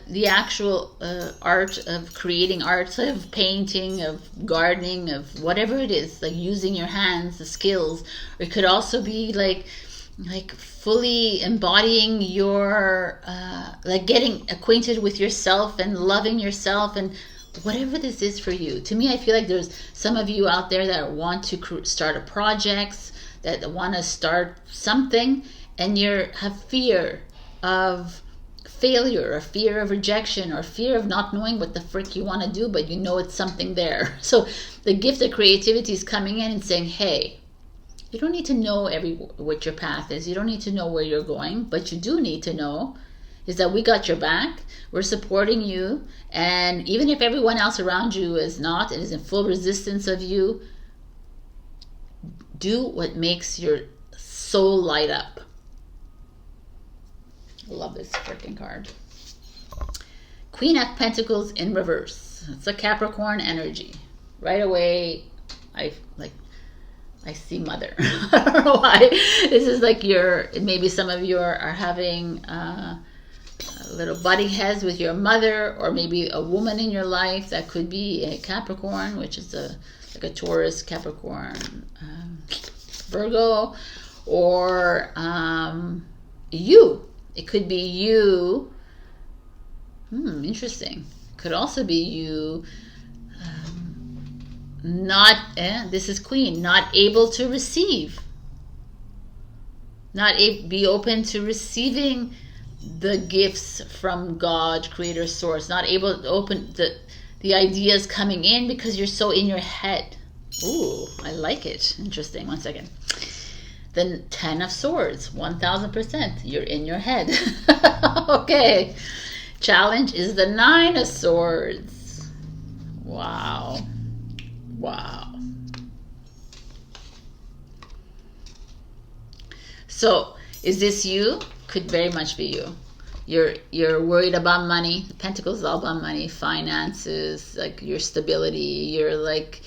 the actual art of creating art, of painting, of gardening, of whatever it is, like using your hands, the skills. Or it could also be like fully embodying your, like getting acquainted with yourself and loving yourself and whatever this is for you. To me, I feel like there's some of you out there that want to start a project, that want to start something, and you have fear of failure, or fear of rejection, or fear of not knowing what the frick you want to do, but you know it's something there. So the gift of creativity is coming in and saying, hey, you don't need to know what your path is. You don't need to know where you're going, but you do need to know is that we got your back. We're supporting you. And even if everyone else around you is not and is in full resistance of you, do what makes your soul light up. I love this freaking card. Queen of Pentacles in reverse. It's a Capricorn energy. Right away, I see mother. I don't know why. This is like maybe some of you are having a little butting heads with your mother, or maybe a woman in your life that could be a Capricorn, which is like a Taurus, Capricorn, Virgo, or you. It could be you. Interesting. Could also be you. This is Queen, not able to receive, be open to receiving the gifts from God, Creator, Source, not able to open the ideas coming in because you're so in your head. Ooh, I like it. Interesting. One second. The 10 of Swords, 1000%. You're in your head. Okay. Challenge is the 9 of Swords. Wow. Wow. So, is this you? Could very much be you. You're worried about money. Pentacles is all about money, finances, like your stability. You're like,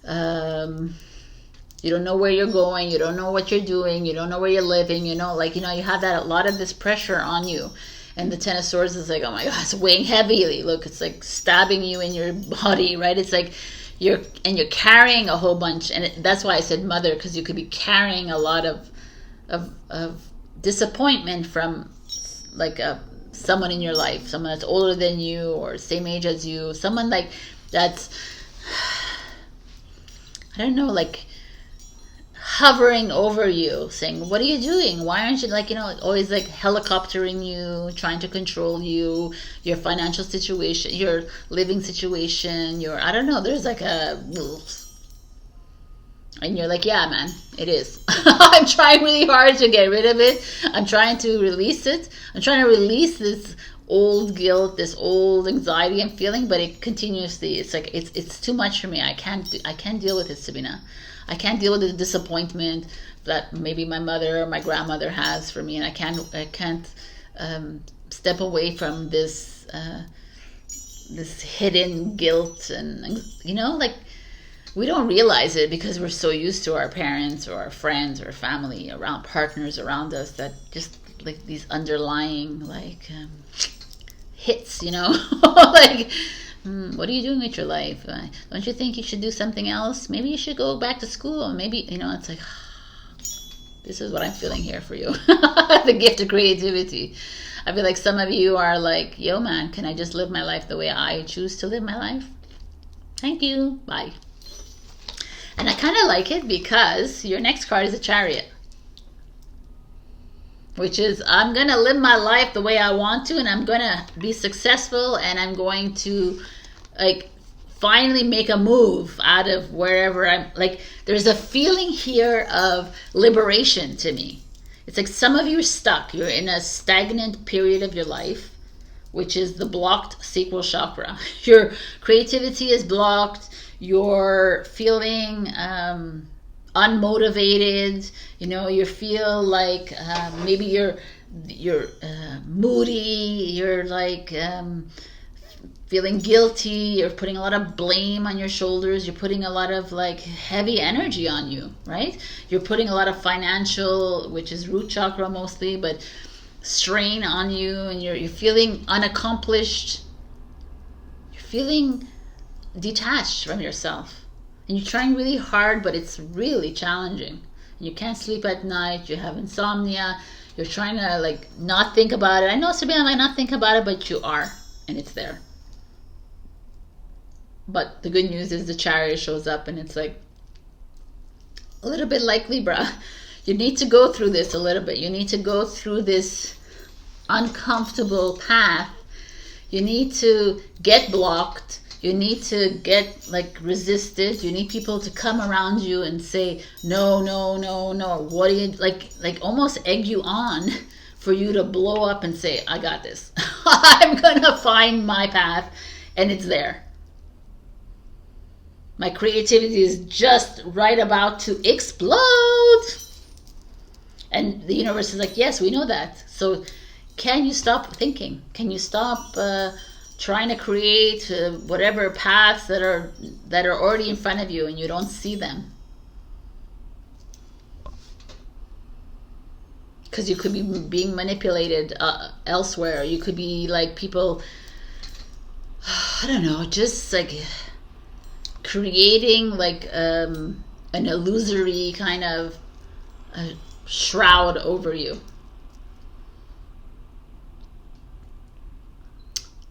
you don't know where you're going. You don't know what you're doing. You don't know where you're living. You know, like, you have that, a lot of this pressure on you. And the 10 of Swords is like, oh my God, it's weighing heavily. Look, it's like stabbing you in your body, right? It's like you're carrying a whole bunch. And that's why I said mother, because you could be carrying a lot of disappointment from like someone in your life, someone that's older than you or same age as you, someone like that's, I don't know, like hovering over you, saying, what are you doing? Why aren't you, like, always like helicoptering you, trying to control you, your financial situation, your living situation, I don't know, there's like and you're like, yeah, man, it is. I'm trying really hard to get rid of it. I'm trying to release it. I'm trying to release this old guilt, this old anxiety I'm feeling, but it continuously, it's like, it's too much for me. I can't deal with it, Sabrina. I can't deal with the disappointment that maybe my mother or my grandmother has for me, and I can't step away from this this hidden guilt, and like, we don't realize it because we're so used to our parents or our friends or family around, partners around us, that just like these underlying like hits, like, what are you doing with your life? Don't you think you should do something else? Maybe you should go back to school. Maybe, it's like, this is what I'm feeling here for you. The gift of creativity. I feel like some of you are like, yo man, can I just live my life the way I choose to live my life? Thank you. Bye. And I kind of like it because your next card is a Chariot, which is, I'm going to live my life the way I want to, and I'm going to be successful, and I'm going to like finally make a move out of wherever I'm, like, there's a feeling here of liberation to me. It's like some of you are stuck. You're in a stagnant period of your life, which is the blocked sacral chakra. Your creativity is blocked. You're feeling unmotivated. You feel like maybe you're moody. You're like feeling guilty. You're putting a lot of blame on your shoulders. You're putting a lot of like heavy energy on you, right? You're putting a lot of financial, which is root chakra mostly, but strain on you, and you're feeling unaccomplished. You're feeling detached from yourself, and you're trying really hard, but it's really challenging. You can't sleep at night. You have insomnia. You're trying to like not think about it. I know, Sabrina, might not think about it, but you are, and it's there. But the good news is the Chariot shows up, and it's like a little bit like Libra. You need to go through this a little bit. You need to go through this uncomfortable path. You need to get blocked. You need to get like resisted. You need people to come around you and say, no, no, no, no. What do you, like almost egg you on for you to blow up and say, I got this. I'm going to find my path, and it's there. My creativity is just right about to explode. And the universe is like, yes, we know that. So can you stop thinking? Can you stop trying to create whatever paths that are already in front of you and you don't see them? Because you could be being manipulated elsewhere. You could be like people, I don't know, just like creating like an illusory kind of shroud over you.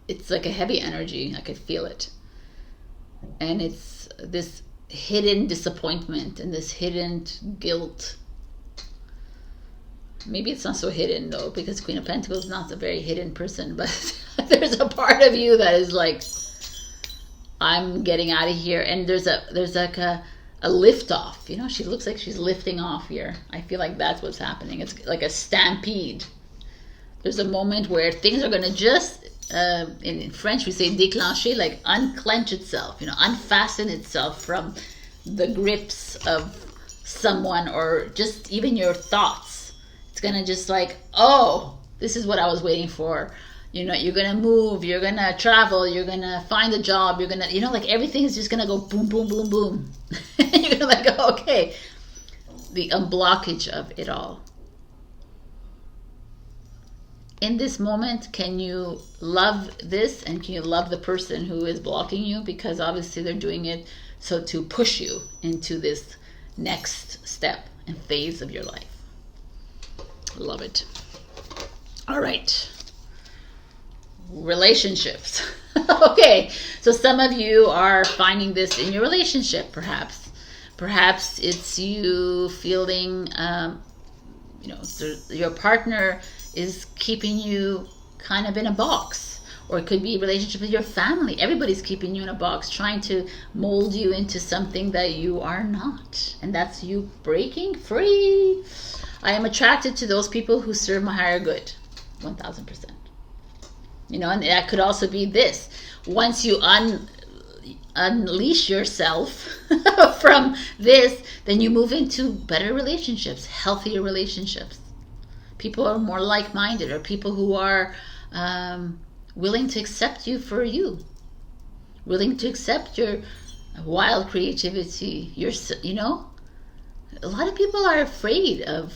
It's like a heavy energy. I could feel it. And it's this hidden disappointment and this hidden guilt. Maybe it's not so hidden though, because Queen of Pentacles is not a very hidden person, but there's a part of you that is like, I'm getting out of here. And there's like a a lift off. You know, she looks like she's lifting off here. I feel like that's what's happening. It's like a stampede. There's a moment where things are going to just, in French we say déclencher, like unclench itself, you know, unfasten itself from the grips of someone or just even your thoughts. It's going to just like, oh, this is what I was waiting for. You know, you're going to move, you're going to travel, you're going to find a job, you're going to, you know, like everything is just going to go boom, boom, boom, boom. You're going to like, oh, okay. The unblockage of it all. In this moment, can you love this and can you love the person who is blocking you? Because obviously they're doing it so to push you into this next step and phase of your life. Love it. All right. Relationships. Okay, so some of you are finding this in your relationship, perhaps. Perhaps it's you feeling, you know, your partner is keeping you kind of in a box, or it could be a relationship with your family. Everybody's keeping you in a box, trying to mold you into something that you are not, and that's you breaking free. I am attracted to those people who serve my higher good, 1000%. You know, and that could also be this. Once you unleash yourself from this, then you move into better relationships, healthier relationships. People are more like-minded, or people who are willing to accept you for you, willing to accept your wild creativity. You know, a lot of people are afraid of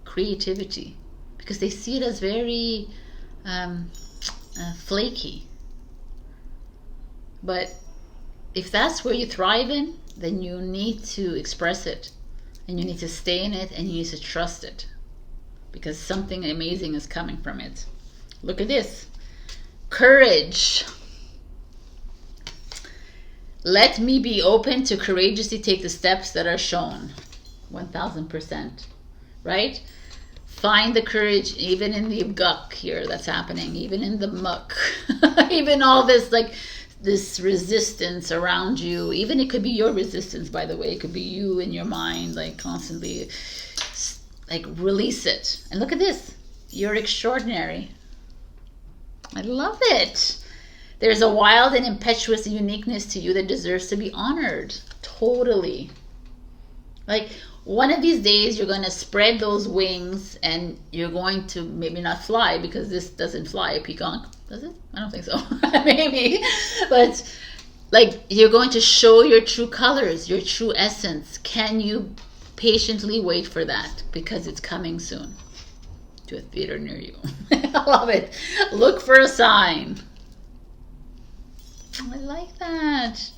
creativity because they see it as very flaky. But if that's where you thrive in, then you need to express it, and you need to stay in it, and you need to trust it, because something amazing is coming from it. Look at this. Courage. Let me be open to courageously take the steps that are shown. 1000%. Right? Find the courage even in the guck here that's happening, even in the muck, even all this, like this resistance around you. Even it could be your resistance, by the way. It could be you in your mind, like constantly, like release it. And look at this. You're extraordinary. I love it. There's a wild and impetuous uniqueness to you that deserves to be honored. Totally. Like, one of these days you're going to spread those wings and you're going to maybe not fly, because this doesn't fly, a peacock. Does it? I don't think so. Maybe. But like, you're going to show your true colors, your true essence. Can you patiently wait for that? Because it's coming soon to a theater near you. I love it. Look for a sign. I like that.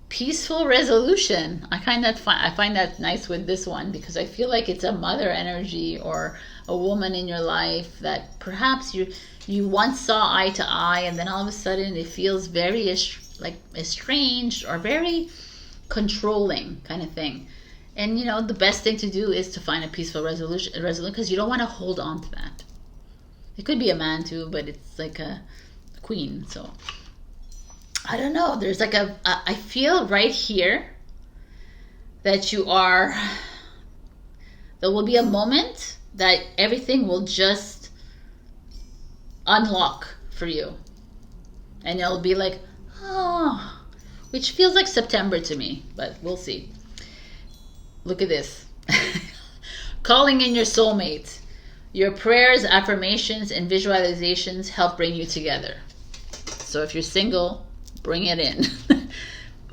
Peaceful resolution. I find that nice with this one, because I feel like it's a mother energy or a woman in your life that perhaps you once saw eye to eye, and then all of a sudden it feels very estranged or very controlling kind of thing. And you know, the best thing to do is to find a peaceful resolution, because you don't want to hold on to that. It could be a man too, but it's like a queen, so I don't know. There's like I feel right here that there will be a moment that everything will just unlock for you. And it'll be like, oh, which feels like September to me, but we'll see. Look at this. Calling in your soulmate. Your prayers, affirmations, and visualizations help bring you together. So if you're single, bring it in.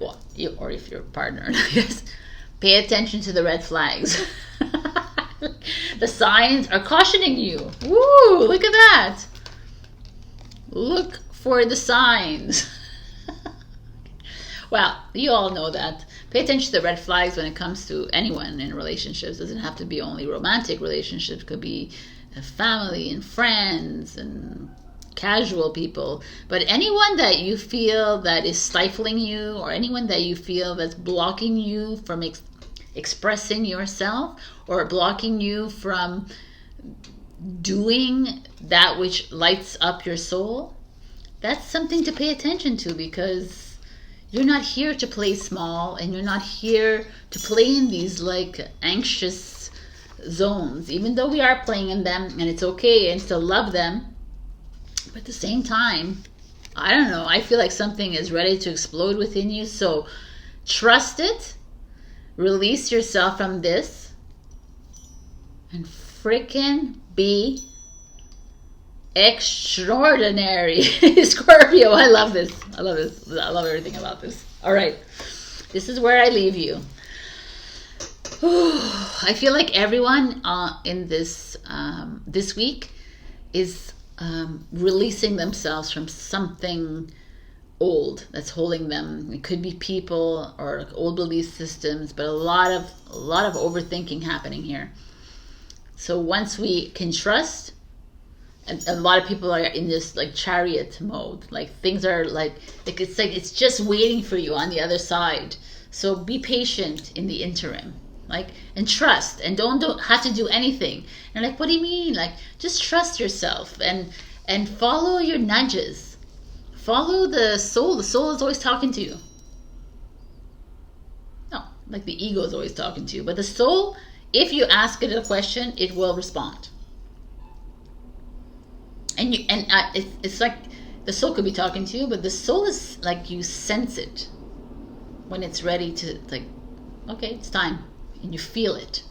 Well, or if you're a partner, I guess. Pay attention to the red flags. The signs are cautioning you. Woo! Look at that. Look for the signs. Well, you all know that. Pay attention to the red flags when it comes to anyone in relationships. It doesn't have to be only romantic relationships. It could be family and friends and casual people. But anyone that you feel that is stifling you, or anyone that you feel that's blocking you from expressing yourself, or blocking you from doing that which lights up your soul, that's something to pay attention to, because you're not here to play small, and you're not here to play in these like anxious zones, even though we are playing in them, and it's okay and still love them. But at the same time, I don't know, I feel like something is ready to explode within you. So trust it, release yourself from this, and freaking be extraordinary. Scorpio, I love this. I love this. I love everything about this. All right, this is where I leave you. I feel like everyone in this this week is releasing themselves from something old that's holding them. It could be people or old belief systems, but a lot of overthinking happening here. So once we can trust, and a lot of people are in this like chariot mode, like things are like it's just waiting for you on the other side. So be patient in the interim, like, and trust, and don't have to do anything. And like, what do you mean? Like, just trust yourself and follow your nudges. Follow the soul. The soul is always talking to you. No, like the ego is always talking to you, but the soul, if you ask it a question, it will respond. And it's like the soul could be talking to you, but the soul is like, you sense it when it's ready to, like, okay, it's time, and you feel it.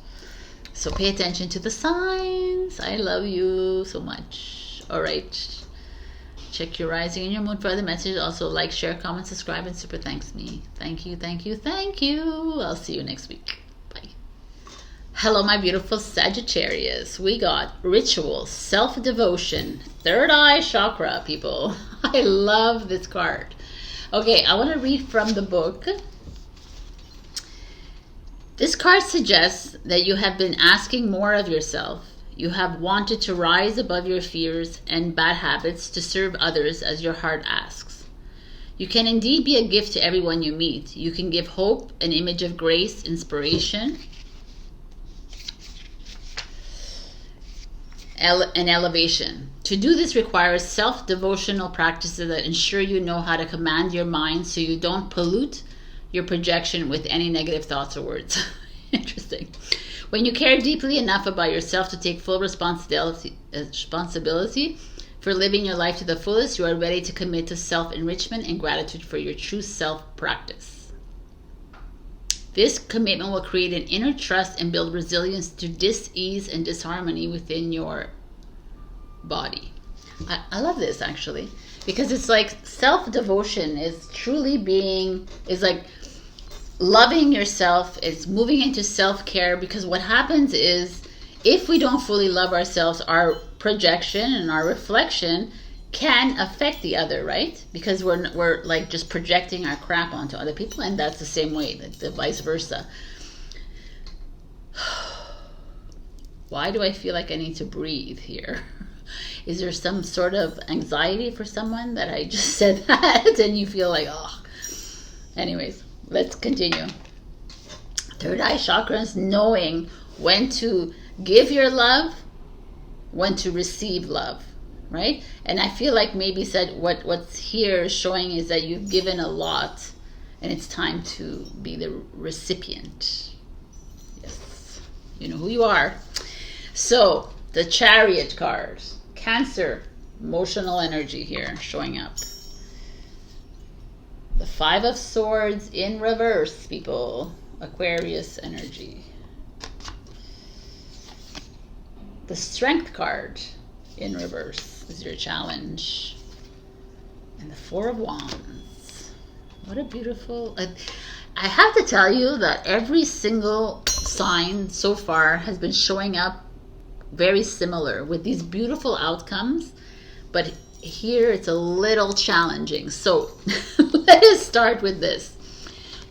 So pay attention to the signs. I love you so much. All right, check your rising and your moon for other messages. Also like, share, comment, subscribe, and super thanks me. Thank you, thank you, thank you. I'll see you next week. Hello, my beautiful Sagittarius. We got ritual, self-devotion, third eye chakra, people. I love this card. Okay, I want to read from the book. This card suggests that you have been asking more of yourself. You have wanted to rise above your fears and bad habits to serve others as your heart asks. You can indeed be a gift to everyone you meet. You can give hope, an image of grace, inspiration, and elevation. To do this requires self-devotional practices that ensure you know how to command your mind so you don't pollute your projection with any negative thoughts or words. Interesting. When you care deeply enough about yourself to take full responsibility for living your life to the fullest, you are ready to commit to self-enrichment and gratitude for your true self practice. This commitment will create an inner trust and build resilience to dis-ease and disharmony within your body. I love this, actually, because it's like self-devotion is truly is like loving yourself, is moving into self-care, because what happens is, if we don't fully love ourselves, our projection and our reflection can affect the other, right? Because we're like just projecting our crap onto other people, and that's the same way, the vice versa. Why do I feel like I need to breathe here? Is there some sort of anxiety for someone that I just said that and you feel like, oh? Anyways, let's continue. Third eye chakra is knowing when to give your love, when to receive love. Right? And I feel like maybe said what's here showing is that you've given a lot, and it's time to be the recipient. Yes, you know who you are. So the Chariot card, Cancer, emotional energy here showing up. The Five of Swords in reverse, people. Aquarius energy. The Strength card in reverse is your challenge, and the Four of Wands. What a beautiful, I have to tell you that every single sign so far has been showing up very similar with these beautiful outcomes, but here it's a little challenging. So let us start with this.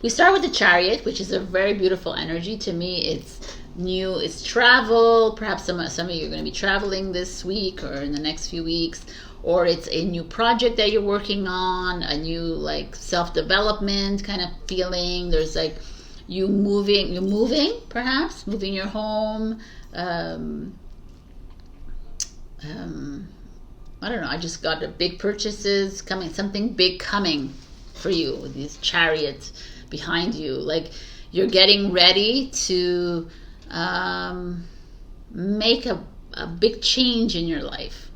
We start with the Chariot, which is a very beautiful energy. To me, it's new, it's travel. Perhaps some of you are going to be traveling this week or in the next few weeks, or it's a new project that you're working on, a new like self-development kind of feeling. There's like you're moving, perhaps moving your home. I don't know, I just got the big purchases coming, something big coming for you with these chariots behind you. Like you're getting ready to make a big change in your life,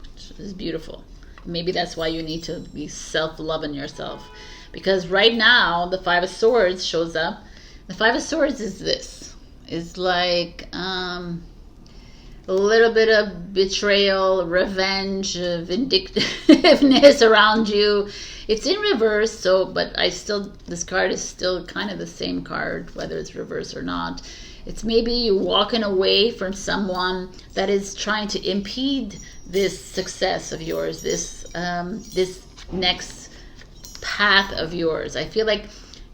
which is beautiful. Maybe that's why you need to be self-loving yourself, because right now the Five of Swords shows up. The Five of Swords is this. It's like a little bit of betrayal, revenge, vindictiveness around you. It's in reverse, so but this card is still kind of the same card, whether it's reverse or not. It's maybe you walking away from someone that is trying to impede this success of yours, this next path of yours. I feel like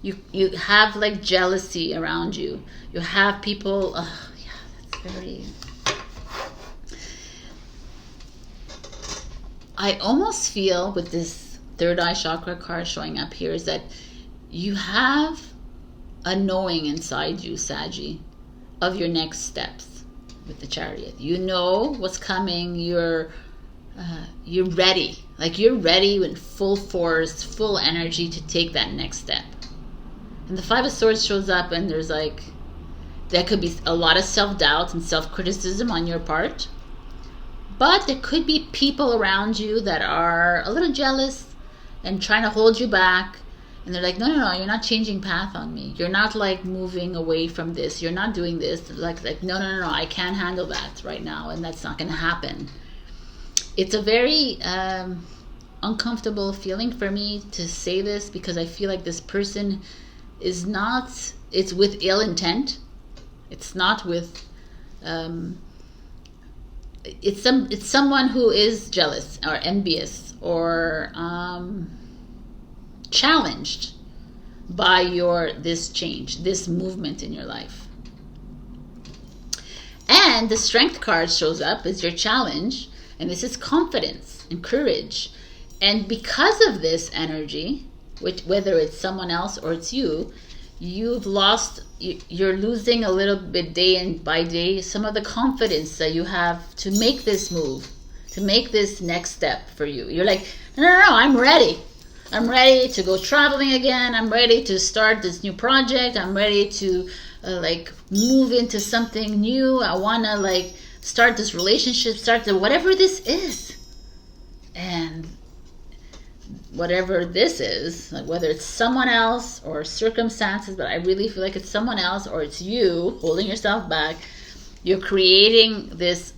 you have like jealousy around you. You have people. Yeah, that's very. I almost feel with this third eye chakra card showing up here is that you have a knowing inside you, Saggy, of your next steps with the Chariot. You know what's coming. You're ready. Like you're ready with full force, full energy to take that next step. And the Five of Swords shows up, and there's like, there could be a lot of self-doubt and self-criticism on your part. But there could be people around you that are a little jealous and trying to hold you back. And they're like, no, you're not changing path on me. You're not like moving away from this. You're not doing this. Like no, I can't handle that right now. And that's not going to happen. It's a very uncomfortable feeling for me to say this, because I feel like this person is not, it's with ill intent. It's not with, it's someone who is jealous or envious or challenged by this change, this movement in your life. And the Strength card shows up as your challenge, and this is confidence and courage. And because of this energy, which whether it's someone else or it's you, you're losing a little bit by day some of the confidence that you have to make this move, to make this next step for you. You're like, no, I'm ready. I'm ready to go traveling again. I'm ready to start this new project. I'm ready to like move into something new. I want to like start this relationship, whatever this is. And whatever this is, like whether it's someone else or circumstances, but I really feel like it's someone else or it's you holding yourself back. You're creating this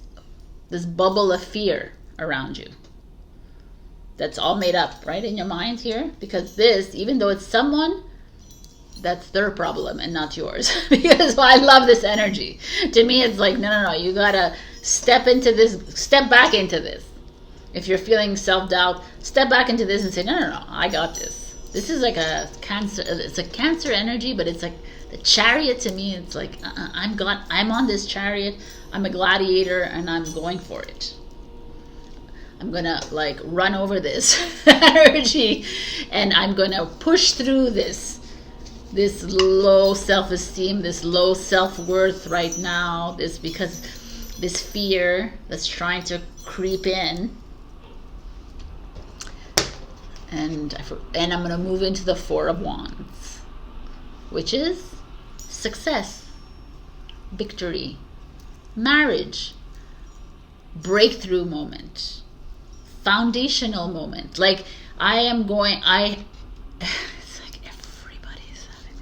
bubble of fear around you. That's all made up, right, in your mind here? Because this, even though it's someone, that's their problem and not yours. Because I love this energy. To me, it's like, no, you gotta step back into this. If you're feeling self-doubt, step back into this and say, no, I got this. This is like a Cancer, it's a Cancer energy, but it's like the Chariot to me, it's like, I'm on this Chariot, I'm a gladiator, and I'm going for it. I'm gonna like run over this energy, and I'm gonna push through this low self-esteem, this low self-worth right now, because this fear that's trying to creep in. And I'm going to move into the Four of Wands, which is success, victory, marriage, breakthrough moment, foundational moment. Like it's like everybody's having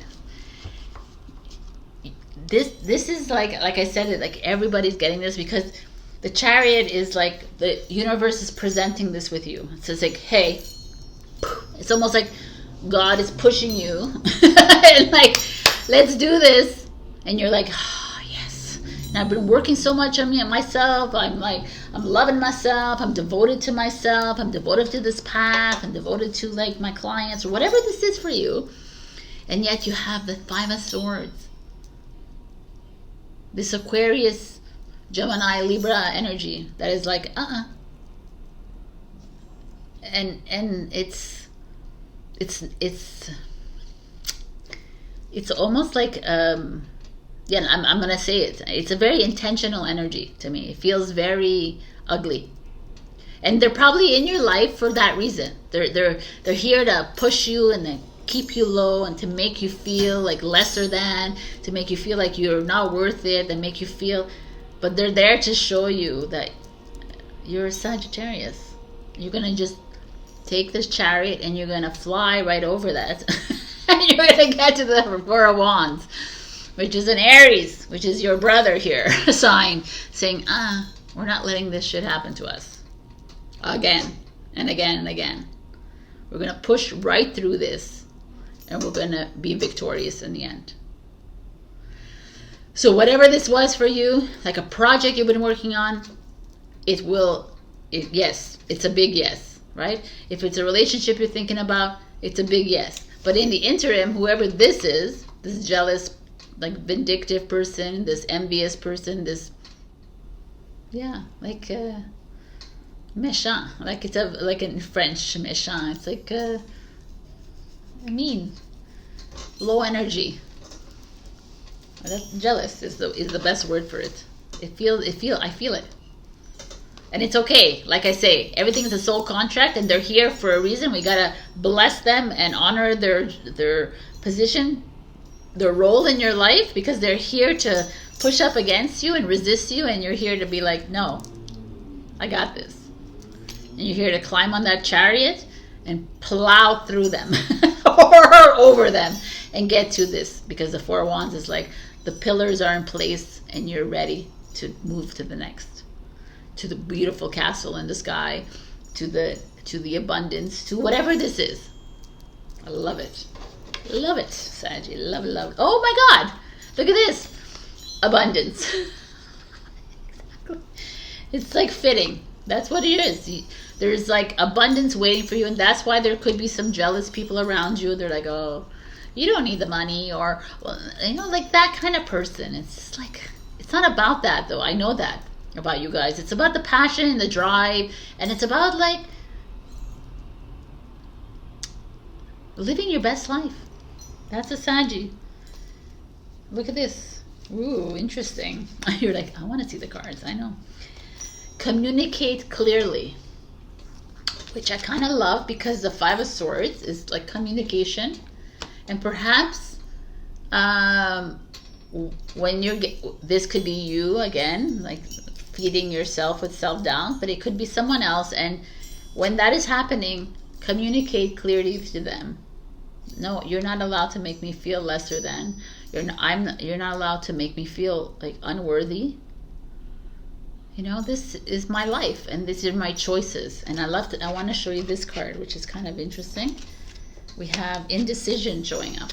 this. This is like I said it, like everybody's getting this, because the Chariot is like the universe is presenting this with you. So it's like, hey, it's almost like God is pushing you and like, let's do this. And you're like, oh, yes. And I've been working so much on myself. I'm loving myself. I'm devoted to myself. I'm devoted to this path. I'm devoted to like my clients or whatever this is for you. And yet you have the Five of Swords. This Aquarius, Gemini, Libra energy that is like, and it's almost like I'm gonna say it's a very intentional energy to me. It feels very ugly. And they're probably in your life for that reason. They're here to push you and then keep you low and to make you feel like lesser than, to make you feel like you're not worth it, and make you feel, but they're there to show you that you're a Sagittarius. You're gonna just take this chariot and you're gonna fly right over that. And you're gonna get to the Four of Wands, which is an Aries, which is your brother here, sign, saying, we're not letting this shit happen to us. Again and again and again. We're gonna push right through this, and we're gonna be victorious in the end. So whatever this was for you, like a project you've been working on, yes, it's a big yes, right? If it's a relationship you're thinking about, it's a big yes. But in the interim, whoever this is, this jealous, like vindictive person, this envious person, this, like méchant, like it's like in French, méchant. It's like mean, low energy. That's jealous is the best word for it. I feel it. And it's okay. Like I say, everything is a soul contract, and they're here for a reason. We gotta bless them and honor their position, their role in your life, because they're here to push up against you and resist you, and you're here to be like, no, I got this. And you're here to climb on that chariot and plow through them or over them and get to this, because the Four of Wands is like the pillars are in place and you're ready to move to the next, to the beautiful castle in the sky, to the abundance, to whatever this is. I love it. Love it, Saggy. Love it, love it. Oh my God. Look at this. Abundance. Exactly. It's like fitting. That's what it is. There's like abundance waiting for you, and that's why there could be some jealous people around you. They're like, oh, you don't need the money, or, well, like that kind of person. It's just like, it's not about that though. I know that about you guys. It's about the passion and the drive, and it's about like living your best life. That's a Saggy. Look at this. Ooh, interesting. You're like, I want to see the cards. I know. Communicate clearly, which I kind of love, because the Five of Swords is like communication. And perhaps when this could be you again, like feeding yourself with self-doubt, but it could be someone else. And when that is happening, communicate clearly to them. No, you're not allowed to make me feel lesser than. You're not allowed to make me feel like unworthy. This is my life, and these are my choices. And I want to show you this card, which is kind of interesting. We have indecision showing up.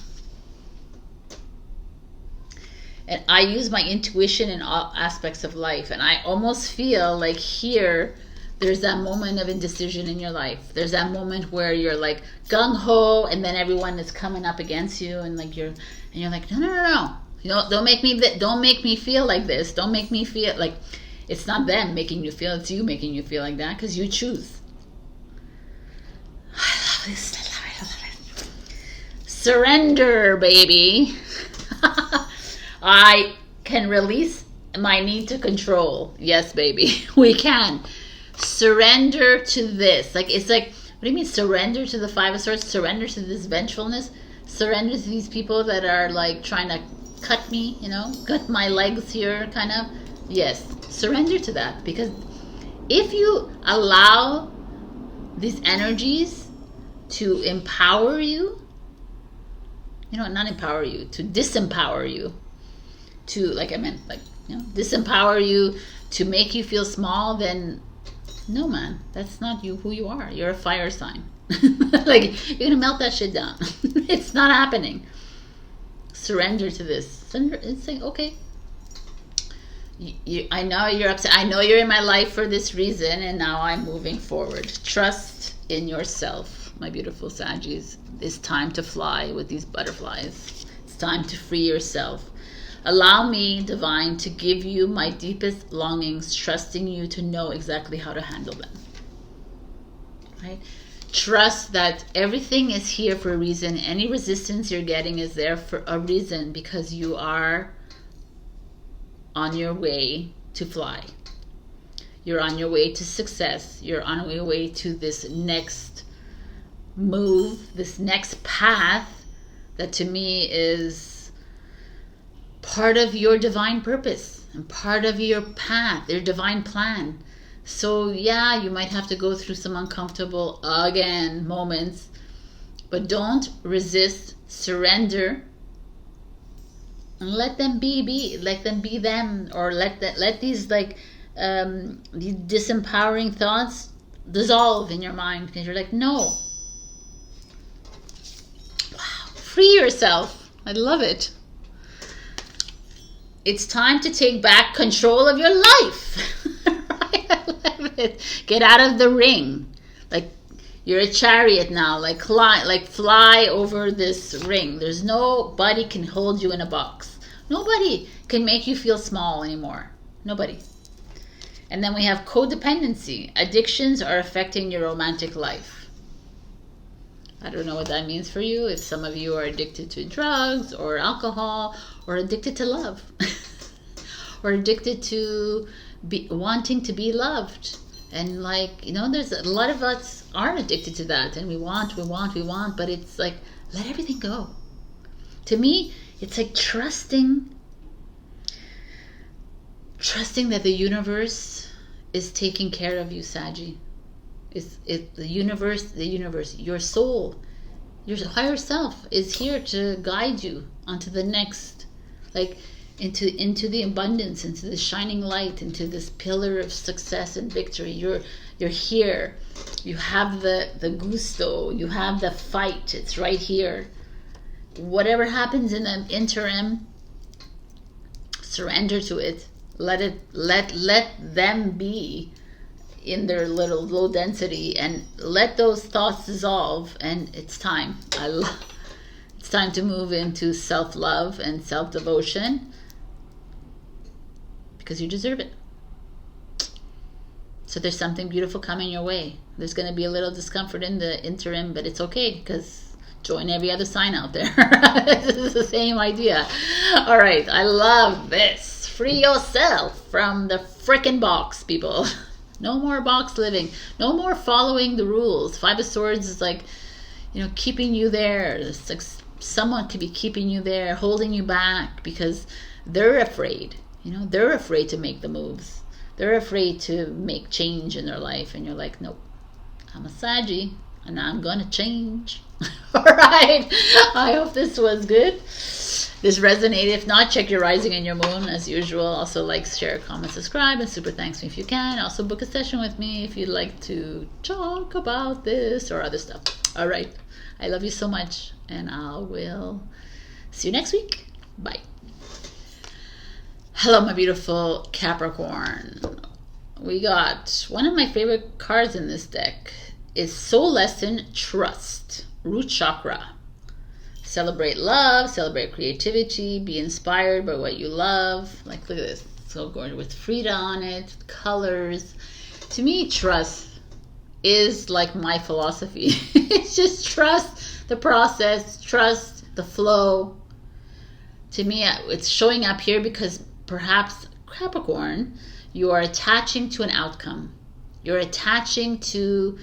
And I use my intuition in all aspects of life. And I almost feel like here, there's that moment of indecision in your life. There's that moment where you're like gung-ho, and then everyone is coming up against you, and like you're like, no. Don't make me feel like this. Don't make me feel like. It's not them making you feel, it's you making you feel like that, because you choose. I love this. I love it. Surrender, baby. I can release my need to control. Yes, baby. We can. Surrender to this. Like, it's like, what do you mean surrender to the Five of Swords? Surrender to this vengefulness? Surrender to these people that are like trying to cut me, cut my legs here, kind of. Yes, surrender to that, because if you allow these energies to empower you, not empower you, to disempower you, disempower you, to make you feel small, then no, man, that's not who you are. You're a fire sign. Like, you're gonna melt that shit down. It's not happening. Surrender to this. Surrender. It's like, okay, I know you're upset. I know you're in my life for this reason, and now I'm moving forward. Trust in yourself, my beautiful Saggies. It's time to fly with these butterflies. It's time to free yourself. Allow me, divine, to give you my deepest longings, trusting you to know exactly how to handle them. Right? Trust that everything is here for a reason. Any resistance you're getting is there for a reason, because you are on your way to fly. You're on your way to success. You're on your way to this next move, this next path that to me is part of your divine purpose and part of your path, your divine plan. So yeah, you might have to go through some uncomfortable, again, moments, but don't resist, surrender, and let them be, let them be them, or let these these disempowering thoughts dissolve in your mind, because you're like, no. Wow, free yourself. I love it. It's time to take back control of your life. Right? I love it. Get out of the ring. Like you're a chariot now. Like fly over this ring. There's nobody can hold you in a box. Nobody can make you feel small anymore. Nobody. And then we have codependency. Addictions are affecting your romantic life. I don't know what that means for you. If some of you are addicted to drugs or alcohol, or addicted to love, or addicted to wanting to be loved. And like, you know, there's a lot of us are addicted to that, and we want, but it's like, let everything go. To me, it's like trusting that the universe is taking care of you, Saggy. The universe, your soul, your higher self is here to guide you onto the next, like into the abundance, into the shining light, into this pillar of success and victory. You're here. You have the gusto. You have the fight. It's right here. Whatever happens in the interim, surrender to it. Let them be in their little low density, and let those thoughts dissolve. And it's time. It's time to move into self-love and self-devotion, because you deserve it. So there's something beautiful coming your way. There's going to be a little discomfort in the interim, but it's okay, because join every other sign out there. This is the same idea. All right, I love this. Free yourself from the frickin' box, people. No more box living. No more following the rules. Five of Swords is like, you know, keeping you there. It's like someone could be keeping you there, holding you back, because they're afraid. You know, they're afraid to make the moves. They're afraid to make change in their life. And you're like, nope, I'm a Saggy, and I'm going to change. All right. I hope this was good. This resonated. If not, check your rising and your moon as usual. Also like, share, comment, subscribe, and super thanks me if you can. Also book a session with me if you'd like to talk about this or other stuff. All right. I love you so much, and I will see you next week. Bye. Hello, my beautiful Capricorn. We got one of my favorite cards in this deck is Soul Lesson Trust, Root Chakra. Celebrate love, celebrate creativity, be inspired by what you love. Like, look at this. So going with Frida on it, colors. To me, trust is like my philosophy. It's just trust the process, trust the flow. To me, it's showing up here because perhaps, Capricorn, you are attaching to an outcome. You're attaching to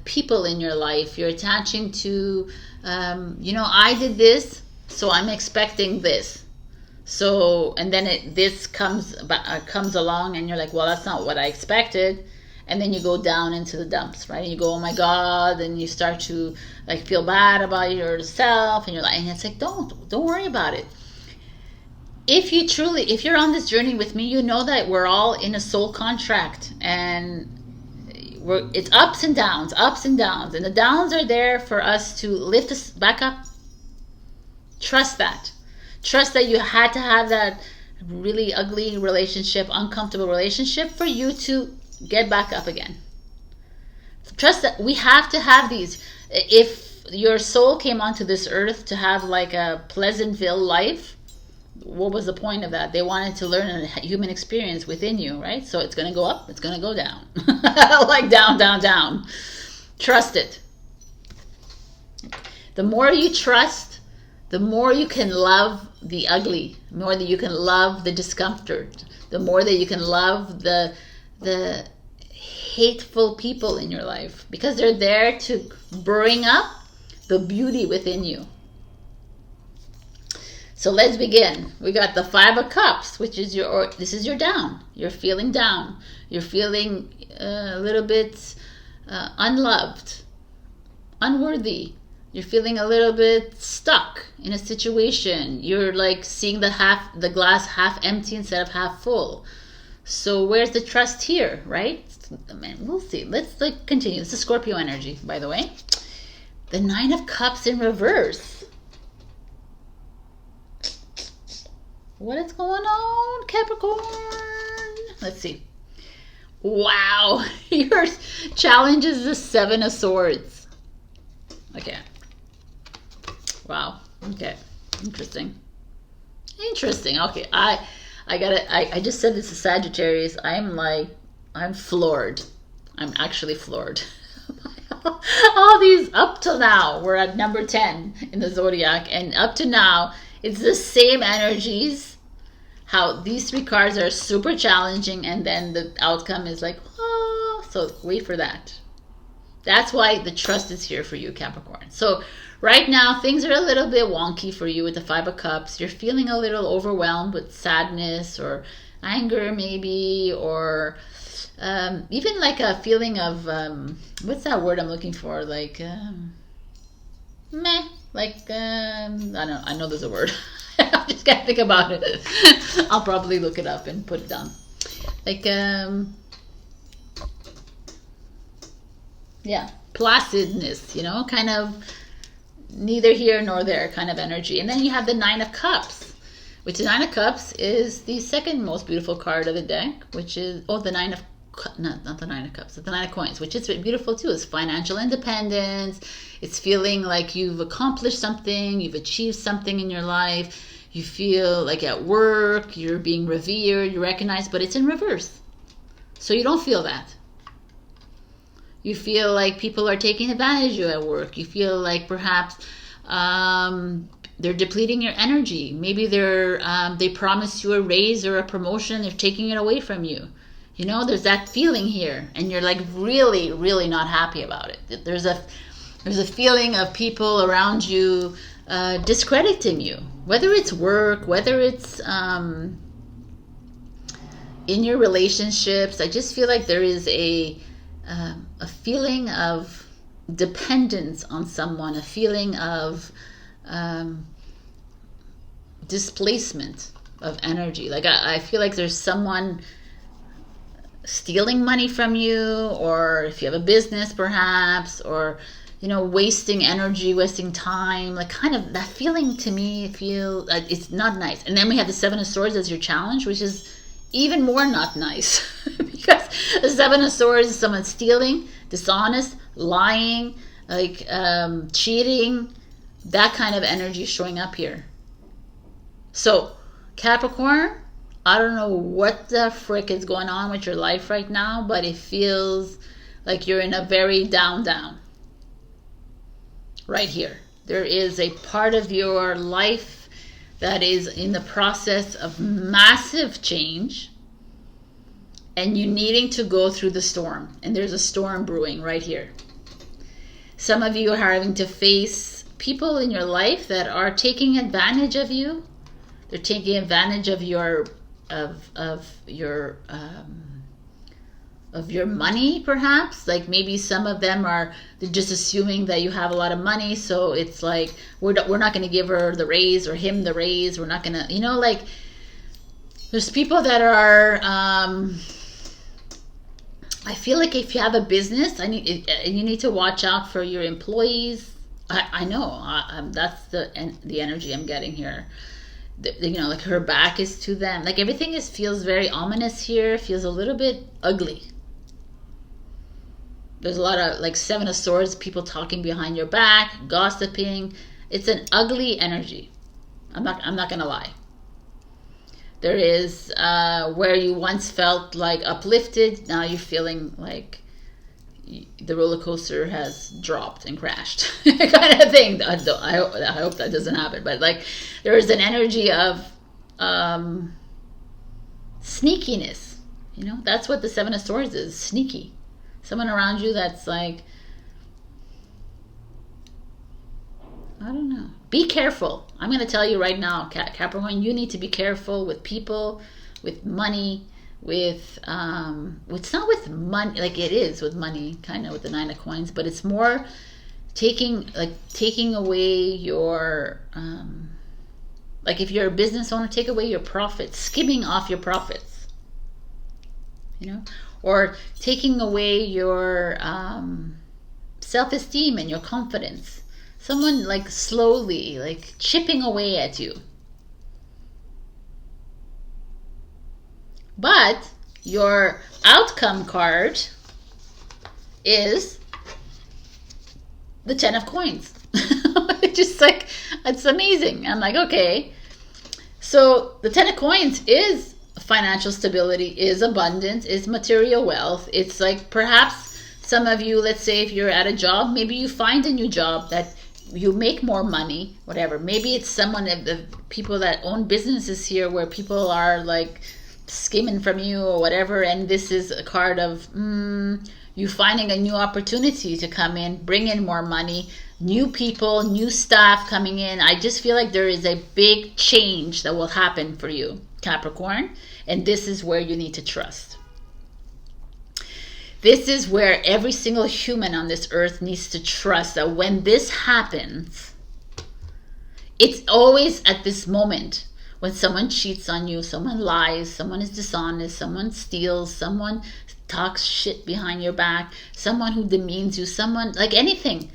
people in your life. You're attaching to, you know, I did this, so I'm expecting this. So, and then this comes along, and you're like, well, that's not what I expected. And then you go down into the dumps, right? And you go, oh my God, and you start to like feel bad about yourself, and you're like, and it's like, don't worry about it. If you're on this journey with me, you know that we're all in a soul contract, and it's ups and downs, and the downs are there for us to lift us back up. Trust that you had to have that really ugly relationship, uncomfortable relationship, for you to get back up again. Trust that we have to have these. If your soul came onto this earth to have like a Pleasantville life, what was the point of that? They wanted to learn a human experience within you, right? So it's going to go up, it's going to go down. Like down, down, down. Trust it. The more you trust, the more you can love the ugly, the more that you can love the discomfort, the more that you can love the the hateful people in your life, because they're there to bring up the beauty within you. So let's begin. We got the 5 of Cups, which is this is your down. You're feeling down. You're feeling a little bit unloved, unworthy. You're feeling a little bit stuck in a situation. You're like seeing the glass half empty instead of half full. So where's the trust here, right? I mean, we'll see. Let's continue. It's a Scorpio energy, by the way. The 9 of Cups in reverse. What is going on, Capricorn? Let's see. Wow. Your challenge is the 7 of Swords. Okay. Wow. Okay. Interesting. Okay. I just said this to Sagittarius. I'm floored. I'm actually floored. All these up till now, we're at number 10 in the zodiac, and up to now, it's the same energies. How these 3 cards are super challenging, and then the outcome is like, oh, so wait for that. That's why the trust is here for you, Capricorn. So right now, things are a little bit wonky for you with the 5 of Cups. You're feeling a little overwhelmed with sadness or anger maybe, or even like a feeling of, what's that word I'm looking for? Like, meh. Like, I know there's a word. I just can't think about it. I'll probably look it up and put it down. Like, yeah, placidness, you know, kind of neither here nor there kind of energy. And then you have the 9 of Cups, which the 9 of Cups is the second most beautiful card of the deck, which is, the 9 of, not the 9 of Cups, the 9 of Coins, which is beautiful too. It's financial independence. It's feeling like you've accomplished something, you've achieved something in your life. You feel like at work, you're being revered, you're recognized, but it's in reverse. So you don't feel that. You feel like people are taking advantage of you at work. You feel like perhaps they're depleting your energy. Maybe they promised you a raise or a promotion. They're taking it away from you. You know, there's that feeling here, and you're like really, really not happy about it. There's a feeling of people around you discrediting you, whether it's work, whether it's in your relationships. I just feel like there is a feeling of dependence on someone, a feeling of displacement of energy. Like I feel like there's someone stealing money from you, or if you have a business perhaps, or wasting energy, wasting time, like kind of that feeling. To me, it's not nice. And then we have the 7 of Swords as your challenge, which is even more not nice because the 7 of Swords is someone stealing, dishonest, lying, like cheating, that kind of energy showing up here. So Capricorn, I don't know what the frick is going on with your life right now, but it feels like you're in a very down. Right here. There is a part of your life that is in the process of massive change, and you needing to go through the storm. And there's a storm brewing right here. Some of you are having to face people in your life that are taking advantage of you. They're taking advantage of your money, perhaps. Like maybe some of them they're just assuming that you have a lot of money, so it's like we're not going to give her the raise or him the raise. We're not going to, like there's people that are I feel like if you have a business, you need to watch out for your employees. I know that's the energy I'm getting here. Like her back is to them. Like everything feels very ominous here. Feels a little bit ugly. There's a lot of like 7 of Swords, people talking behind your back, gossiping. It's an ugly energy. I'm not gonna lie. There is where you once felt like uplifted, now you're feeling like the roller coaster has dropped and crashed, kind of thing. I hope that doesn't happen, but like there is an energy of sneakiness. You know, that's what the Seven of Swords is. Sneaky. Someone around you that's like, I don't know. Be careful. I'm going to tell you right now, Capricorn, you need to be careful with people, with money, with it's not with money, like it is with money, kind of with the Nine of Coins, but it's more taking away your, like if you're a business owner, take away your profits, skimming off your profits, you know, or taking away your self-esteem and your confidence. Someone like slowly, like chipping away at you. But your outcome card is the Ten of Coins. It's just like, it's amazing. I'm like, okay. So the Ten of Coins is financial stability, is abundance, is material wealth. It's like perhaps some of you, let's say if you're at a job, maybe you find a new job that you make more money, whatever. Maybe it's someone of the people that own businesses here where people are like skimming from you or whatever, and this is a card of you finding a new opportunity to come in, bring in more money, new people, new staff coming in. I just feel like there is a big change that will happen for you, Capricorn, and this is where you need to trust. This is where every single human on this earth needs to trust that when this happens, it's always at this moment when someone cheats on you, someone lies, someone is dishonest, someone steals, someone talks shit behind your back, someone who demeans you, someone, like anything,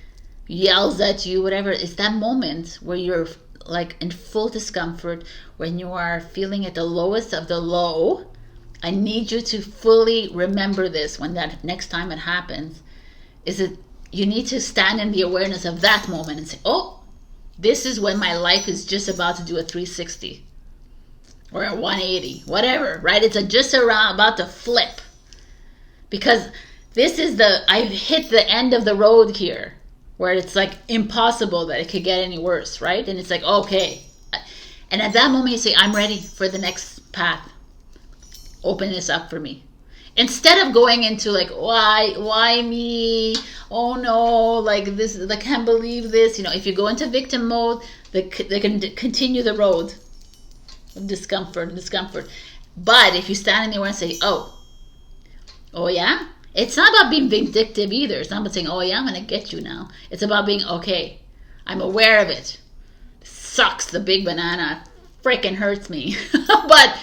yells at you, whatever. It's that moment where you're like in full discomfort, when you are feeling at the lowest of the low. I need you to fully remember this when that next time it happens. Is it you need to stand in the awareness of that moment and say, oh, this is when my life is just about to do a 360 or a 180, whatever, right? It's just around about to flip, because this is I've hit the end of the road here where it's like impossible that it could get any worse, right? And it's like, okay. And at that moment you say, I'm ready for the next path. Open this up for me. Instead of going into like, why me? Oh no, like this, I can't believe this. You know, if you go into victim mode, they can continue the road of discomfort. But if you stand in there and say, oh yeah, it's not about being vindictive either. It's not about saying, oh yeah, I'm gonna get you now. It's about being, okay, I'm aware of it. Sucks, the big banana freaking hurts me. But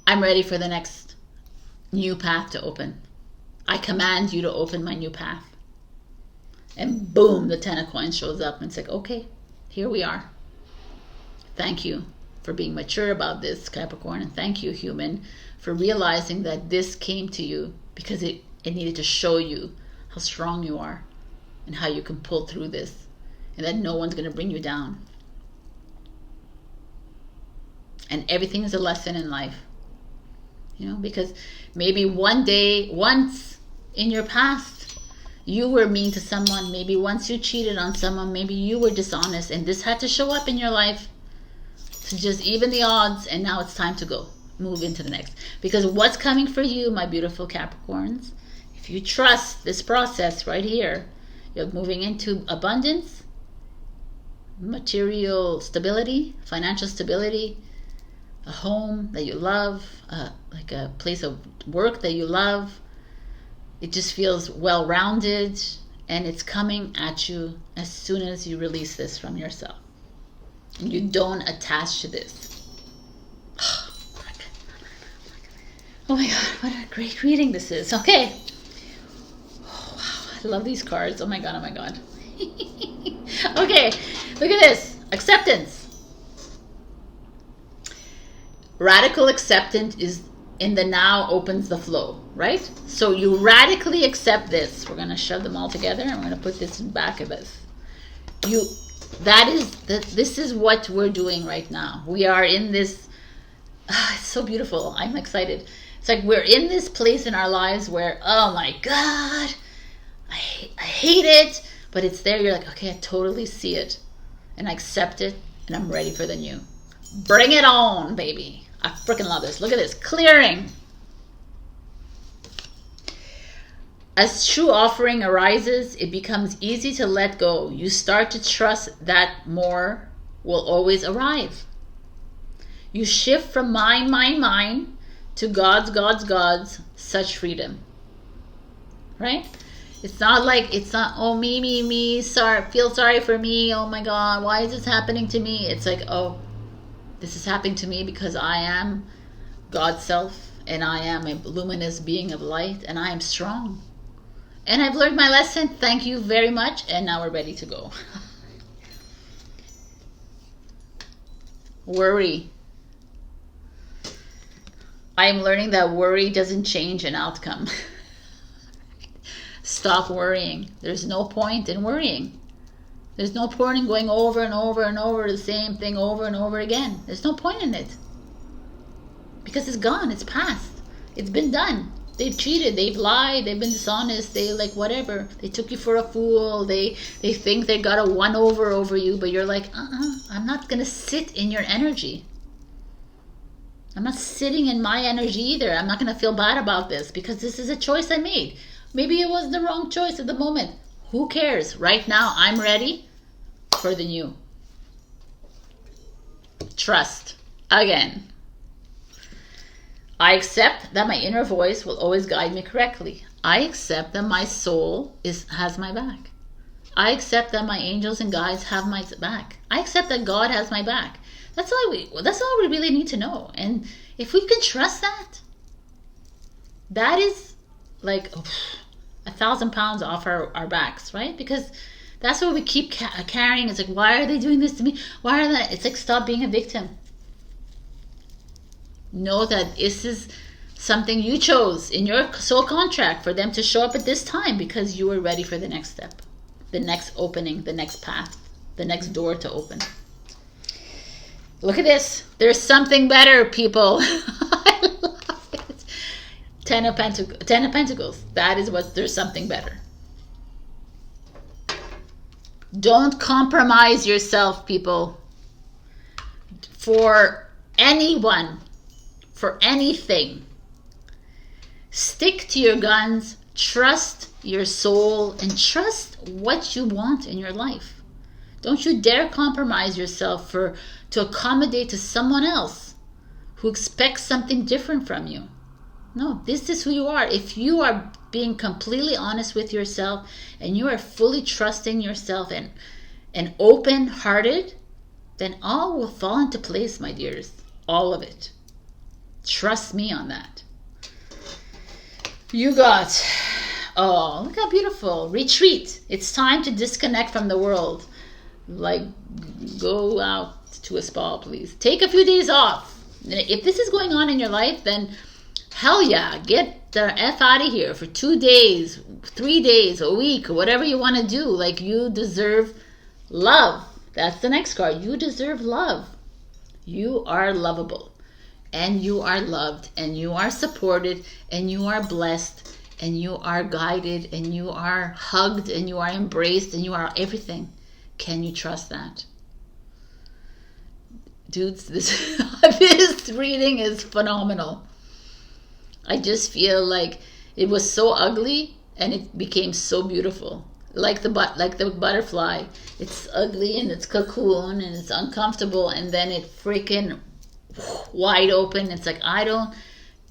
I'm ready for the next new path to open. I command you to open my new path. And boom, the Ten of Coins shows up and it's like, okay, here we are. Thank you for being mature about this, Capricorn. And thank you, human, for realizing that this came to you because it needed to show you how strong you are and how you can pull through this and that no one's going to bring you down. And everything is a lesson in life. You know, because maybe once in your past, you were mean to someone. Maybe once you cheated on someone. Maybe you were dishonest. And this had to show up in your life to just even the odds. And now it's time to go. Move into the next. Because what's coming for you, my beautiful Capricorns, if you trust this process right here, you're moving into abundance, material stability, financial stability, a home that you love, like a place of work that you love. It just feels well-rounded, and it's coming at you as soon as you release this from yourself. And you don't attach to this. Oh my God, what a great reading this is. Okay. Oh, wow, I love these cards. Oh my God, oh my God. Okay, look at this. Acceptance. Radical acceptance is in the now opens the flow, right? So you radically accept this. We're going to shove them all together. I'm going to put this in back of this. This is what we're doing right now. We are in this, it's so beautiful. I'm excited. It's like we're in this place in our lives where, oh my God, I hate it, but it's there. You're like, okay, I totally see it and I accept it and I'm ready for the new. Bring it on, baby. I freaking love this. Look at this. Clearing. As true offering arises, it becomes easy to let go. You start to trust that more will always arrive. You shift from mine to God's, such freedom. Right? It's not like, it's not, oh, me, sorry, feel sorry for me, oh my God, why is this happening to me? It's like, oh, this is happening to me because I am God's self, and I am a luminous being of light, and I am strong. And I've learned my lesson. Thank you very much. And now we're ready to go. Worry. I am learning that worry doesn't change an outcome. Stop worrying. There's no point in worrying. There's no point in going over and over and over the same thing over and over again. There's no point in it. Because it's gone. It's past. It's been done. They've cheated, they've lied, they've been dishonest, they like whatever. They took you for a fool, they think they got a one over you, but you're like, I'm not going to sit in your energy. I'm not sitting in my energy either. I'm not going to feel bad about this because this is a choice I made. Maybe it was the wrong choice at the moment. Who cares? Right now, I'm ready for the new. Trust. Again. I accept that my inner voice will always guide me correctly. I accept that my soul has my back. I accept that my angels and guides have my back. I accept that God has my back. That's all we really need to know. And if we can trust that, that is like 1,000 pounds off our backs, right? Because that's what we keep carrying. It's like, why are they doing this to me? Why are they? It's like, stop being a victim. Know that this is something you chose in your soul contract for them to show up at this time because you were ready for the next step, the next opening, the next path, the next door to open. Look at this. There's something better, people. I love it. Ten of Pentacles. That is what, there's something better. Don't compromise yourself, people. For anyone. For anything. Stick to your guns, trust your soul, and trust what you want in your life. Don't you dare compromise yourself to accommodate to someone else who expects something different from you. No, this is who you are. If you are being completely honest with yourself and you are fully trusting yourself and open-hearted, then all will fall into place, my dears. All of it. Trust me on that. You got, oh, look how beautiful. Retreat. It's time to disconnect from the world. Like, go out to a spa, please. Take a few days off. If this is going on in your life, then hell yeah, get the F out of here for 2 days, 3 days, a week, or whatever you want to do. Like, you deserve love. That's the next card. You deserve love. You are lovable. And you are loved, and you are supported, and you are blessed, and you are guided, and you are hugged, and you are embraced, and you are everything. Can you trust that? Dudes, this reading is phenomenal. I just feel like it was so ugly, and it became so beautiful. Like the butterfly. It's ugly, and it's cocoon, and it's uncomfortable, and then it freaking wide open. It's like,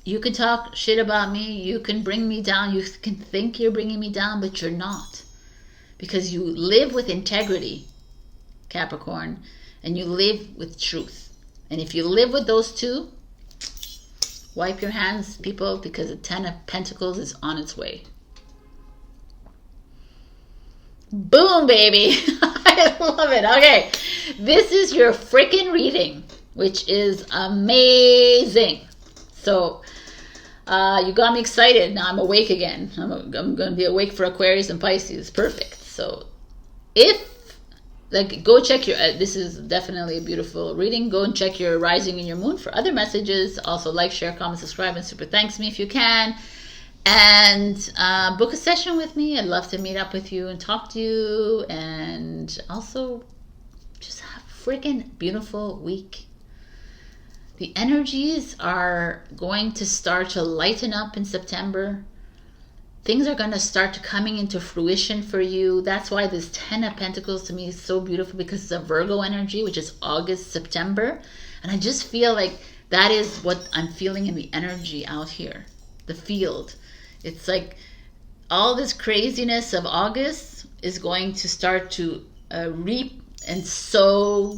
you can talk shit about me, you can bring me down, you can think you're bringing me down, but you're not, because you live with integrity, Capricorn, and you live with truth. And if you live with those two, wipe your hands, people, because the 10 of Pentacles is on its way. Boom, baby. I love it. Okay, this is your freaking reading, which is amazing. So you got me excited. Now I'm awake again. I'm going to be awake for Aquarius and Pisces. Perfect. So go check your, this is definitely a beautiful reading. Go and check your rising and your moon for other messages. Also like, share, comment, subscribe, and super thanks me if you can. And book a session with me. I'd love to meet up with you and talk to you. And also just have a freaking beautiful week. The energies are going to start to lighten up in September. things are going to start coming into fruition for you. That's why this 10 of Pentacles to me is so beautiful, because it's a Virgo energy, which is August, September. And I just feel like that is what I'm feeling in the energy out here, the field. It's like all this craziness of August is going to start to reap and sow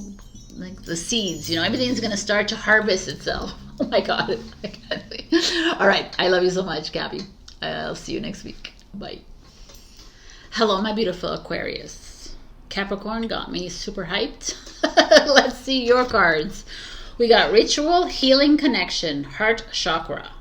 like the seeds. You know, everything's going to start to harvest itself. Oh my God. I can't wait. All right. I love you so much, Gabby. I'll see you next week. Bye. Hello, my beautiful Aquarius. Capricorn got me super hyped. Let's see your cards. We got Ritual, Healing, Connection, Heart Chakra.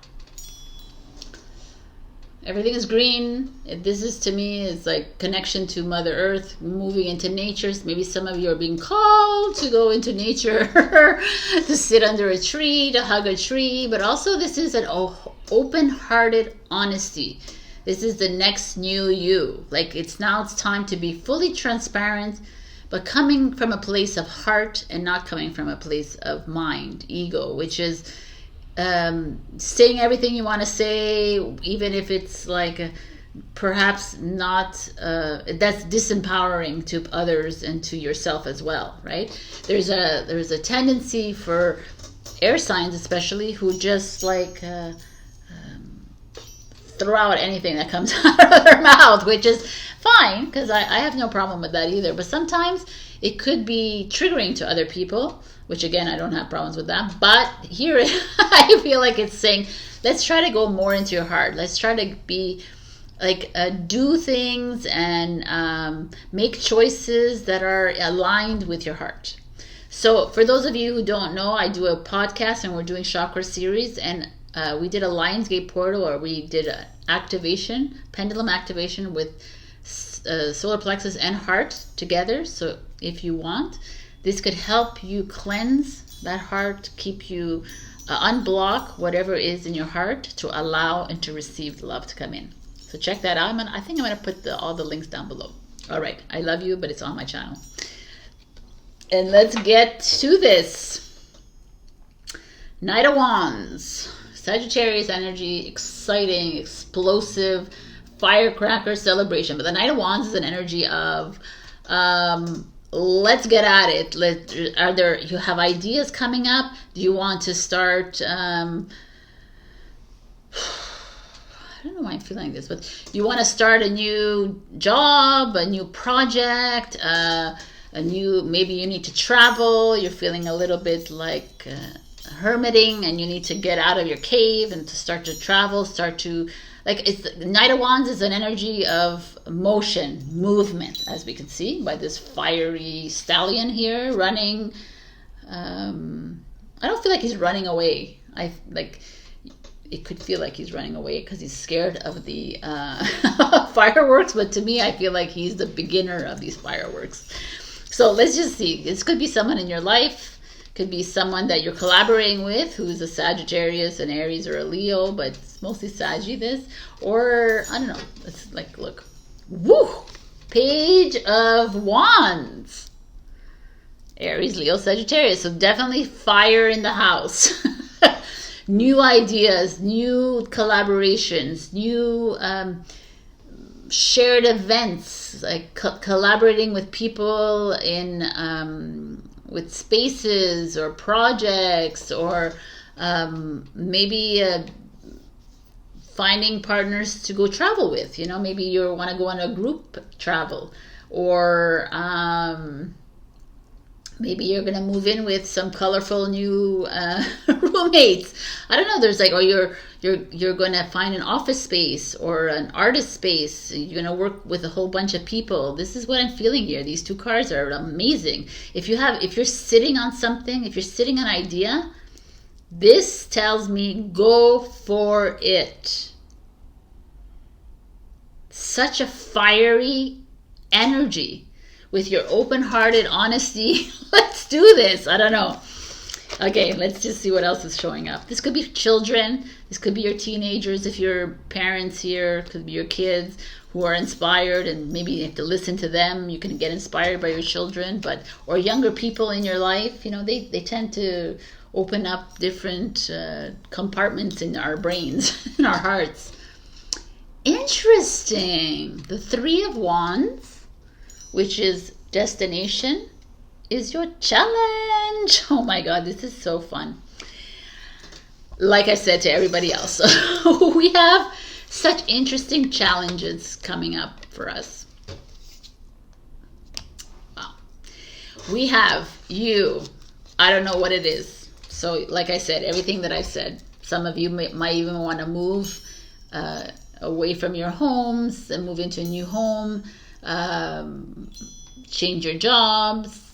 Everything is green. This is, to me, is like connection to Mother Earth, moving into nature. Maybe some of you are being called to go into nature, to sit under a tree, to hug a tree. But also this is an open-hearted honesty. This is the next new you. Like it's time to be fully transparent, but coming from a place of heart and not coming from a place of mind, ego, which is saying everything you want to say, even if it's like perhaps not, that's disempowering to others and to yourself as well, right? There's a tendency for air signs especially, who just like throw out anything that comes out of their mouth, which is fine, because I have no problem with that either. But sometimes it could be triggering to other people, which again, I don't have problems with that. But here, I feel like it's saying, let's try to go more into your heart. Let's try to be like, do things and make choices that are aligned with your heart. So for those of you who don't know, I do a podcast and we're doing chakra series, and we did a Lionsgate portal, or we did an activation, pendulum activation with solar plexus and heart together. So if you want, this could help you cleanse that heart, keep you unblock whatever is in your heart to allow and to receive the love to come in. So check that out. I think I'm going to put all the links down below. All right. I love you, but it's on my channel. And let's get to this. Knight of Wands. Sagittarius energy, exciting, explosive, firecracker celebration. But the Knight of Wands is an energy of let's get at it. You have ideas coming up? Do you want to start I don't know why I'm feeling this, but you want to start a new job, a new project, maybe you need to travel. You're feeling a little bit like hermiting, and you need to get out of your cave and to start to travel, it's Knight of Wands is an energy of motion, movement, as we can see by this fiery stallion here running. I don't feel like he's running away. It could feel like he's running away because he's scared of the fireworks, but to me, I feel like he's the beginner of these fireworks. So let's just see. This could be someone in your life. Could be someone that you're collaborating with who's a Sagittarius, an Aries, or a Leo, but it's mostly Saggy this. Or, I don't know. It's like, look. Woo! Page of Wands. Aries, Leo, Sagittarius. So definitely fire in the house. New ideas, new collaborations, new shared events, like collaborating with people in with spaces or projects, or maybe finding partners to go travel with. You know, maybe you want to go on a group travel, or maybe you're going to move in with some colorful new roommates. I don't know. There's like, or you're going to find an office space or an artist space. You're going to work with a whole bunch of people. This is what I'm feeling here. These two cards are amazing. If you're sitting on something, if you're sitting on an idea, this tells me go for it. Such a fiery energy with your open-hearted honesty. Let's do this. I don't know. Okay, let's just see what else is showing up. This could be children. This could be your teenagers if you're parents here. It could be your kids who are inspired, and maybe you have to listen to them. You can get inspired by your children, or younger people in your life. You know, they tend to open up different compartments in our brains, in our hearts. Interesting. The Three of Wands, which is destination, is your challenge. Oh my God, this is so fun. Like I said to everybody else, we have such interesting challenges coming up for us. Wow. We have you. I don't know what it is. So like I said, everything that I said, some of you might even want to move away from your homes and move into a new home, change your jobs,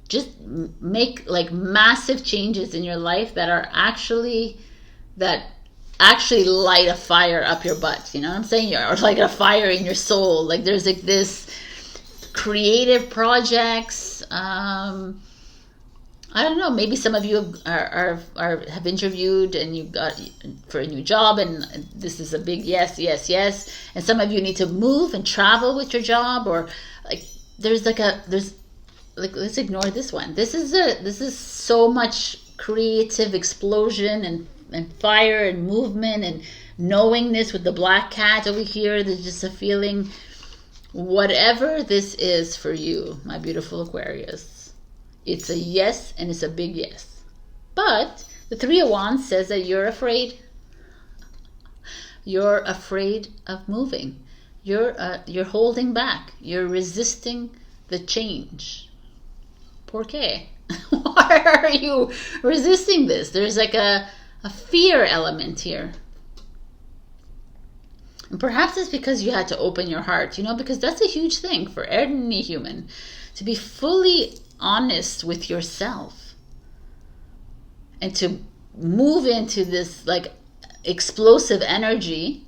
just make like massive changes in your life that actually light a fire up your butt. You know what I'm saying? Or like a fire in your soul. Like there's like this creative projects. I don't know, maybe some of you have interviewed and you got for a new job, and this is a big yes. And some of you need to move and travel with your job, or like let's ignore this one. This is so much creative explosion and fire and movement and knowingness with the black cat over here. There's just a feeling, whatever this is for you, my beautiful Aquarius. It's a yes, and it's a big yes. But the Three of Wands says that you're afraid. You're afraid of moving. You're holding back. You're resisting the change. ¿Por qué? Why are you resisting this? There's like a fear element here. And perhaps it's because you had to open your heart, you know, because that's a huge thing for any human, to be fully honest with yourself and to move into this like explosive energy.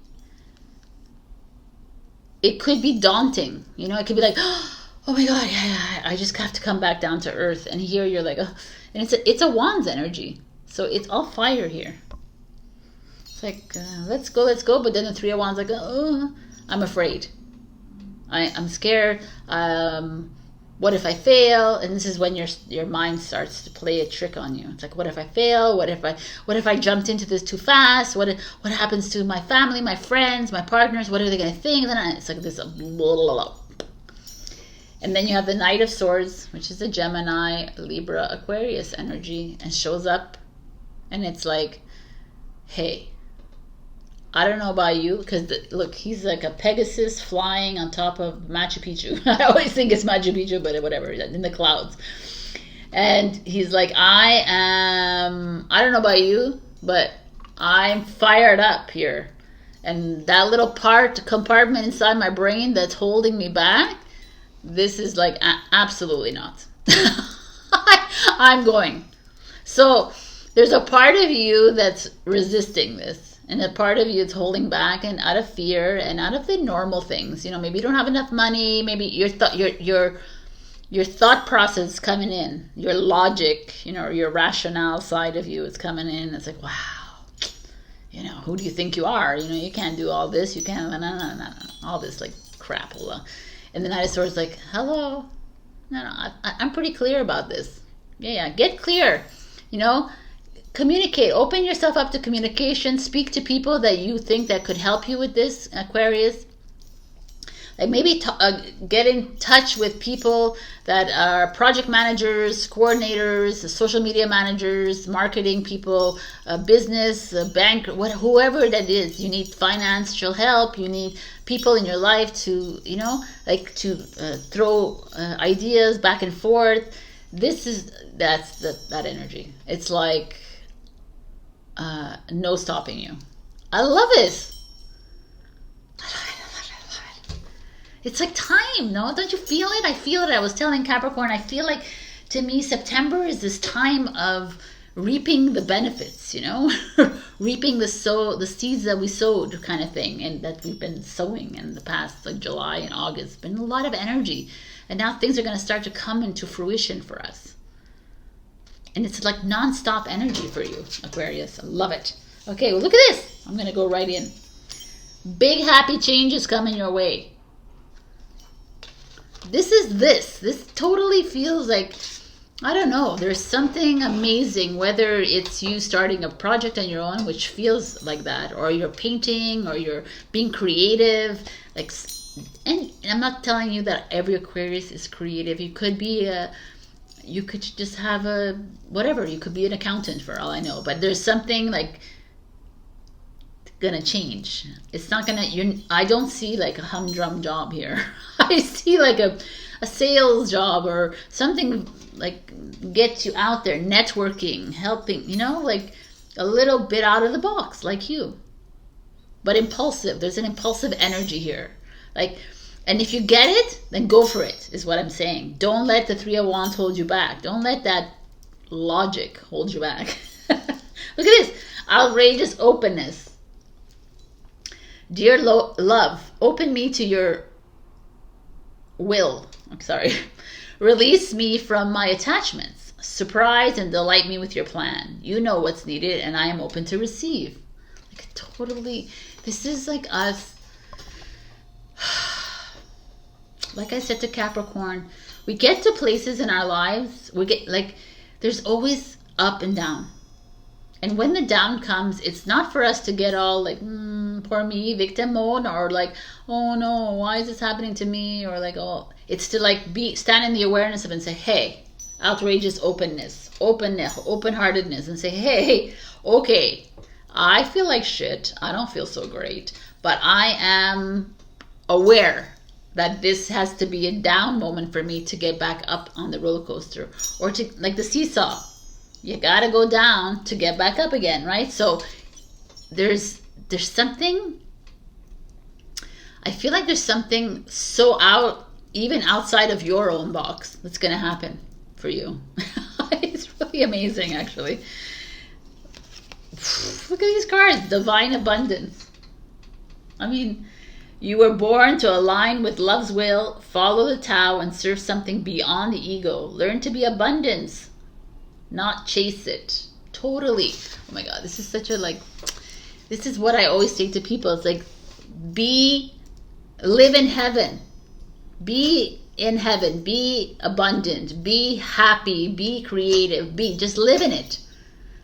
It could be daunting, you know. It could be like, oh my God, yeah, I just have to come back down to earth. And here you're like, oh. And it's a Wands energy, so it's all fire here. It's like let's go. But then the Three of Wands like, oh, I'm afraid. I'm scared. What if I fail? And this is when your mind starts to play a trick on you. It's like, what if I fail? What if I jumped into this too fast? What happens to my family, my friends, my partners? What are they going to think? And then it's like this blah, blah, blah. And then you have the Knight of Swords, which is a Gemini, Libra, Aquarius energy, and shows up, and it's like, hey, I don't know about you, because look, he's like a Pegasus flying on top of Machu Picchu. I always think it's Machu Picchu, but whatever, in the clouds. And he's like, I don't know about you, but I'm fired up here. And that little compartment inside my brain that's holding me back, this is like, absolutely not. I'm going. So there's a part of you that's resisting this. And a part of you is holding back and out of fear and out of the normal things. You know, maybe you don't have enough money. Maybe your thought process is coming in. Your logic, you know, your rationale side of you is coming in. It's like, wow, you know, who do you think you are? You know, you can't do all this. You can't, no. All this like crap. And the Knight of Swords is like, hello. No, I'm pretty clear about this. Yeah, get clear. You know, communicate. Open yourself up to communication. Speak to people that you think that could help you with this, Aquarius. Like maybe get in touch with people that are project managers, coordinators, social media managers, marketing people, business, bank, whoever that is. You need financial help. You need people in your life to, you know, like to throw ideas back and forth. That's that energy. It's like no stopping you. I love it. It's like time, no? Don't you feel it? I feel it. I was telling Capricorn, I feel like, to me, September is this time of reaping the benefits, you know? Reaping the seeds that we sowed kind of thing, and that we've been sowing in the past, like July and August. Been a lot of energy. And now things are going to start to come into fruition for us. And it's like non-stop energy for you, Aquarius. I love it. Okay, well, look at this. I'm going to go right in. Big happy changes coming your way. This totally feels like I don't know. There's something amazing, whether it's you starting a project on your own, which feels like that, or you're painting, or you're being creative. Like, and I'm not telling you that every Aquarius is creative. You could be you could just have a, whatever. You could be an accountant for all I know. But there's something like gonna change. It's not gonna, I don't see like a humdrum job here. I see like a sales job or something like get you out there, networking, helping, you know, like a little bit out of the box, like you. But impulsive. There's an impulsive energy here. Like, and if you get it, then go for it, is what I'm saying. Don't let the Three of Wands hold you back. Don't let that logic hold you back. Look at this. Outrageous openness. Dear love, open me to your will. I'm sorry. Release me from my attachments. Surprise and delight me with your plan. You know what's needed, and I am open to receive. Like, totally, this is like us. Like I said to Capricorn, we get to places in our lives, we get like, there's always up and down. And when the down comes, it's not for us to get all like, poor me, victim mode, or like, oh no, why is this happening to me? Or like, oh, it's to like stand in the awareness of it and say, hey, outrageous openness, open-heartedness, and say, hey, okay, I feel like shit. I don't feel so great, but I am aware that this has to be a down moment for me to get back up on the roller coaster, or to like the seesaw. You gotta go down to get back up again, right? So there's something, I feel like there's something so even outside of your own box that's gonna happen for you. It's really amazing, actually. Look at these cards. Divine abundance. I mean, you were born to align with love's will, follow the Tao, and serve something beyond the ego. Learn to be abundance, not chase it. Totally. Oh my God, this is such a like, this is what I always say to people. It's like, live in heaven. Be in heaven. Be abundant. Be happy. Be creative. Just live in it.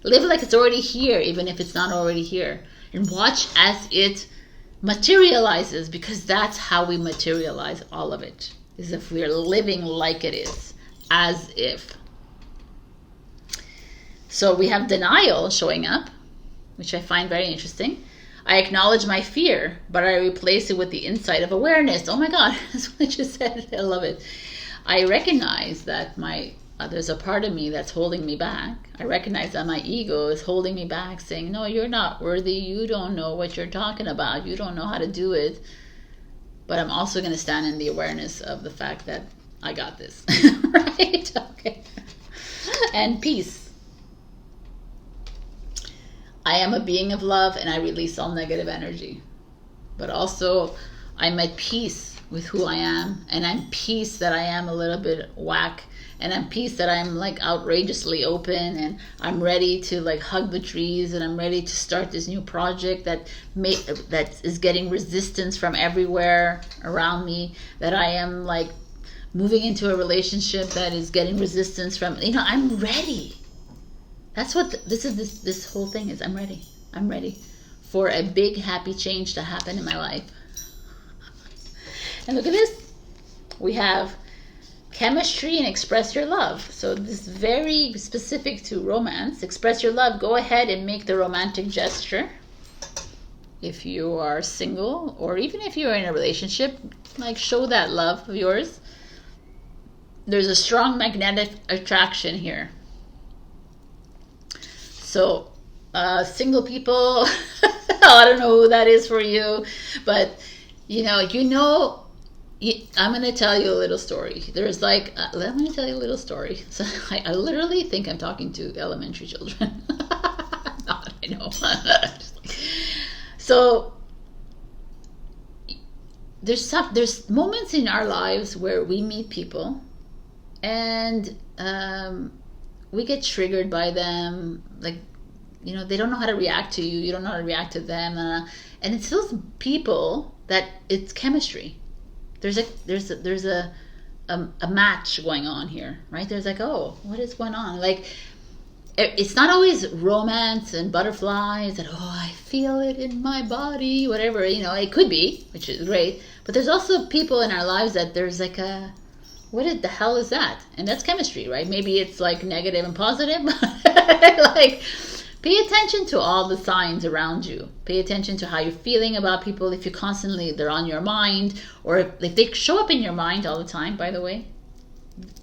Live like it's already here, even if it's not already here. And watch as it materializes, because that's how we materialize all of it, is if we're living like it is, as if. So we have denial showing up, which I find very interesting. I acknowledge my fear, but I replace it with the insight of awareness. Oh my God, that's what I just said. I love it. I recognize that there's a part of me that's holding me back. I recognize that my ego is holding me back, saying, no, you're not worthy. You don't know what you're talking about. You don't know how to do it. But I'm also going to stand in the awareness of the fact that I got this. Right? Okay. And peace. I am a being of love, and I release all negative energy. But also, I'm at peace with who I am, and I'm peace that I am a little bit whack, and I'm peace that I'm like outrageously open, and I'm ready to like hug the trees, and I'm ready to start this new project that is getting resistance from everywhere around me, that I am like moving into a relationship that is getting resistance from, I'm ready. That's what this whole thing is. I'm ready. I'm ready for a big happy change to happen in my life. And look at this. We have chemistry and express your love. So this is very specific to romance. Express your love. Go ahead and make the romantic gesture. If you are single, or even if you're in a relationship, like show that love of yours. There's a strong magnetic attraction here. So single people, I don't know who that is for you, but I'm going to tell you a little story. There's like, let me tell you a little story. So I literally think I'm talking to elementary children. Not, I know. So there's moments in our lives where we meet people, and we get triggered by them. Like, they don't know how to react to you. You don't know how to react to them. And it's those people that it's chemistry. There's a a match going on here, right? There's like, oh, what is going on? Like, it's not always romance and butterflies and, oh, I feel it in my body, whatever, you know, it could be, which is great. But there's also people in our lives that there's like a, what the hell is that? And that's chemistry, right? Maybe it's like negative and positive. Like, pay attention to all the signs around you. Pay attention to how you're feeling about people. If you constantly, they're on your mind, or if they show up in your mind all the time, by the way,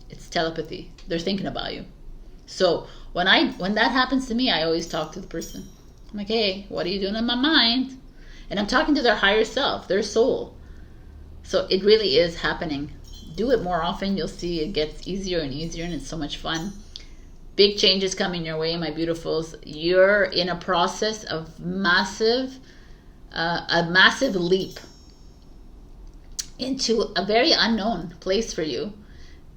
it's telepathy. They're thinking about you. So when that happens to me, I always talk to the person. I'm like, hey, what are you doing in my mind? And I'm talking to their higher self, their soul. So it really is happening. Do it more often. You'll see it gets easier and easier, and it's so much fun. Big changes coming your way, my beautifuls. You're in a process of a massive leap into a very unknown place for you.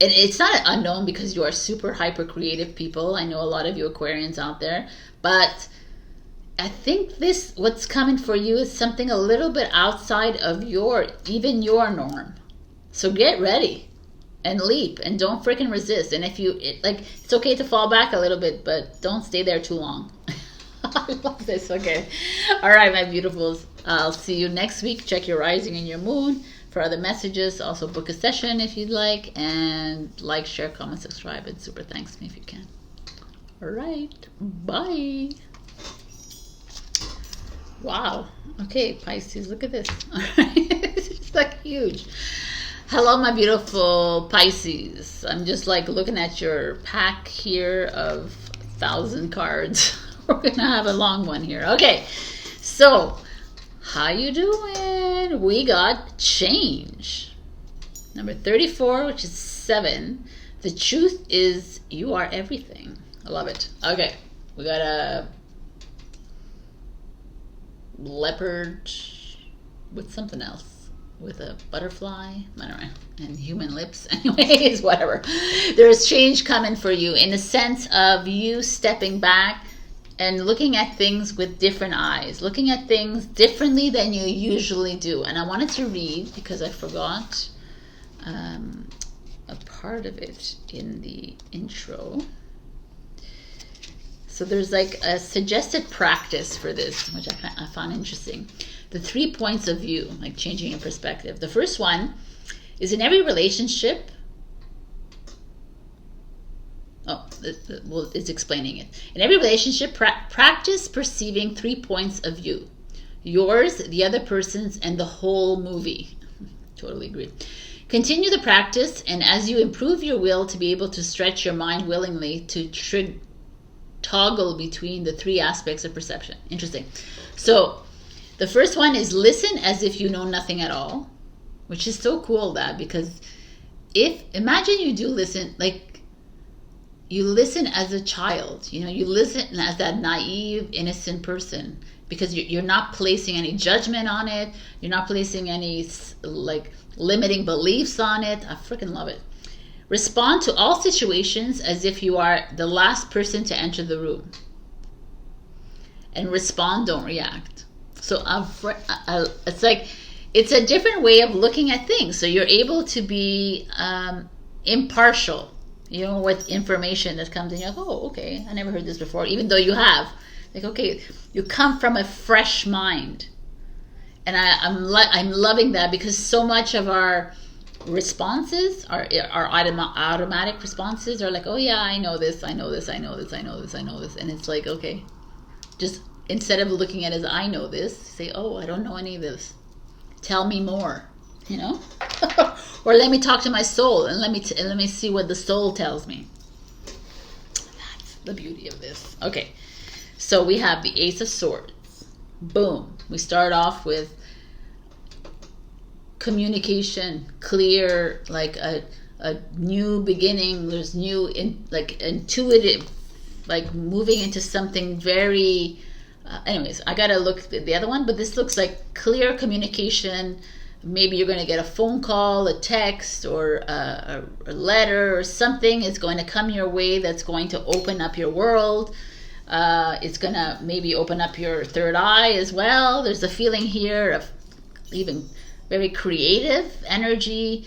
And it's not unknown because you are super hyper creative people. I know a lot of you Aquarians out there, but I think what's coming for you is something a little bit outside of even your norm. So get ready and leap, and don't freaking resist. And if it's okay to fall back a little bit, but don't stay there too long. I love this. Okay. All right, my beautifuls. I'll see you next week. Check your rising and your moon for other messages. Also book a session if you'd like, and like, share, comment, subscribe, and super thanks me if you can. All right. Bye. Wow. Okay, Pisces, look at this. All right. It's like huge. Hello, my beautiful Pisces. I'm just like looking at your pack here of 1,000 cards. We're gonna have a long one here. Okay, so how you doing? We got change. Number 34, which is 7. The truth is you are everything. I love it. Okay, we got a leopard with something else. With a butterfly, I don't know, and human lips. Anyways, whatever. There's change coming for you in the sense of you stepping back and looking at things with different eyes, looking at things differently than you usually do. And I wanted to read, because I forgot a part of it in the intro. So there's like a suggested practice for this, which I found interesting. The 3 points of view, like changing your perspective. The first one is in every relationship. Well, it's explaining it. In every relationship, practice perceiving 3 points of view. Yours, the other person's, and the whole movie. Totally agree. Continue the practice, and as you improve your will to be able to stretch your mind willingly to toggle between the 3 aspects of perception. Interesting. So the first one is listen as if you know nothing at all, which is so cool, because imagine you do listen, like you listen as a child, you listen as that naive, innocent person, because you're not placing any judgment on it. You're not placing any like limiting beliefs on it. I freaking love it. Respond to all situations as if you are the last person to enter the room. And respond, don't react. So it's like, it's a different way of looking at things. So you're able to be impartial, with information that comes in. You're like, oh, okay, I never heard this before, even though you have. Like, okay, you come from a fresh mind. And I'm loving that, because so much of our responses, our automatic responses are like, oh yeah, I know this, I know this, I know this, I know this, I know this. And it's like, okay, just instead of looking at it as I know this, say, oh, I don't know any of this. Tell me more, or let me talk to my soul and let me see what the soul tells me. That's the beauty of this. Okay, so we have the Ace of Swords. Boom. We start off with communication, clear, like a new beginning. There's intuitive, like moving into something very anyways, I gotta look at the other one, but this looks like clear communication. Maybe you're going to get a phone call, a text, or a letter, or something is going to come your way that's going to open up your world. It's going to maybe open up your third eye as well. There's a feeling here of even very creative energy.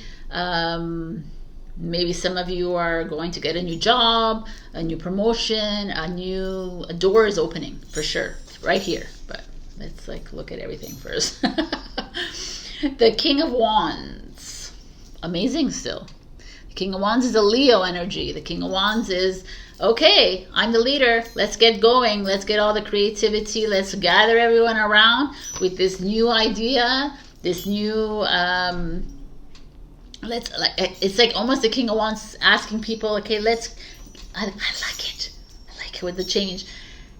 Maybe some of you are going to get a new job, a new promotion, a door is opening for sure, right here. But let's like look at everything first. The King of Wands, amazing still. The King of Wands is a Leo energy. The King of Wands is, okay, I'm the leader. Let's get going. Let's get all the creativity. Let's gather everyone around with this new idea, this new, it's like almost the King of Wands asking people, okay, I like it. I like it with the change.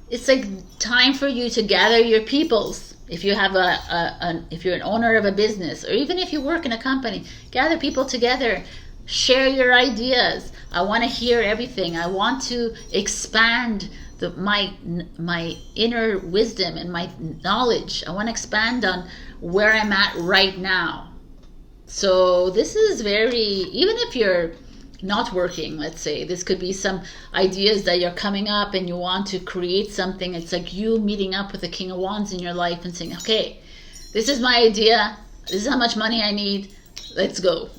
It's like time for you to gather your peoples. If you have if you're an owner of a business, or even if you work in a company, gather people together, share your ideas. I want to hear everything. I want to expand my inner wisdom and my knowledge. I want to expand on where I'm at right now. So this is even if you're not working, let's say, this could be some ideas that you're coming up and you want to create something. It's like you meeting up with the King of Wands in your life and saying, okay, this is my idea. This is how much money I need. Let's go.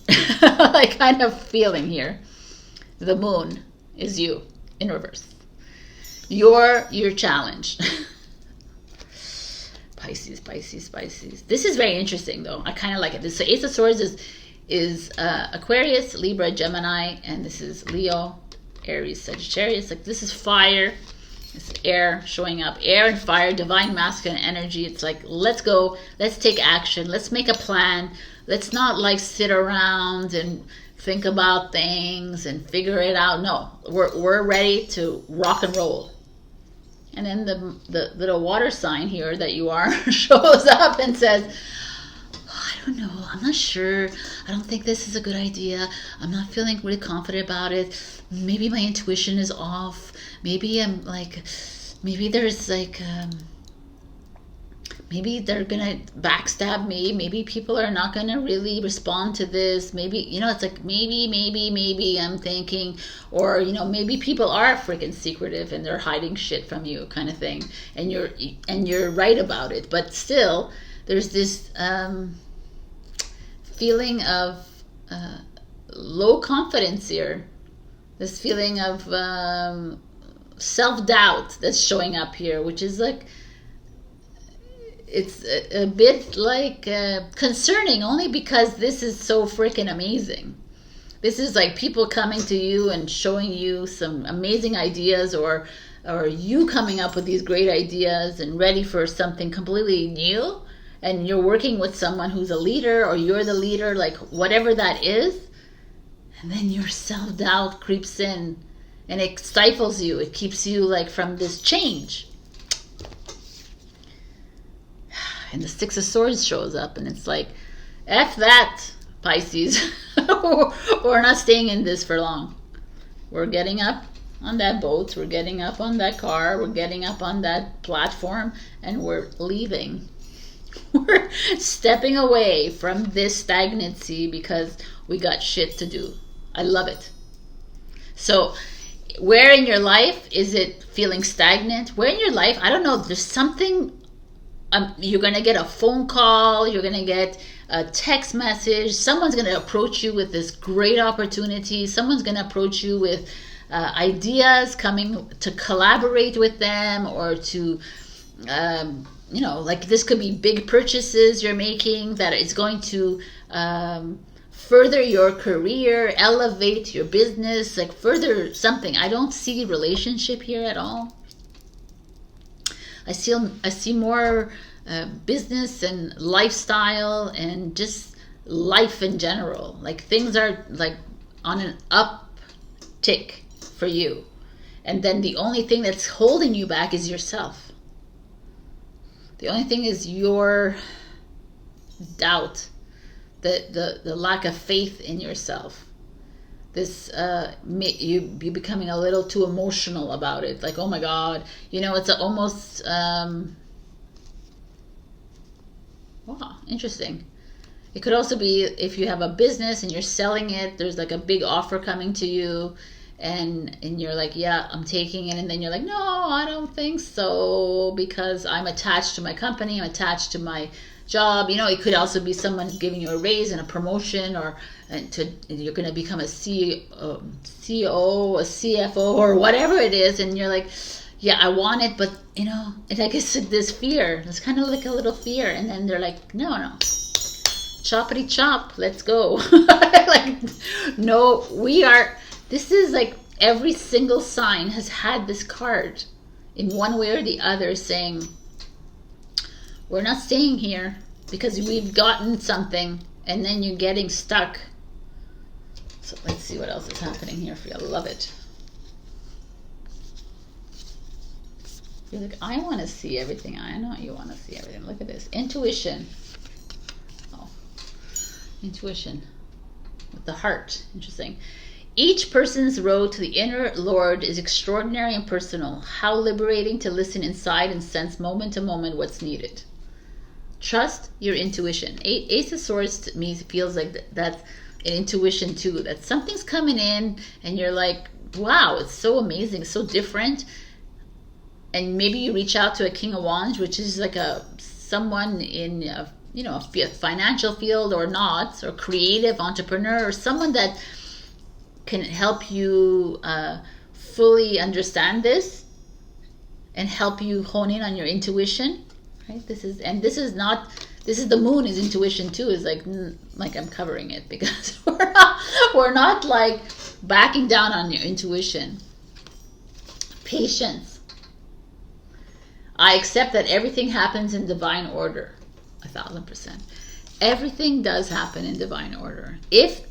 Like kind of feeling here. The Moon is you in reverse. Your challenge. Pisces. This is very interesting though. I kind of like it. This Ace of Swords is Aquarius, Libra, Gemini, and this is Leo, Aries, Sagittarius. Like this is fire. It's air showing up. Air and fire, divine masculine energy. It's like, let's go. Let's take action. Let's make a plan. Let's not like sit around and think about things and figure it out. No, we're ready to rock and roll. And then the little water sign here that you are shows up and says, oh, I don't know, I'm not sure. I don't think this is a good idea. I'm not feeling really confident about it. Maybe my intuition is off. Maybe there's like, maybe they're gonna backstab me. Maybe people are not gonna really respond to this. Maybe, it's like maybe I'm thinking, or maybe people are freaking secretive and they're hiding shit from you, kind of thing. And you're right about it, but still, there's this feeling of low confidence here. This feeling of self-doubt that's showing up here, which is like, it's a bit like concerning, only because this is so freaking amazing. This is like people coming to you and showing you some amazing ideas, or you coming up with these great ideas and ready for something completely new, and you're working with someone who's a leader, or you're the leader, like whatever that is, and then your self-doubt creeps in and it stifles you. It keeps you like from this change. And the Six of Swords shows up, and it's like, F that, Pisces. We're not staying in this for long. We're getting up on that boat. We're getting up on that car. We're getting up on that platform, and we're leaving. We're stepping away from this stagnancy because we got shit to do. I love it. So where in your life is it feeling stagnant? Where in your life, I don't know, there's something. You're going to get a phone call, you're going to get a text message, someone's going to approach you with this great opportunity, someone's going to approach you with ideas, coming to collaborate with them, or to, like this could be big purchases you're making that is going to further your career, elevate your business, like further something. I don't see relationship here at all. I see more business and lifestyle and just life in general. Like things are like on an uptick for you. And then the only thing that's holding you back is yourself. The only thing is your doubt, the lack of faith in yourself. This you becoming a little too emotional about it, like, oh my god, it's almost wow, interesting. It could also be if you have a business and you're selling it, there's like a big offer coming to you, and you're like, yeah, I'm taking it, and then you're like, no, I don't think so, because I'm attached to my company, I'm attached to my job. You know, it could also be someone giving you a raise and a promotion, or you're going to become a CEO, a CFO, or whatever it is, and you're like, yeah, I want it, but you know, and I guess this fear, it's kind of like a little fear, and then they're like, no, choppity chop, let's go. Like, no, this is like every single sign has had this card in one way or the other saying, we're not staying here because we've gotten something, and then you're getting stuck. So let's see what else is happening here for you. I love it. You're like, I want to see everything. I know you want to see everything. Look at this. Intuition. Oh, intuition with the heart. Interesting. Each person's road to the inner Lord is extraordinary and personal. How liberating to listen inside and sense moment to moment what's needed. Trust your intuition. Ace of Swords to me feels like that's an intuition too. That something's coming in and you're like, wow, it's so amazing, so different. And maybe you reach out to a King of Wands, which is like someone in a financial field or not, or creative entrepreneur, or someone that can help you fully understand this and help you hone in on your intuition. Right? This is the moon is intuition too. Is like I'm covering it because we're not like backing down on your intuition. Patience. I accept that everything happens in divine order. 1000%. Everything does happen in divine order. This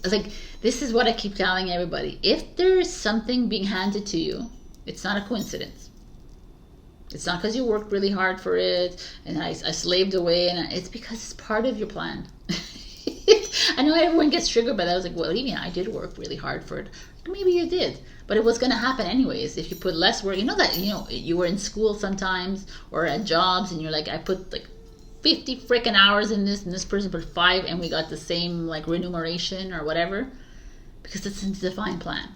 is what I keep telling everybody. If there is something being handed to you, it's not a coincidence. It's not because you worked really hard for it and I slaved away, and it's because it's part of your plan. I know everyone gets triggered by that. I was like, well, even I did work really hard for it. Maybe you did, but it was going to happen anyways if you put less work. You know that, you were in school sometimes or at jobs and you're like, I put like 50 freaking hours in this and this person put 5 and we got the same like remuneration or whatever, because it's a divine plan.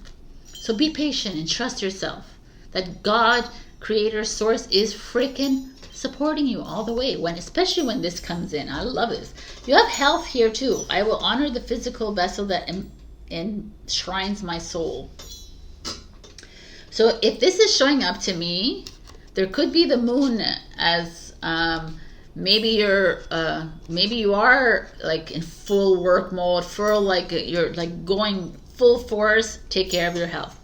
So be patient and trust yourself that God, creator, source is freaking supporting you all the way, especially when this comes in. I love this. You have health here too. I will honor the physical vessel that enshrines my soul. So if this is showing up to me, there could be the moon as maybe you are like in full work mode, you're like going full force. Take care of your health.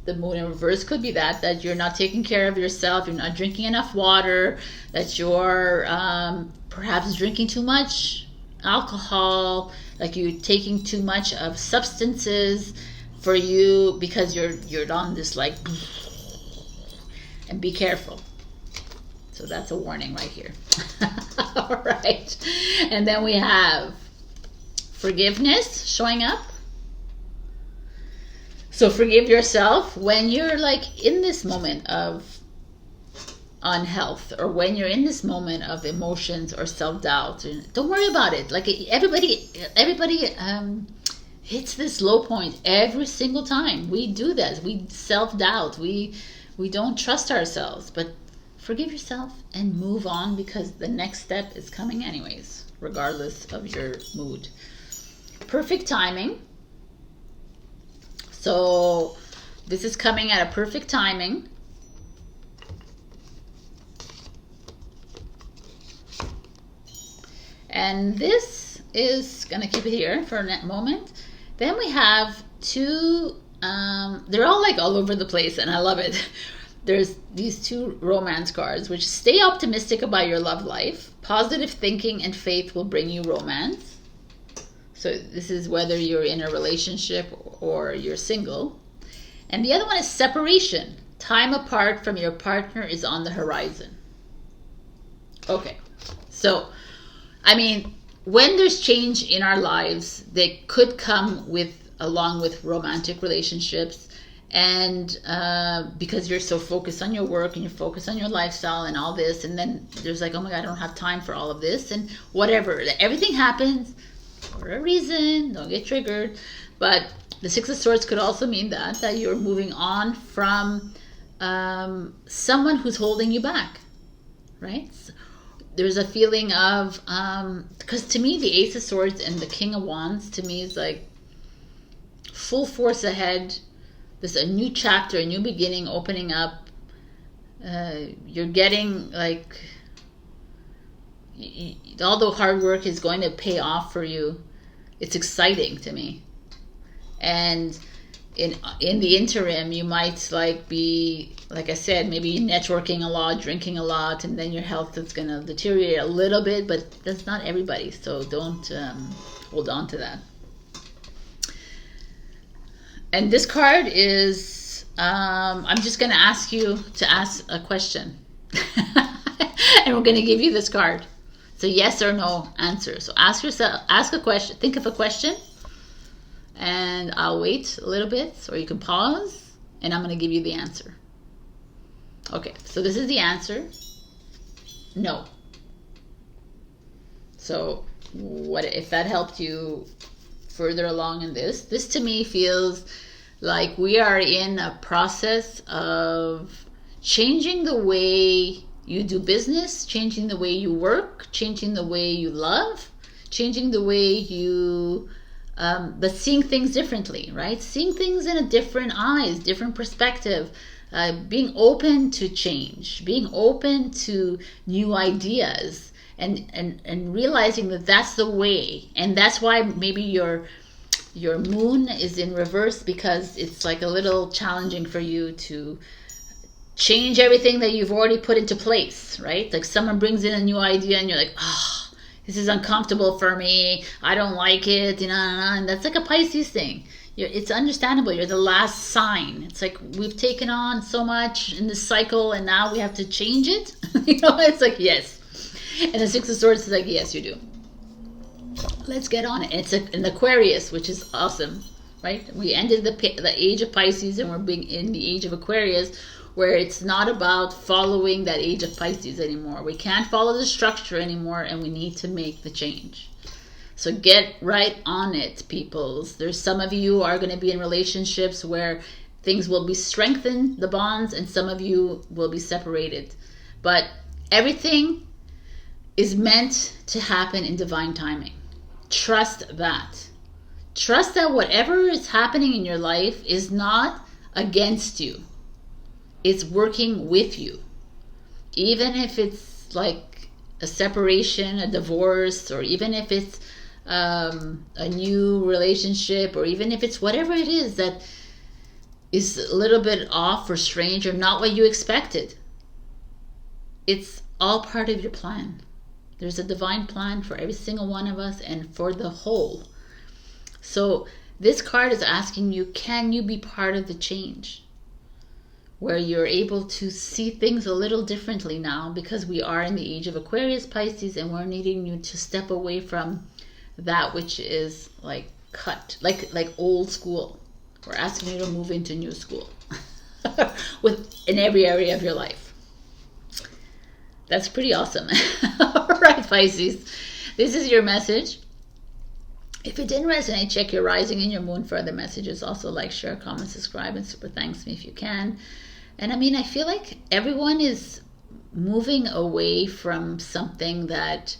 The moon in reverse could be that you're not taking care of yourself, you're not drinking enough water, that you're perhaps drinking too much alcohol, like you're taking too much of substances for you because you're on this like, and be careful. So that's a warning right here. All right. And then we have forgiveness showing up. So forgive yourself when you're like in this moment of unhealth, or when you're in this moment of emotions or self-doubt. Don't worry about it. Like everybody hits this low point every single time. We do this. We self-doubt. We don't trust ourselves. But forgive yourself and move on, because the next step is coming anyways, regardless of your mood. Perfect timing. So this is coming at a perfect timing. And this is going to keep it here for a moment. Then we have two, they're all like all over the place and I love it. There's these two romance cards, which stay optimistic about your love life. Positive thinking and faith will bring you romance. So this is whether you're in a relationship or you're single. And the other one is separation. Time apart from your partner is on the horizon. Okay, so I mean, when there's change in our lives, they could come along with romantic relationships, and because you're so focused on your work and you're focused on your lifestyle and all this, and then there's like, oh my God, I don't have time for all of this and whatever. Everything happens for a reason. Don't get triggered. But the Six of Swords could also mean that you're moving on from someone who's holding you back, right? there's a feeling of, because to me, the Ace of Swords and the King of Wands, to me, is like full force ahead. There's a new chapter, a new beginning opening up. You're getting like, all the hard work is going to pay off for you. It's exciting to me. And in the interim, you might like be, like I said, maybe networking a lot, drinking a lot, and then your health is going to deteriorate a little bit, but that's not everybody, so don't hold on to that. And this card is, I'm just going to ask you to ask a question. And we're going to give you this card. It's a yes or no answer. So ask yourself, ask a question, think of a question, and I'll wait a little bit, or you can pause, and I'm going to give you the answer. Okay, so this is the answer. No. So what if that helped you further along in this? This to me feels like we are in a process of changing the way you do business, changing the way you work, changing the way you love, changing the way you, but seeing things differently, right? Seeing things in a different eyes, different perspective, being open to change, being open to new ideas, and realizing that that's the way. And that's why maybe your moon is in reverse, because it's like a little challenging for you to change everything that you've already put into place, right? Like someone brings in a new idea and you're like, oh, this is uncomfortable for me, I don't like it, and that's like a Pisces thing. It's understandable. You're the last sign. It's like we've taken on so much in this cycle and now we have to change it. It's like, yes. And the Six of Swords is like, yes, you do. Let's get on it. And it's an Aquarius, which is awesome, right? We ended the age of Pisces and we're being in the age of Aquarius, where it's not about following that age of Pisces anymore. We can't follow the structure anymore, and we need to make the change. So get right on it, peoples. There's some of you are going to be in relationships where things will be strengthened, the bonds, and some of you will be separated. But everything is meant to happen in divine timing. Trust that. Trust that whatever is happening in your life is not against you. It's working with you. Even if it's like a separation, a divorce, or even if it's a new relationship, or even if it's whatever it is that is a little bit off or strange or not what you expected. It's all part of your plan. There's a divine plan for every single one of us and for the whole. So this card is asking you, can you be part of the change? Where you're able to see things a little differently now, because we are in the age of Aquarius, Pisces, and we're needing you to step away from that which is like cut, like old school. We're asking you to move into new school in every area of your life. That's pretty awesome. All right, Pisces, this is your message. If it didn't resonate, check your rising and your moon for other messages. Also, like, share, comment, subscribe, and super thanks me if you can. And I mean, I feel like everyone is moving away from something that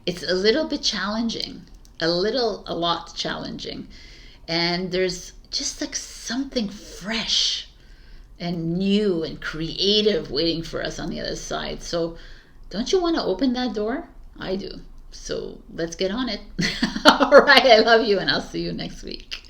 it's a little bit challenging, a lot challenging. And there's just like something fresh and new and creative waiting for us on the other side. So don't you want to open that door? I do. So let's get on it. All right. I love you, and I'll see you next week.